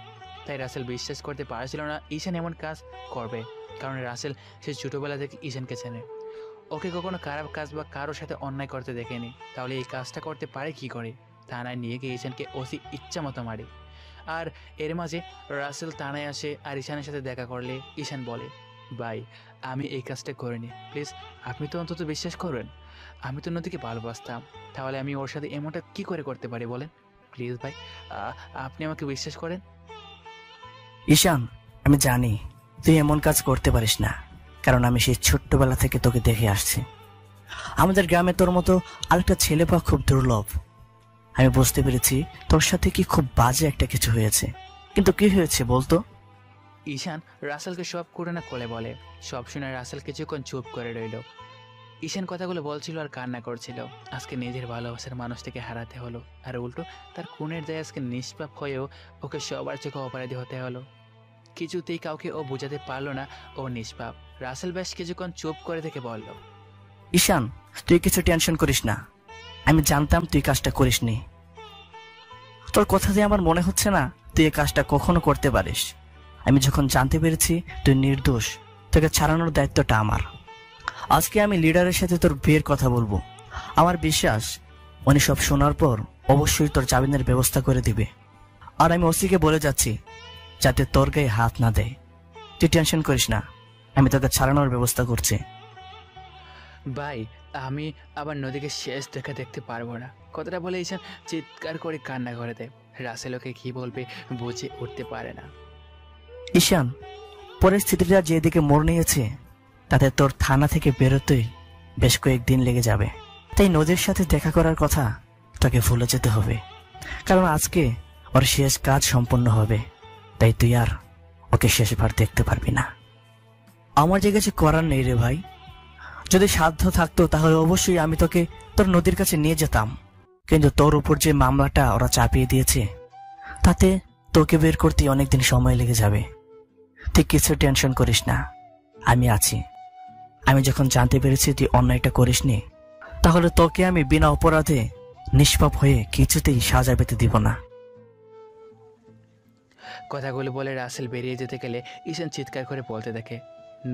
তাই রাসেল বিশ্বাস করতে পারছিল না ঈশান এমন কাজ করবে, কারণ রাসেল সে ছোটোবেলা থেকে ঈশানকে চেনে। ওকে কখনো খারাপ কাজ বা কারোর সাথে অন্যায় করতে দেখেনি, তাহলে এই কাজটা করতে পারে কি করে? থানায় নিয়ে গিয়ে ঈশানকে ওসি ইচ্ছা মতো মারে। আর এর মাঝে রাসেল থানায় আসে, আর ঈশানের সাথে দেখা করলে ঈশান বলে, ভাই আমি এই কাজটা করিনি, প্লিজ আপনি তো অন্তত বিশ্বাস করবেন। আমি তো নদীকে ভালোবাসতাম, তাহলে আমি ওর সাথে এমনটা কি করে করতে পারি বলেন? প্লিজ ভাই আপনি আমাকে বিশ্বাস করেন। ঈশান, আমি জানি তুই এমন কাজ করতে পারিস না, কারণ আমি সেই ছোট্টবেলা থেকে তোকে দেখে আসছি। আমাদের গ্রামে তোর মতো আরেকটা ছেলে পাওয়া খুব দুর্লভ। আমি বুঝতে পেরেছি তোর সাথে কি খুব বাজে একটা কিছু হয়েছে, কিন্তু কি হয়েছে বলতো? ঈশান রাসেলকে সব ঘটনা কোলে বলে। সব শুনে রাসেল কিছুক্ষণ চুপ করে রইল। ঈশান কথাগুলো বলছিল আর কান্না করছিল। আজকে নিজের ভালোবাসার মানুষটাকে হারাতে হলো, আর উল্টো তার খুনের দায়ে আজকে নিষ্পাপ হয়েও ওকে সবার চোখে অপরাধী হতে হলো। কিছুতেই কাউকে ও বোঝাতে পারলো না ও নিষ্পাপ। রাসেল বেশ কিছুক্ষণ চুপ করে থেকে বলল, ঈশান তুই কিছু টেনশন করিস না, আমি জানতাম তুই কাজটা করিসনি। তোর কথা দিয়ে আমার মনে হচ্ছে না তুই এই কাজটা কখনো করতে পারিস। আমি যখন জানতে পেরেছি তুই নির্দোষ, তোকে ছাড়ানোর দায়িত্বটা আমার। আজকে আমি লিডারের সাথে তোর বিয়ের কথা বলবো। আমার বিশ্বাস উনি সব শোনার পর অবশ্যই তোর জামিনের ব্যবস্থা করে দিবে। আর আমি ওসিকে বলে যাচ্ছি যাতে তোর গায়ে হাত না দেয়। তুই টেনশন করিস না, আমি তোকে ছাড়ানোর ব্যবস্থা করছি। ভাই আমি আবার নদীকে শেষ দেখা দেখতে পারবো না। কথাটা বলে ঈশান চিৎকার করে কান্না করে দেয়। রাসেল ওকে কি বলবে বুঝে উঠতে পারে না। ঈশান, পরিস্থিতিটা যেদিকে মোড় নিয়েছে তাতে তোর থানা থেকে বেরোতেই বেশ কয়েকদিন লেগে যাবে। তাই নদীর সাথে দেখা করার কথা তোকে ভুলে যেতে হবে, কারণ আজকে ওর শেষ কাজ সম্পন্ন হবে। তাই তুই আর ওকে শেষবার দেখতে পারবি না। আমার যে কিছু করার নেই রে ভাই। যদি সাধ্য থাকতো তাহলে অবশ্যই আমি তোকে তোর নদীর কাছে নিয়ে যেতাম, কিন্তু তোর উপর যে মামলাটা ওরা চাপিয়ে দিয়েছে তাতে তোকে বের করতে অনেকদিন সময় লেগে যাবে। তুই কিছু টেনশন করিস না, আমি আছি। আমি যখন জানতে পেরেছি তুই অন্যায়টা করিসনি, তাহলে তোকে আমি বিনা অপরাধে নিষ্পাপ হয়ে কিছুতেই সাজা পেতে দিব না। কথাগুলো বলে রাসেল বেরিয়ে যেতে গেলে ঈশান চিৎকার করে বলতে দেখে,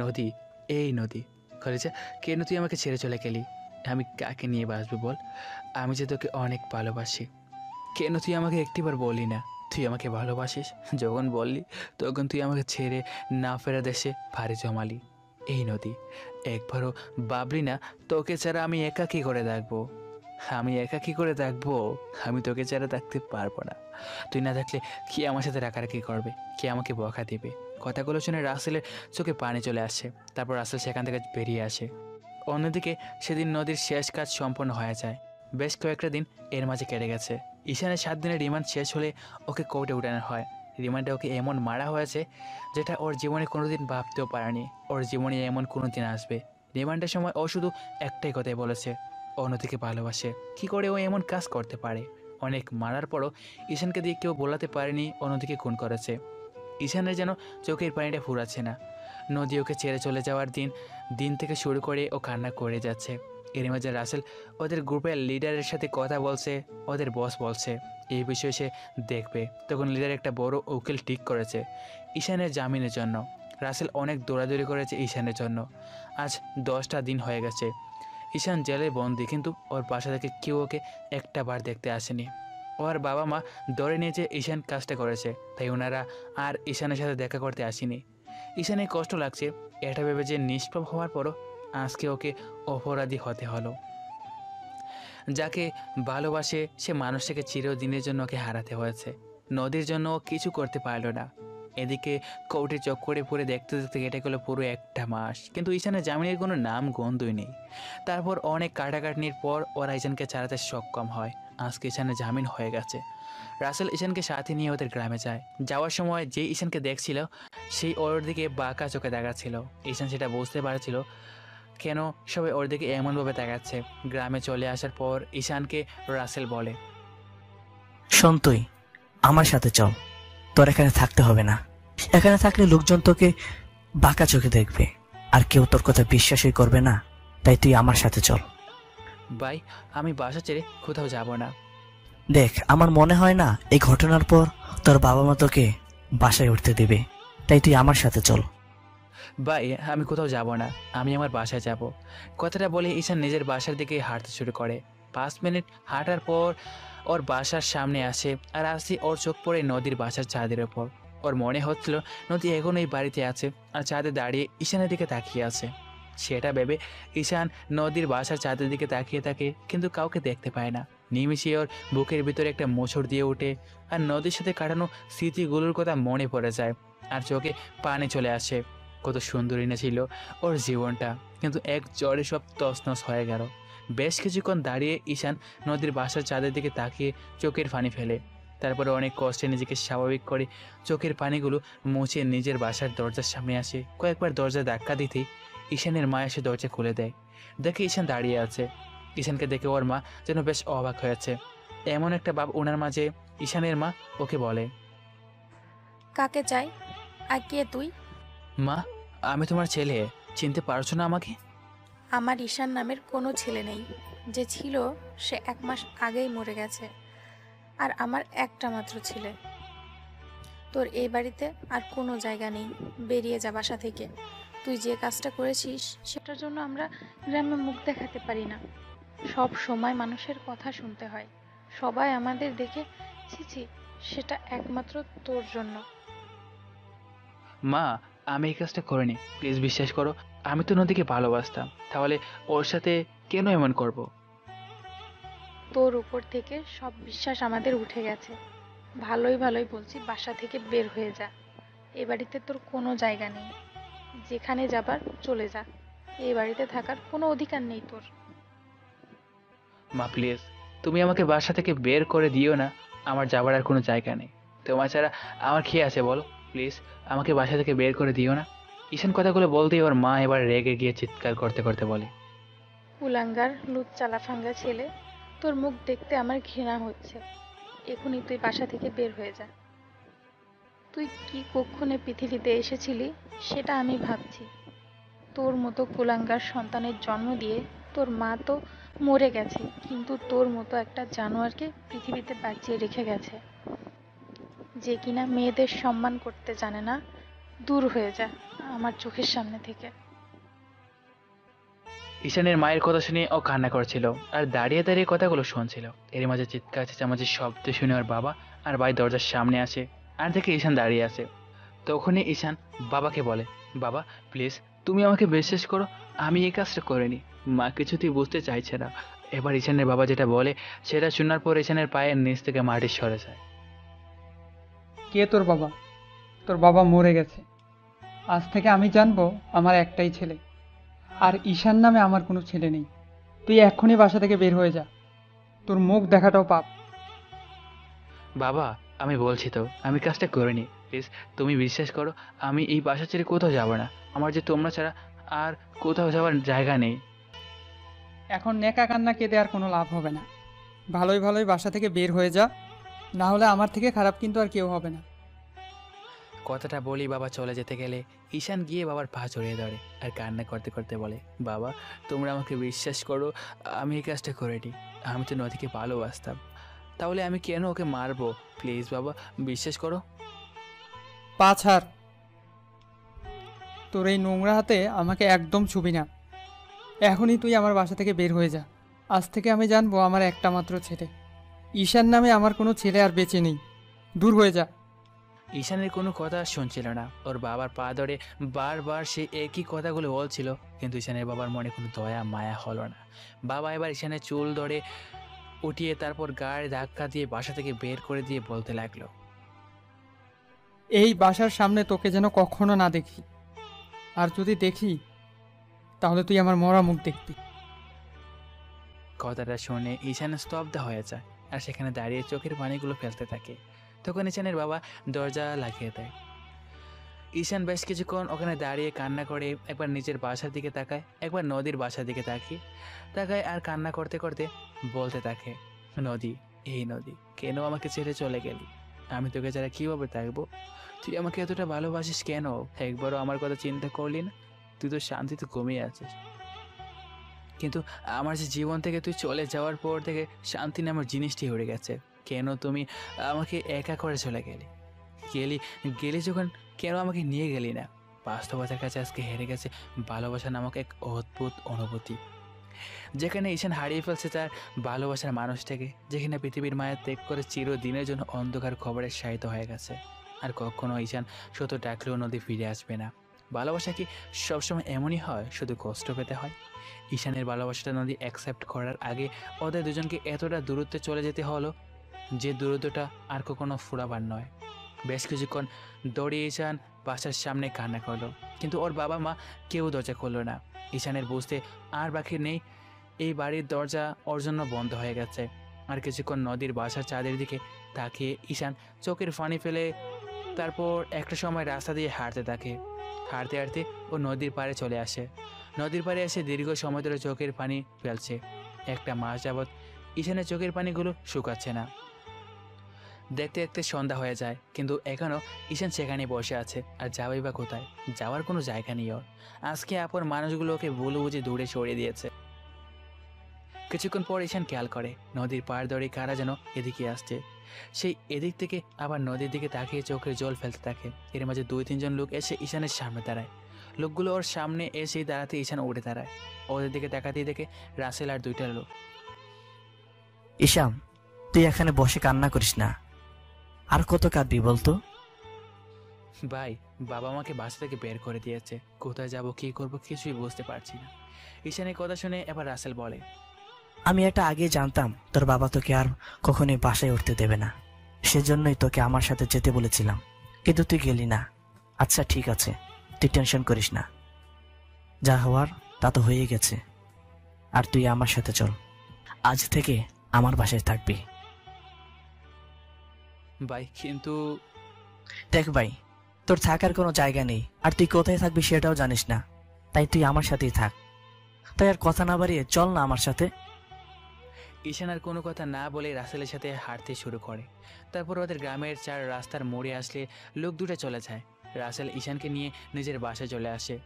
নদী, এই নদী, কলেজা কেন তুই আমাকে ছেড়ে চলে গেলি? আমি কাকে নিয়ে বাঁচবো বল? আমি যে তোকে অনেক ভালোবাসি। কেন তুই আমাকে একটিবার বললি না তুই আমাকে ভালোবাসিস? যখন বললি তখন তুই আমাকে ছেড়ে না ফেরা দেশে ভারী জমালি। এই নদী, একবারও ভাবলি না তোকে ছাড়া আমি একা কী করে থাকবো? আমি একা কী করে থাকবো? আমি তোকে ছাড়া থাকতে পারবো না। তুই না থাকলে কে আমার সাথে রাখারাখি করবে? কে আমাকে বকা দেবে? কথাগুলো শুনে রাসেলের চোখে পানি চলে আসে। তারপর রাসেল সেখান থেকে বেরিয়ে আসে। অন্যদিকে সেদিন নদীর শেষ কাজ সম্পন্ন হয়ে যায়। বেশ কয়েকটা দিন এর মাঝে কেটে গেছে। ঈশানের 7 দিনের রিমান্ড শেষ হলে ওকে কোর্টে উঠানো হয়। রিমান্ডে ওকে এমন মারা হয়েছে যেটা ওর জীবনে কোনোদিন ভাবতেও পারেনি ওর জীবনে এমন কোনো দিন আসবে। রিমান্ডের সময় ও শুধু একটাই কথাই বলেছে, অন্যদিকে ভালোবাসে। কি করে ও এমন কাজ করতে পারে? অনেক মারার পরও ঈশানকে দিয়ে কেউ বলাতে পারেনি অন্যদিকে খুন করেছে। ঈশানের যেন চোখের পানিটা ফুরাচ্ছে না। নদী ওকে ছেড়ে চলে যাওয়ার দিন থেকে শুরু করে ও কান্না করে যাচ্ছে। এর মাঝে রাসেল ওদের গ্রুপের লিডারের সাথে কথা বলছে। ওদের বস বলছে এই বিষয়ে সে দেখবে। তখন লিডার একটা বড় উকিল ঠিক করেছে ঈশানের জামিনের জন্য। রাসেল অনেক দৌড়াদৌড়ি করেছে ঈশানের জন্য। আজ 10টা দিন হয়ে গেছে ঈশান জেলে বন্দি, কিন্তু ওর বাসা থেকে কেউ ওকে একটা বার দেখতে আসেনি। ওর বাবা মা ধরে নিয়েছে ঈশান কাজটা করেছে, তাই ওনারা আর ঈশানের সাথে দেখা করতে আসেনি। ঈশানের কষ্ট লাগছে এটা ভেবে যে নিষ্পাপ হওয়ার পরও আজকে ওকে অপরাধী হতে হলো। যাকে ভালোবাসে সে মানুষটাকে চিরদিনের জন্য ওকে হারাতে হয়েছে। নদীর জন্য ও কিছু করতে পারল না। এদিকে কোর্টে চক্করে পড়ে দেখতে দেখতে কেটে গেল পুরো 1টা মাস, কিন্তু ঈশানের জামিনের কোনো নাম গন্ধই নেই। তারপর অনেক কাটাকাটনির পর ওরা ঈশানকে ছাড়াতে সক্ষম হয়। আজকে ঈশানের জামিন হয়ে গেছে। রাসেল ঈশানকে সাথে নিয়ে ওদের গ্রামে যায়। যাওয়ার সময় যে ঈশানকে দেখছিল সেই ওর দিকে বাঁকা চোখে তাকাচ্ছিল। ঈশান সেটা বুঝতে পারছিল কেন সবাই ওর দিকে এমনভাবে তাকাচ্ছে। গ্রামে চলে আসার পর ঈশানকে রাসেল বলে, শোন, তুই আমার সাথে চল। তোর এখানে থাকতে হবে না। এখানে থাকলে লোকজন তোকে বাঁকা চোখে দেখবে, আর কেউ তোর কথা বিশ্বাসই করবে না। তাই তুই আমার সাথে চল। ভাই, আমি বাসা ছেড়ে কোথাও যাব না। দেখ, আমার মনে হয় না এই ঘটনার পর তোর বাবা মা তোকে বাসায় উঠতে দেবে। তাই তুই আমার সাথে চল। ভাই, আমি কোথাও যাব না, আমি আমার বাসায় যাব। কথাটা বলে ঈশান নিজের বাসার দিকে হাঁটতে শুরু করে। 5 মিনিট হাঁটার পর ওর বাসার সামনে আসে, আর আসি ওর চোখ পড়ে নদীর বাসার ছাদের ওপর। ওর মনে হচ্ছিল নদী এখন এই বাড়িতে আছে আর ছাদে দাঁড়িয়ে ঈশানের দিকে তাকিয়ে আছে। সেটা ভেবে ঈশান নদীর বাসার ছাদের দিকে তাকিয়ে থাকে, কিন্তু কাউকে দেখতে পায় না। নিমিষে ওর বুকের ভিতরে একটা মোচড় দিয়ে ওঠে, আর নদীর সাথে কাটানো স্মৃতিগুলোর কথা মনে পড়ে যায়, আর চোখে পানি চলে আসে। কত সুন্দরী না ছিল ওর জীবনটা, কিন্তু এক জ্বরে সব তছনছ হয়ে গেল। বেশ কিছুক্ষণ দাঁড়িয়ে ঈশান নদীর বাসার চাঁদের দিকে তাকিয়ে চোখের পানি ফেলে। তারপরে অনেক কষ্টে নিজেকে স্বাভাবিক করে চোখের পানিগুলো মুছে নিজের বাসার দরজার সামনে আসে। কয়েকবার দরজা ধাক্কা দিতেই ঈশানের মা এসে দরজা খুলে দেয়। দেখে ঈশান দাঁড়িয়ে আছে। ঈশানকে দেখে ওর মা যেন বেশ অবাক হয়েছে। এমন একটা ভাব ওনার মাঝে। ঈশানের মা ওকে বলে, কাকে চাই আর কে তুই? মা, আমি তোমার ছেলে, চিনতে পারছো না আমাকে? আমার ঈশান নামের কোনো ছেলে নেই। যে ছিল সে 1 মাস আগেই মরে গেছে। আর আমার একটা মাত্র ছেলে। তোর এই বাড়িতে আর কোনো জায়গা নেই। বেরিয়ে যা বাসা থেকে। তুই যে কাজটা করেছিস সেটার জন্য আমরা গ্রামে মুখ দেখাতে পারি না। সব সময় মানুষের কথা শুনতে হয়। সবাই আমাদের দেখে ছি, সেটা একমাত্র তোর জন্য। মা, আমি এই কাজটা করিনি, প্লিজ বিশ্বাস করো। আমি তো নদীকে ভালোবাসতাম, তাহলে ওর সাথে কেন এমন করব? তোর উপর থেকে সব বিশ্বাস আমাদের উঠে গেছে। ভালোই বলছি, বাসা থেকে বের হয়ে যা। এ বাড়িতে তোর কোনো জায়গা নেই। যেখানে যাবার চলে যা। এই বাড়িতে থাকার কোনো অধিকার নেই তোর। মা প্লিজ, তুমি আমাকে বাসা থেকে বের করে দিও না। আমার যাবার আর কোনো জায়গা নেই। তোমার ছাড়া আমার খেয়ে আছে বলো? প্লিজ আমাকে বাসা থেকে বের করে দিও না। ঈশান কথাগুলো বলতেই ওর মা এবার রেগে গিয়ে চিৎকার করতে করতে বলে, কুলাঙ্গার, লুচ্চা লাফাঙ্গা ছেলে, তোর মুখ দেখতে আমার ঘৃণা হচ্ছে। এখনই তুই বাসা থেকে বের হয়ে যা। তুই কি কক্ষণে পৃথিবীতে এসেছিলি সেটা আমি ভাবছি। তোর মতো কুলাঙ্গার সন্তানের জন্ম দিয়ে তোর মা তো মরে গেছে, কিন্তু তোর মতো একটা জানোয়ারকে পৃথিবীতে বাঁচিয়ে রেখে গেছে। যে কিনা মেয়েদের সম্মান করতে জানে না, দূর হয়ে যা আমার চোখের সামনে থেকে। ঈশানের মায়ের কথা শুনে ও কান্না করছিল আর দাঁড়িয়ে দাঁড়িয়ে কথাগুলো শুনছিল। এর মাঝে চিৎকার চেঁচামেচির শব্দ শুনে ওর বাবা আর ভাই দরজার সামনে আসে আর দেখে ঈশান দাঁড়িয়ে আছে। তখনই ঈশান বাবাকে বলে, বাবা প্লিজ তুমি আমাকে বিশ্বাস করো, আমি এই কাজটা করিনি। মা কিছুতেই বুঝতে চাইছে না। এবার ঈশানের বাবা যেটা বলে সেটা শোনার পর ঈশানের পায়ের নিচ থেকে মাটি সরে যায়। কে তোর বাবা? তোর বাবা মরে গেছে। আজ থেকে আমি জানবো আমার একটাই ছেলে, আর ঈশান নামে আমার কোনো ছেলে নেই। তুই এক্ষুনি বাসা থেকে বের হয়ে যা, তোর মুখ দেখাটাও পাপ। বাবা আমি বলছি তো আমি কাজটা করিনি, প্লিজ তুমি বিশ্বাস করো, আমি এই বাসা ছেড়ে কোথাও যাব না। আমার যে তোমরা ছাড়া আর কোথাও যাওয়ার জায়গা নেই। এখন নেকা কান্না কেঁদে আর কোনো লাভ হবে না। ভালোই ভালোই বাসা থেকে বের হয়ে যা, না হলে আমার থেকে খারাপ কিন্তু আর কেউ হবে না। কথাটা বলি বাবা চলে যেতে গেলে ঈশান গিয়ে বাবার পা জড়িয়ে ধরে আর কান্না করতে করতে বলে, বাবা তোমরা আমাকে বিশ্বাস করো, আমি এই কাজটা করিনি। আমি তো নদীকে ভালোবাসতাম, তাহলে আমি কেন ওকে মারবো? প্লিজ বাবা বিশ্বাস করো। পা ছাড়, তোর এই নোংরা হাতে আমাকে একদম ছুবি না। এখনই তুই আমার বাসা থেকে বের হয়ে যা। আজ থেকে আমি জানবো আমার একটা মাত্র ছেলে। ঈশান নামে আমার কোনো ছেলে আর বেঁচে নেই, দূর হয়ে যা। ঈশানের কোনো কথা শুনছিল না। ওর বাবার পা ধরে বারবার সে একই কথাগুলো বলছিল, কিন্তু ঈশানের বাবার মনে কোনো দয়া মায়া হলো না। বাবা এবার ঈশানের চুল ধরে উঠিয়ে তারপর গাড়ি ধাক্কা দিয়ে বাসা থেকে বের করে দিয়ে বলতে লাগলো, এই বাসার সামনে তোকে যেন কখনো না দেখি, আর যদি দেখি তাহলে তুই আমার মরা মুখ দেখবি। কথাটা শুনে ঈশান স্তব্ধ হয়ে যায় আর সেখানে দাঁড়িয়ে চোখের পানিগুলো ফেলতে থাকে। তখন ঈশানের বাবা দরজা লাগিয়ে দেয়। ঈশান বেশ কিছুক্ষণ ওখানে দাঁড়িয়ে কান্না করে, একবার নিজের বাসার দিকে তাকায়, একবার নদীর বাসার দিকে তাকায় আর কান্না করতে করতে বলতে থাকে, নদী, এই নদী, কেন আমাকে ছেড়ে চলে গেলি? আমি তোকে ছাড়া কীভাবে থাকবো? তুই আমাকে এতটা ভালোবাসিস কেন? একবারও আমার কথা চিন্তা করলি না? তুই তো শান্তিতে ঘুমিয়ে আছিস, কিন্তু আমার যে জীবন থেকে তুই চলে যাওয়ার পর থেকে শান্তি নামের জিনিসটি উড়ে গেছে। কেন তুমি আমাকে একা করে চলে গেলি যখন, কেন আমাকে নিয়ে গেলি না? বাস্তবতার কাছে আজকে হেরে গেছে ভালোবাসা নামক এক অদ্ভুত অনুভূতি, যেখানে ঈশান হারিয়ে ফেলছে তার ভালোবাসার মানুষটাকে, যেখানে পৃথিবীর মায়া ত্যাগ করে চিরদিনের জন্য অন্ধকার খবরে শায়িত হয়ে গেছে। আর কখনো ঈশান শুধু ডাকলেও নদী ফিরে আসবে না। ভালোবাসা কি সবসময় এমনই হয়, শুধু কষ্ট পেতে হয়? ঈশানের ভালোবাসাটা নদী অ্যাকসেপ্ট করার আগে ওদের দুজনকে এতটা দূরত্বে চলে যেতে হলো, যে দূরত্বটা আর কখনো ফুরাবার নয়। বেশ কিছুক্ষণ দৌড়ে ঈশান বাসার সামনে কান্না করলো, কিন্তু ওর বাবা মা কেউ দরজা খুললো না। ঈশানের বুঝতে আর বাকি নেই এই বাড়ির দরজা ওর জন্য বন্ধ হয়ে গেছে। আর কিছুক্ষণ নদীর বাসার চাঁদের দিকে তাকিয়ে ঈশান চোখের পানি ফেলে তারপর একটা সময় রাস্তা দিয়ে হাঁটতে থাকে। হাঁটতে হাঁটতে ও নদীর পাড়ে চলে আসে। নদীর পাড়ে এসে দীর্ঘ সময় ধরে চোখের পানি ফেলছে। একটা মাস যাবৎ ঈশানের চোখের পানিগুলো শুকাচ্ছে না। দেখতে দেখতে সন্ধ্যা হয়ে যায়, কিন্তু এখনও ঈশান সেখানে বসে আছে। আর যাবেই বা কোথায়? যাওয়ার কোনো জায়গা নেই ওর। আজকে আপন মানুষগুলোকে ভুলে বুঝে দূরে সরিয়ে দিয়েছে। কিছুক্ষণ পর ঈশান খেয়াল করে নদীর পাড় ধরে কারা যেন এদিকে আসছে। সেই এদিক থেকে আবার নদীর দিকে তাকিয়ে চোখের জল ফেলতে থাকে। এর মাঝে 2-3 জন লোক এসে ঈশানের সামনে দাঁড়ায়। লোকগুলো ওর সামনে এসেই দাঁড়াতে ঈশান উঠে দাঁড়ায়। ওদের দিকে তাকাতেই দেখে রাসেল আর 2টা লোক। ঈশান, তুই এখানে বসে কান্না করিস না, আর কত কাঁদবি বলতো? ভাই, বাবা আমাকে বাসা থেকে বের করে দিয়েছে। কোথায় যাব, কি করব কিছুই বুঝতে পারছি না। ঈশানের কথা শুনে এবার রাসেল বলে, আমি এটা আগে জানতাম তোর বাবা তোকে আর কখনোই বাসায় উঠতে দেবে না, সেজন্যই তোকে আমার সাথে যেতে বলেছিলাম, কিন্তু তুই গেলি না। আচ্ছা ঠিক আছে, তুই টেনশন করিস না, যা হওয়ার তা তো হয়ে গেছে। আর তুই আমার সাথে চল, আজ থেকে আমার বাসায় থাকবি। ভাই কিন্তু দেখ ভাই, তোর থাকার কোনো জায়গা নেই, আর তুই কোথায় থাকবি সেটাও জানিস না, তাই তুই আমার সাথেই থাক। তাই আর কথা না বাড়িয়ে চল না আমার সাথে। ঈশান আর কোনো কথা না বলে রাসেলের সাথে হাঁটতে শুরু করে। তারপর ওদের গ্রামের 4 রাস্তার মোড়ে আসলে লোক 2টা চলে যায়। রাসেল ঈশানকে নিয়ে নিজের বাসায় চলে আসে।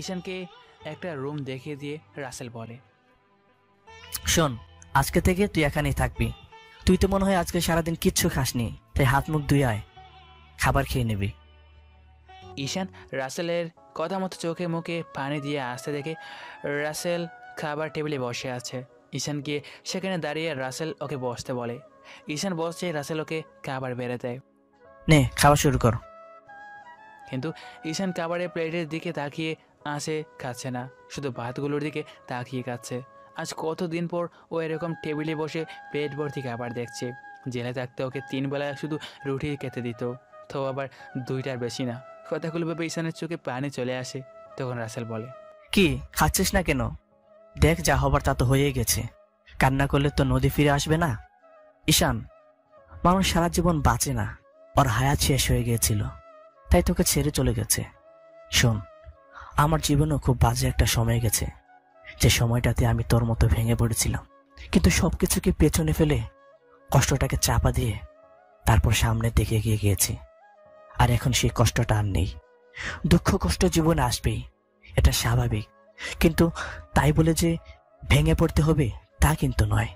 ঈশানকে একটা রুম দেখিয়ে দিয়ে রাসেল বলে, শোন, আজকে থেকে তুই এখানেই থাকবি। তুই তো মনে হয় আজকে সারাদিন কিচ্ছু খাসনি, তাই হাত মুখ ধুয়ে আয়, খাবার খেয়ে নিবি। ঈশান রাসেলের কথা মতো চোখে মুখে পানি দিয়ে আসতে দেখে রাসেল খাবার টেবিলে বসে আছে। ঈশান গিয়ে সেখানে দাঁড়িয়ে রাসেল ওকে বসতে বলে। ঈশান বসছে, রাসেল ওকে খাবার বেড়ে দেয়। নে খাওয়া শুরু কর। কিন্তু ঈশান খাবারের প্লেটের দিকে তাকিয়ে আসে, খাচ্ছে না, শুধু ভাতগুলোর দিকে তাকিয়ে খাচ্ছে। আজ কতদিন পর ও এরকম টেবিলে বসে পেট ভর্তি খাবার দেখছে। জেলে থাকতে ওকে 3 বেলা শুধু রুটি খেতে দিত, তো আবার 2টার বেশি না। কথাগুলো ভেবে ঈশানের চোখে পানি চলে আসে। তখন রাসেল বলে, কি খাচ্ছিস না কেন? দেখ, যা হবার তা তো হয়ে গেছে। কান্না করলে তো নদী ফিরে আসবে না। ঈশান, মানুষ সারা জীবন বাঁচে না, ওর হায়াত শেষ হয়ে গিয়েছিল, তাই তোকে ছেড়ে চলে গেছে। শোন, আমার জীবনেও খুব বাজে একটা সময় গেছে, যে সময়টাতে আমি তোর মতো ভেঙে পড়েছিলাম, কিন্তু সবকিছুকে পেছনে ফেলে কষ্টটাকে চাপা দিয়ে তারপর সামনের দিকে এগিয়ে গিয়েছি। আর এখন সেই কষ্টটা আর নেই। দুঃখ কষ্ট জীবনে আসবেই, এটা স্বাভাবিক, কিন্তু তাই বলে যে ভেঙে পড়তে হবে তা কিন্তু নয়।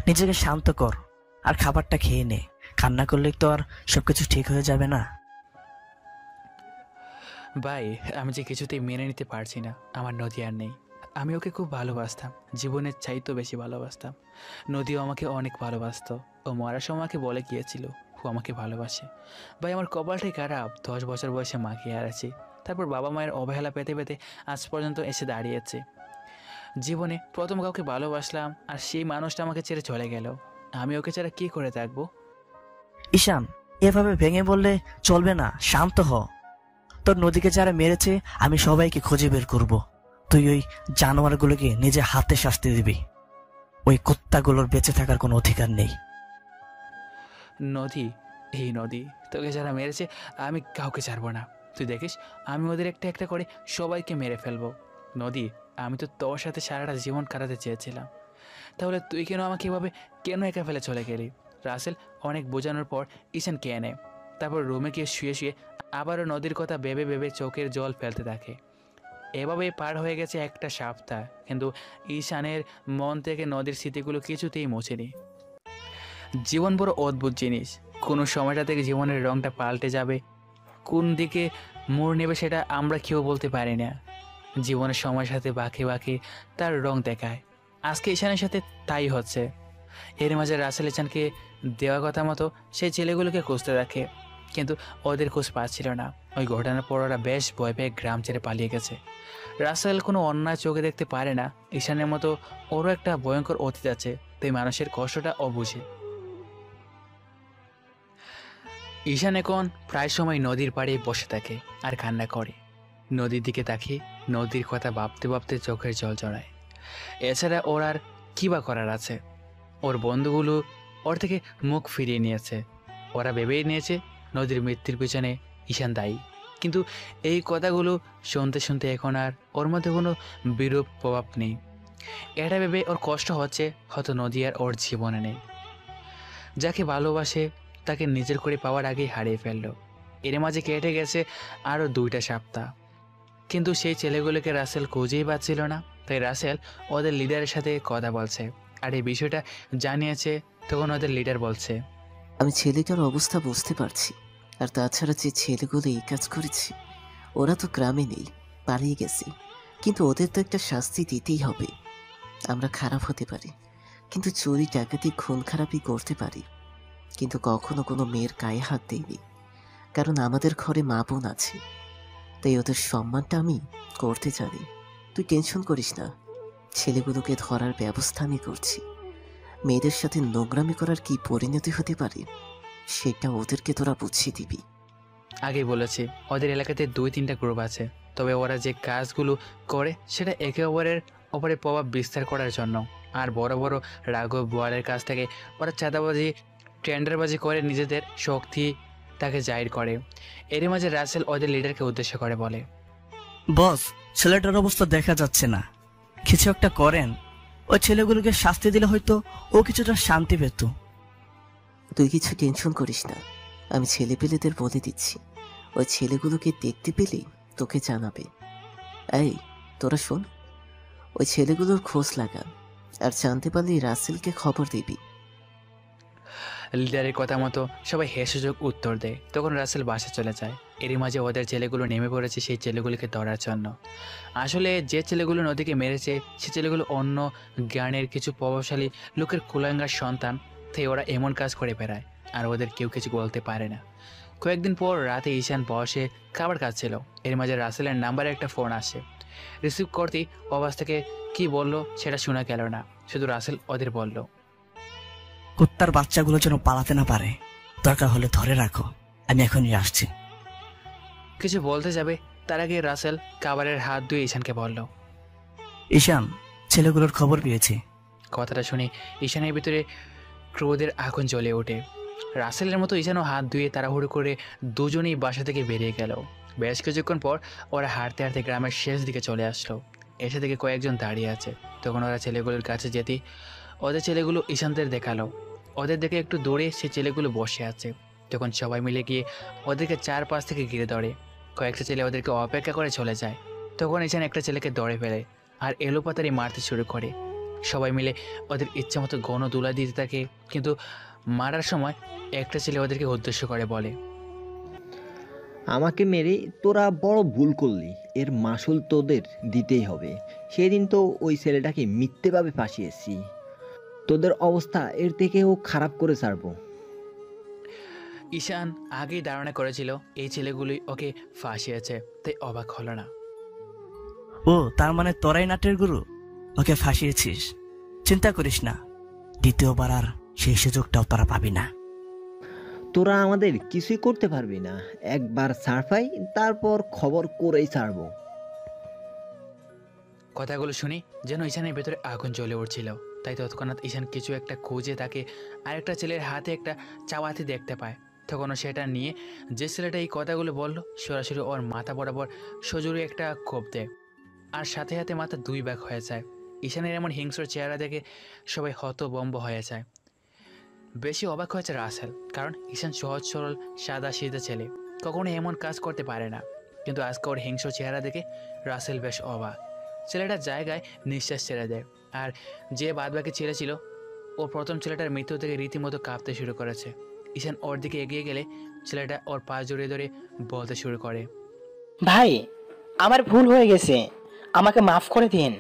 নিজেকে শান্ত কর আর খাবারটা খেয়ে নে। কান্না করলে তো আর সবকিছু ঠিক হয়ে যাবে না। ভাই, আমি যে কিছুতেই মেনে নিতে পারছি না আমার নদী আর নেই। আমি ওকে খুব ভালোবাসতাম, জীবনের চাইতেও বেশি ভালোবাসতাম। নদীও আমাকে অনেক ভালোবাসতো। ও মরার সময় আমাকে বলে গিয়েছিল ও আমাকে ভালোবাসে। ভাই, আমার কপালটাই খারাপ, 10 বছর বয়সে মাকে হারাচ্ছি, তারপর বাবা মায়ের অবহেলা পেতে পেতে আজ পর্যন্ত এসে দাঁড়িয়েছে। জীবনে প্রথম কাউকে ভালোবাসলাম আর সেই মানুষটা আমাকে ছেড়ে চলে গেল। আমি ওকে ছাড়া কি করে থাকবো? ঈশান, এভাবে ভেঙে বললে চলবে না, শান্ত হ। তোর নদীকে যারা মেরেছে আমি সবাইকে খুঁজে বের করব। তুই ওই জানোয়ারগুলোকে নিজে হাতে শাস্তি দিবি। ওই কুত্তাগুলোর বেঁচে থাকার কোনো অধিকার নেই। নদী, এই নদী তোকে যারা মেরেছে আমি কাউকে ছাড়বো না। তুই দেখিস আমি ওদের একটা একটা করে সবাইকে মেরে ফেলবো। নদী, আমি তো তোর সাথে সারাটা জীবন কাটাতে চেয়েছিলাম, তাহলে তুই কেন আমাকে এভাবে কেন একা ফেলে চলে গেলি? রাসেল অনেক বোঝানোর পর ঈশান কে নেয়। তারপর রুমে গিয়ে শুয়ে শুয়ে আবারও নদীর কথা ভেবে ভেবে চোখের জল ফেলতে থাকে। এভাবে পার হয়ে গেছে একটা সপ্তাহ, কিন্তু ঈশানের মন থেকে নদীর স্মৃতিগুলো কিছুতেই মোছেনি। জীবন বড় অদ্ভুত জিনিস, কোনো সময়টা থেকে জীবনের রঙটা পাল্টে যাবে, কোন দিকে মোড় নেবে সেটা আমরা কেউ বলতে পারি না। জীবনের সময়ের সাথে বাঁকে বাঁকে তার রং দেখায়। আজকে ঈশানের সাথে তাই হচ্ছে। এর মাঝে রাসেল ঈশানকে দেওয়া কথা মতো সেই ছেলেগুলোকে খুঁজতে থাকে, কিন্তু ওদের খোঁজ পাচ্ছিল না। ওই ঘটনার পর ওরা বেশ ভয় পেয়ে গ্রাম ছেড়ে পালিয়ে গেছে। রাসেল কোনো অন্যায় চোখে দেখতে পারে না। ঈশানের মতো ওরও একটা ভয়ঙ্কর অতীত আছে, তাই মানুষের কষ্টটা ও বুঝে। ঈশান এখন প্রায় সময় নদীর পাড়ে বসে থাকে আর কান্না করে। নদীর দিকে তাকিয়ে নদীর কথা ভাবতে ভাবতে চোখের জল জড়ায়। এছাড়া ওর আর কী বা করার আছে? ওর বন্ধুগুলো ওর থেকে মুখ ফিরিয়ে নিয়েছে। ওরা ভেবেই নিয়েছে নদীর মৃত্যুর পিছনে ঈশান দায়ী। কিন্তু এই কথাগুলো শুনতে শুনতে এখন আর ওর মধ্যে কোনো বিরূপ প্রভাব নেই। এটা ভেবে ওর কষ্ট হচ্ছে, হয়তো নদী আর ওর জীবনে নেই। যাকে ভালোবাসে তাকে নিজের করে পাওয়ার আগেই হারিয়ে ফেলল। এর মাঝে কেটে গেছে আরও 2টা সপ্তাহ, কিন্তু সেই ছেলেগুলোকে রাসেল খুঁজেই পাচ্ছিল না। তাই রাসেল ওদের লিডারের সাথে কথা বলছে আর এই বিষয়টা জানিয়েছে। তখন ওদের লিডার বলছে, আমি ছেলেটার অবস্থা বুঝতে পারছি, আর তাছাড়া যে ছেলেগুলো এই কাজ করেছে ওরা তো গ্রামে নেই, পালিয়ে গেছে, কিন্তু ওদের তো একটা শাস্তি দিতেই হবে। আমরা খারাপ হতে পারি, কিন্তু চুরি ডাকাতি খুন খারাপই করতে পারি, কিন্তু কখনো কোনো মেয়ের গায়ে হাত দিইনি, কারণ আমাদের ঘরে মা বোন আছে, তাই ওদের সম্মানটা আমি করতে জানি। তুই টেনশন করিস না, ছেলেগুলোকে ধরার ব্যবস্থা আমি করছি। মেয়েদের সাথে নোংরামি করার কি পরিণতি হতে পারে সেটা ওদেরকে তোরা বুঝিয়ে দিবি। আগেই বলেছি ওদের এলাকাতে 2-3টা গ্রুপ আছে, তবে ওরা যে কাজগুলো করে সেটা একে অপরের ওপরে প্রভাব বিস্তার করার জন্য। আর বড় বড় রাঘব বোয়ালের কাছ থেকে ওরা চাঁদাবাজি টেন্ডারবাজি করে নিজেদের শক্তি তাকে জাহির করে। এর মাঝে রাসেল ওদের লিডারকে উদ্দেশ্য করে বলে, বস, ছেলেটার অবস্থা দেখা যাচ্ছে না, কিছু একটা করেন। ওই ছেলেগুলোকে শাস্তি দিলে হয়তো ও কিছুটা শান্তি পেত। তুই কিছু টেনশন করিস না, আমি ছেলেপেলেদের বলে দিচ্ছি, ওই ছেলেগুলোকে দেখতে পেলে তোকে জানাবে। এই তোরা শোন, ওই ছেলেগুলোর খোঁজ লাগা, আর জানতে পারলে রাসেলকে খবর দিবি। লিডারের কথা মতো সবাই হেসে যোগ উত্তর দেয়। তখন রাসেল বাসা চলে যায়। এরই মাঝে ওদের ছেলেগুলো নেমে পড়েছে সেই ছেলেগুলিকে ধরার জন্য। আসলে যে ছেলেগুলো নদীকে মেরেছে সে ছেলেগুলো অন্য জ্ঞানের কিছু প্রভাবশালী লোকের কুলাঙ্গার সন্তান, তাই ওরা এমন কাজ করে বেড়ায় আর ওদের কেউ কিছু বলতে পারে না। কয়েকদিন পর রাতে ঈশান বসে খাবার খাচ্ছিল। এর মাঝে রাসেলের নাম্বারে একটা ফোন আসে। রিসিভ করতেই অবাস থেকে কি বলল সেটা শোনা গেল না, শুধু রাসেল ওদের বলল, কুত্তার বাচ্চাগুলো যেন পালাতে না পারে, দরকার হলে ধরে রাখো, আমি এখনই আসছি। কিছু বলতে যাবে তার আগে রাসেল খাবারের হাত ধুয়ে ঈশানকে বলল, ঈশান, ছেলেগুলোর খবর পেয়েছি। কথাটা শুনে ঈশানের ভিতরে ক্রোধের আগুন জ্বলে ওঠে। রাসেলের মতো ঈশানও হাত ধুয়ে তাড়াহুড়ো করে দুজনেই বাসা থেকে বেরিয়ে গেল। বেশ কিছুক্ষণ পর ওরা হাঁটতে হাঁটতে গ্রামের শেষ দিকে চলে আসলো। এসে থেকে কয়েকজন দাঁড়িয়ে আছে। তখন ওরা ছেলেগুলোর কাছে যেতে ওদের ছেলেগুলো ঈশানদের দেখালো। ওদের দেখে একটু দৌড়ে সে ছেলেগুলো বসে আছে। তখন সবাই মিলে গিয়ে ওদেরকে চারপাশ থেকে ঘিরে ধরে। কয়েকটা ছেলে ওদেরকে অপেক্ষা করে চলে যায়। তখন ঈশান একটা ছেলেকে ধরে ফেলে আর এলোপাতাড়ি মারতে শুরু করে। সবাই মিলে ওদের ইচ্ছা মতো গণ দুলা দিতে থাকে, কিন্তু মারার সময় একটা ছেলে ওদেরকে উদ্দেশ্য করে বলে, আমাকে মেরে তোরা বড় ভুল করলি, এর মাসুল তোদের দিতেই হবে। সেদিন তো ওই ছেলেটাকে মিথ্যেভাবে ফাঁসিয়েছি, তোদের অবস্থা এর থেকেও খারাপ করে ছাড়বো। ঈশান আগেই ধারণা করেছিল এই ছেলেগুলি ওকে ফাঁসিয়েছে, তাই অবাক হলো না। ও, তার মানে তোরাই নাটের গুরু, ওকে ফাঁসিয়েছিস। চিন্তা করিস না, দ্বিতীয়বার আর সেই সুযোগটাও তোরা পাবি না। তোরা আমাদের কিছুই করতে পারবি না, একবার ছাড় পাই তারপর খবর করেই ছাড়বো। কথাগুলো শুনে যেন ঈশানের ভেতরে আগুন জ্বলে উঠছিল। তাই তৎক্ষণাৎ ঈশান কিছু একটা খুঁজে তাকে আরেকটা ছেলের হাতে একটা চাওয়াতি দেখতে পায়। তখনও সেটা নিয়ে যে ছেলেটা এই কথাগুলো বলল সরাসরি ওর মাথা বরাবর সজোরে একটা কোপ দেয়, আর সাথে সাথে মাথা দুই ভাগ হয়ে যায়। ঈশানের এমন হিংস্র চেহারা দেখে সবাই হতবম্ব হয়ে যায়। বেশি অবাক হয়েছে রাসেল, কারণ ঈশান সহজ সরল সাদা সিধা ছেলে, কখনো এমন কাজ করতে পারে না। কিন্তু আজকে ওর হিংস্র চেহারা দেখে রাসেল বেশ অবাক। ছেলেটার জায়গায় নিঃশ্বাস ছেড়ে দেয়, আর যে বাদবাকি ছেলে ছিল ও প্রথম ছেলেটার মৃত্যু থেকে রীতিমতো কাঁপতে শুরু করেছে। ঈশান ওর দিকে এগিয়ে গেলে ছেলেটা ওর পা জড়িয়ে ধরে বলতে শুরু করে, ভাই, আমার ভুল হয়ে গেছে, আমাকে মাফ করে দিন।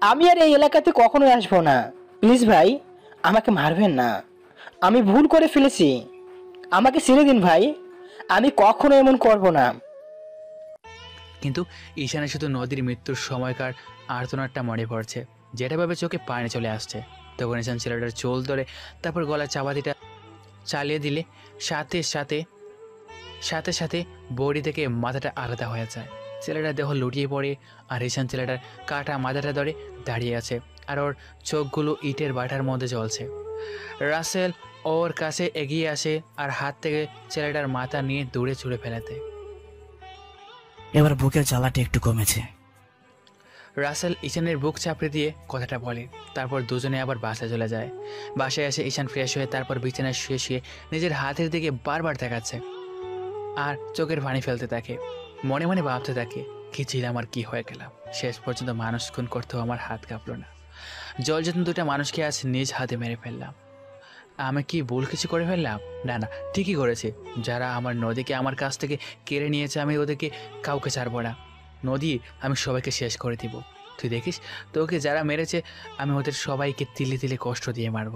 আমি আর এই এলাকাতে কখনোই আসবো না। প্লিজ ভাই, আমাকে মারবেন না, আমি ভুল করে ফেলেছি, আমাকে ছেড়ে দিন ভাই, আমি কখনো এমন করব না। কিন্তু ঈশানের শুধু নদীর মৃত্যুর সময়কার আর্তনাদটা মনে পড়ছে, যেটা ভাবে চোখে পানি চলে আসছে। তখন ঈশান ছেলেটার চোল ধরে তারপর গলার চাবাতিটা চালিয়ে দিলে সাথে সাথে সাথে সাথে বডি থেকে মাথাটা আলাদা হয়ে যায়। ছেলেটার দেহ লুটিয়ে পড়ে, আর ঈশান ছেলেটার কাটা মাথাটা ধরে দাঁড়িয়ে আছে, আর ওর চোখগুলো ইটের বাটার মধ্যে জ্বলছে। রাসেল ওর কাছে এগিয়ে আসে আর হাত থেকে ছেলেটার মাথা নিয়ে দূরে ছুঁড়ে ফেলে দেয়। এবার বুকের জ্বালাটা একটু কমেছে। রাসেল ঈশানের বুক চাপড়ে দিয়ে কথাটা বলে। তারপর দুজনে আবার বাসায় চলে যায়। বাসায় এসে ঈশান ফ্রেশ হয়ে তারপর বিছানায় শুয়ে শুয়ে নিজের হাতের দিকে বারবার দেখাচ্ছে আর চোখের পানি ফেলতে থাকে। মনে মনে ভাবতে থাকে, কি ছিলাম আর কি হয়ে গেলাম। শেষ পর্যন্ত মানুষ খুন করতেও আমার হাত কাঁপলো না। জল যখন দুটা মানুষকে আজ নিজ হাতে মেরে ফেললাম। আমি কি ভুল কিছু করে ফেললাম? না না, ঠিকই করেছি। যারা আমার নদীকে আমার কাছ থেকে কেড়ে নিয়েছে আমি ওদেরকে কাউকে ছাড়বো না। নদী, আমি সবাইকে শেষ করে দিব। তুই দেখিস, তোকে যারা মেরেছে আমি ওদের সবাইকে তিলে তিলে কষ্ট দিয়ে মারব।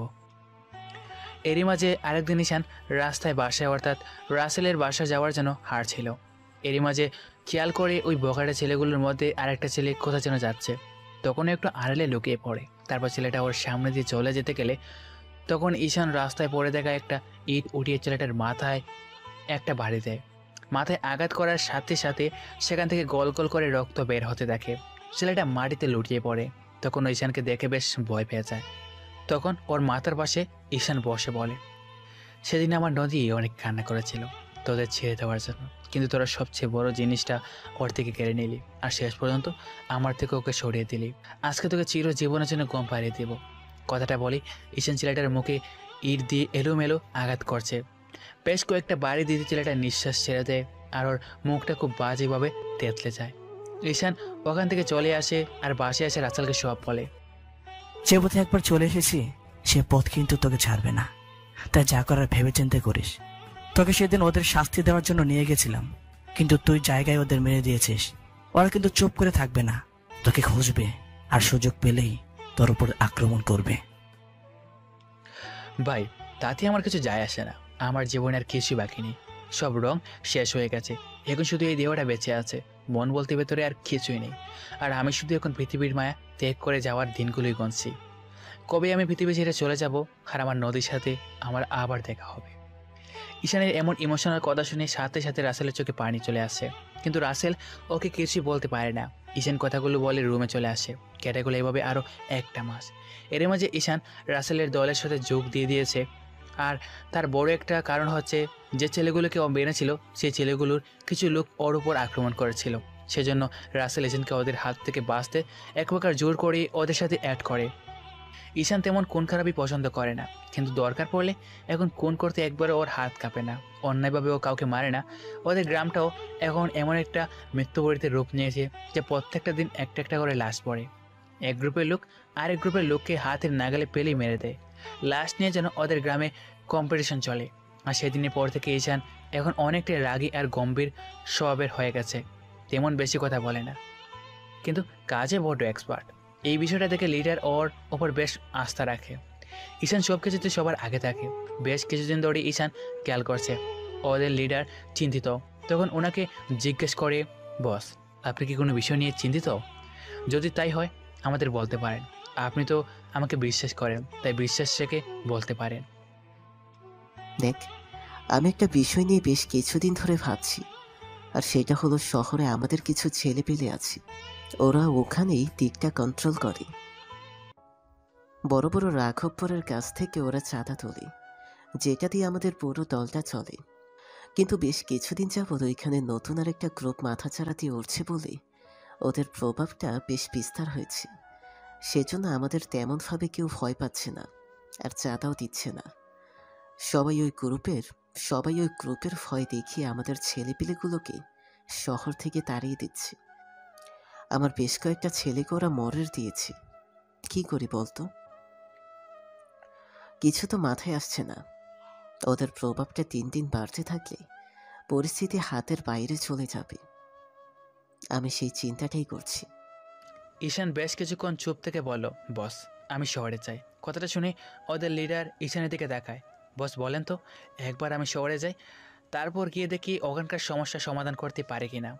এরই মাঝে আরেকদিন ঈশান রাস্তায় বাসায় অর্থাৎ রাসেলের বাসায় যাওয়ার জন্য হাঁটছিল। এরই মাঝে খেয়াল করে ওই বখাটে ছেলেগুলোর মধ্যে আরেকটা ছেলে কোথা যেন যাচ্ছে। তখন একটু আড়ালে লুকিয়ে পড়ে। তারপর ছেলেটা ওর সামনে দিয়ে চলে যেতে গেলে তখন ঈশান রাস্তায় পড়ে দেখা একটা ইট উঠিয়ে ছেলেটার মাথায় একটা বাড়ি দেয়। মাথায় আঘাত করার সাথে সাথে সেখান থেকে গল গল করে রক্ত বের হতে দেখে। ছেলেটা মাটিতে লুটিয়ে পড়ে। তখন ঈশানকে দেখে বেশ ভয় পেয়ে যায়। তখন ওর মাথার পাশে ঈশান বসে বলে, সেদিন আমার নদী অনেক কান্না করেছিল তোদের ছেড়ে দেওয়ার জন্য, কিন্তু তোরা সবচেয়ে বড় জিনিসটা ওর থেকে কেড়ে নিলি আর শেষ পর্যন্ত আমার থেকে ওকে সরিয়ে দিলি। আজকে তোকে চিরজীবনের জন্য গম পাড়িয়ে দেব। কথাটা বলি ঈশান ছেলেটার মুখে ইট দিয়ে এলোমেলো আঘাত করছে। বেশ কয়েকটা বাড়ি দিতে ছেলেটা নিঃশ্বাস ছেড়ে দেয় আর ওর মুখটা খুব বাজেভাবে তেতলে যায়। ঈশান ওখান থেকে চলে আসে আর বাসায় এসে রাসেলকে সব বলে। যে পথে একবার চলে এসেছি সে পথ কিন্তু তোকে ছাড়বে না। তাই যা করার ভেবেচিন্তে করিস। তোকে সেদিন ওদের শাস্তি দেওয়ার জন্য নিয়ে গেছিলাম, কিন্তু তুই জায়গায় ওদের মেরে দিয়েছিস। ওরা কিন্তু চুপ করে থাকবে না, তোকে খুঁজবে আর সুযোগ পেলেই তোর উপর আক্রমণ করবে। ভাই, তাতে আমার কিছু যায় আসে না। আমার জীবনে আর কিছুই বাকি নেই, সব রং শেষ হয়ে গেছে। এখন শুধু এই দেহটা বেঁচে আছে, মন বলতে ভেতরে আর কিছুই নেই। আর আমি শুধু এখন পৃথিবীর মায়া ত্যাগ করে যাওয়ার দিনগুলোই গুনছি। কবে আমি পৃথিবী ছেড়ে চলে যাব আর আমার নদীর সাথে আমার আবার দেখা হবে। ঈশানের এমন ইমোশনাল কথা শুনে সাথে সাথে রাসেলের চোখে পানি চলে আসে, কিন্তু রাসেল ওকে কিছুই বলতে পারে না। ঈশান কথাগুলো বলে রুমে চলে আসে। কেটে গেল এভাবে আরও একটা মাস। এর মাঝে ঈশান রাসেলের দলের সাথে যোগ দিয়ে দিয়েছে। আর তার বড় একটা কারণ হচ্ছে, যে ছেলেগুলোকে ও বেনেছিল সেই ছেলেগুলোর কিছু লোক ওর উপর আক্রমণ করেছিল। সেজন্য রাসেল এজেন্টকে ওদের হাত থেকে বাঁচতে এক প্রকার জোর করে ওদের সাথে অ্যাড করে। ঈশান তেমন কোন খারাপই পছন্দ করে না, কিন্তু দরকার পড়লে এখন কোন করতে একবারে ওর হাত কাঁপে না। অন্যায়ভাবে ও কাউকে মারে না। ওদের গ্রামটাও এখন এমন একটা মৃত্যুবরীতে রূপ নিয়েছে যে প্রত্যেকটা দিন একটা একটা করে লাশ পড়ে। এক গ্রুপের লোক আরেক গ্রুপের লোককে হাতের নাগালে পেলেই মেরে দেয়। লাশ নিয়ে যেন ওদের গ্রামে কম্পিটিশন চলে। আর সেদিনের পর থেকে ঈশান এখন অনেকটাই রাগী আর গম্ভীর স্বভাবের হয়ে গেছে। তেমন বেশি কথা বলে না, কিন্তু কাজে বড় এক্সপার্ট। এই বিষয়টা দেখে লিডার ওর ওপর বেশ আস্থা রাখে। ঈশান সব কিছুতে সবার আগে থাকে। বেশ কিছুদিন ধরে ঈশান খেয়াল করছে ওদের লিডার চিন্তিত। তখন ওনাকে জিজ্ঞেস করে, বস, আপনি কি কোনো বিষয় নিয়ে চিন্তিত? যদি তাই হয় আমাদের বলতে পারেন। আপনি তো আমাকে বিশ্বাস করেন, তাই বিশ্বাস রেখে বলতে পারেন। দেখ, আমি একটা বিষয় নিয়ে বেশ কিছুদিন ধরে ভাবছি, আর সেটা হলো শহরে আমাদের কিছু ছেলে পেলে আছে। ওরা ওখানেই দিকটা কন্ট্রোল করে। বড় বড় রাঘবপুরের কাছ থেকে ওরা চাঁদা তোলে, যেটা দিয়ে আমাদের পুরো দলটা চলে। কিন্তু বেশ কিছুদিন যাবত ওইখানে নতুন আর একটা গ্রুপ মাথাচাড়া দিয়ে উঠছে বলে ওদের প্রভাবটা বেশ বিস্তার হয়েছে। সেজন্য আমাদের তেমনভাবে কেউ ভয় পাচ্ছে না আর চাঁদাও দিচ্ছে না। সবাই ওই গ্রুপের ভয় দেখিয়ে আমাদের ছেলেপিলেগুলোকে শহর থেকে তাড়িয়ে দিচ্ছে। আমার বেশ কয়েকটা ছেলেকে ওরা মরের দিয়েছে। কি করি বলতো? কিছু তো মাথায় আসছে না। ওদের প্রভাবটা দিন দিন বাড়তে থাকলে পরিস্থিতি হাতের বাইরে চলে যাবে। আমি সেই চিন্তাটাই করছি। ঈশান বেশ কিছুক্ষণ চুপ থেকে বলল, বস, আমি শহরে চাই। কথাটা শুনে ওদের লিডার ঈশানের দিকে দেখায়। বস, বলেন তো, একবার আমি শহরে যাই, তারপর গিয়ে দেখি ওখানকার সমস্যা সমাধান করতে পারে কিনা।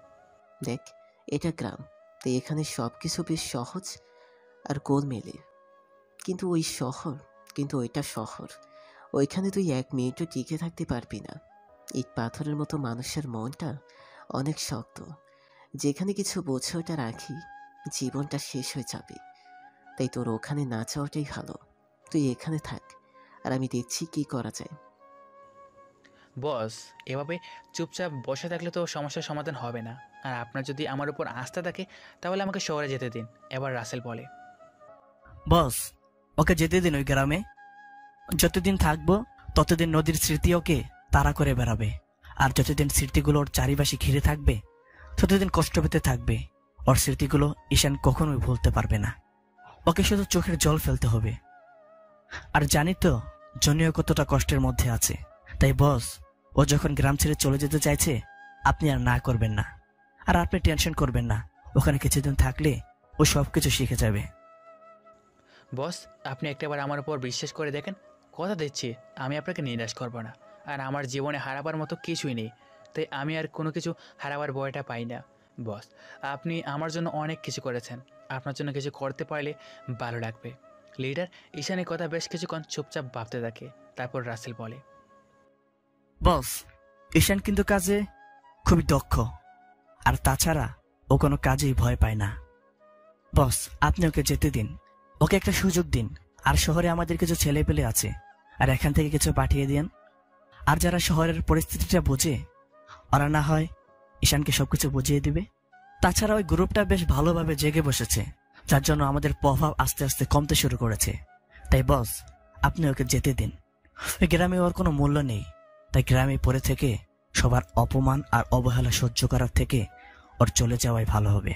দেখ, এটা গ্রাম, তাই এখানে সব কিছু বেশ সহজ আর গোল মেলে। কিন্তু ওইটা শহর। ওইখানে তুই এক মিনিটও টিকে থাকতে পারবি না। ইট পাথরের মতো মানুষের মনটা অনেক শক্ত। যেখানে কিছু বোঝে ওটা রাখি, জীবনটা শেষ হয়ে যাবে। তাই তোর ওখানে না যাওয়াটাই ভালো। তুই এখানে থাক, আর আমি দেখছি কি করা যায়। বস, এভাবে চুপচাপ বসে থাকলে তো সমস্যার সমাধান হবে না। আর আপনার যদি আমার উপর আস্থা থাকে তাহলে আমাকে শহরে যেতে দিন। এবার রাসেল বলে, বস, ওকে যেতে দিন ওই গ্রামে। যতদিন থাকবো ততদিন নদীর স্মৃতি ওকে তাড়া করে বেড়াবে। আর যতদিন স্মৃতিগুলো ওর চারিপাশে ঘিরে থাকবে ততদিন কষ্ট পেতে থাকবে। ওর স্মৃতিগুলো ঈশান কখনোই ভুলতে পারবে না। ওকে শুধু চোখের জল ফেলতে হবে। আর জানি তো জনিও কতটা কষ্টের মধ্যে আছে। তাই বস, ও যখন গ্রাম ছেড়ে চলে যেতে চাইছে আপনি আর না করবেন না। আর আপনি টেনশন করবেন না, ওখানে কিছুদিন থাকলে ও সব কিছু শিখে যাবে। বস, আপনি একটাবার আমার উপর বিশ্বাস করে দেখেন। কথা দিচ্ছি আমি আপনাকে নিরাশ করব না। আর আমার জীবনে হারাবার মতো কিছুই নেই, তাই আমি আর কোনো কিছু হারাবার ভয়টা পাই না। বস, আপনি আমার জন্য অনেক কিছু করেছেন। আপনার জন্য কিছু করতে পারলে ভালো লাগবে। লিডার ঈশানের কথা বেশ কিছুক্ষণ চুপচাপ ভাবতে থাকে। তারপর রাসেল বলে, বস, ঈশান কিন্তু কাজে খুবই দক্ষ। আর তাছাড়া ও কোনো কাজেই ভয় পায় না। বস, আপনি ওকে যেতে দিন, ওকে একটা সুযোগ দিন। আর শহরে আমাদের কিছু ছেলে পেলে আছে, আর এখান থেকে কিছু পাঠিয়ে দিন। আর যারা শহরের পরিস্থিতিটা বোঝে ওরা না হয় ঈশানকে সবকিছু বুঝিয়ে দিবে। তাছাড়া ওই গ্রুপটা বেশ ভালোভাবে জেগে বসেছে, যার জন্য আমাদের প্রভাব আস্তে আস্তে কমতে শুরু করেছে। তাই বস, আপনি ওকে যেতে দিন। ওই গ্রামে ওর কোনো মূল্য নেই। তাই গ্রামে পড়ে থেকে সবার অপমান আর অবহেলা সহ্য করার থেকে ওর চলে যাওয়াই ভালো হবে।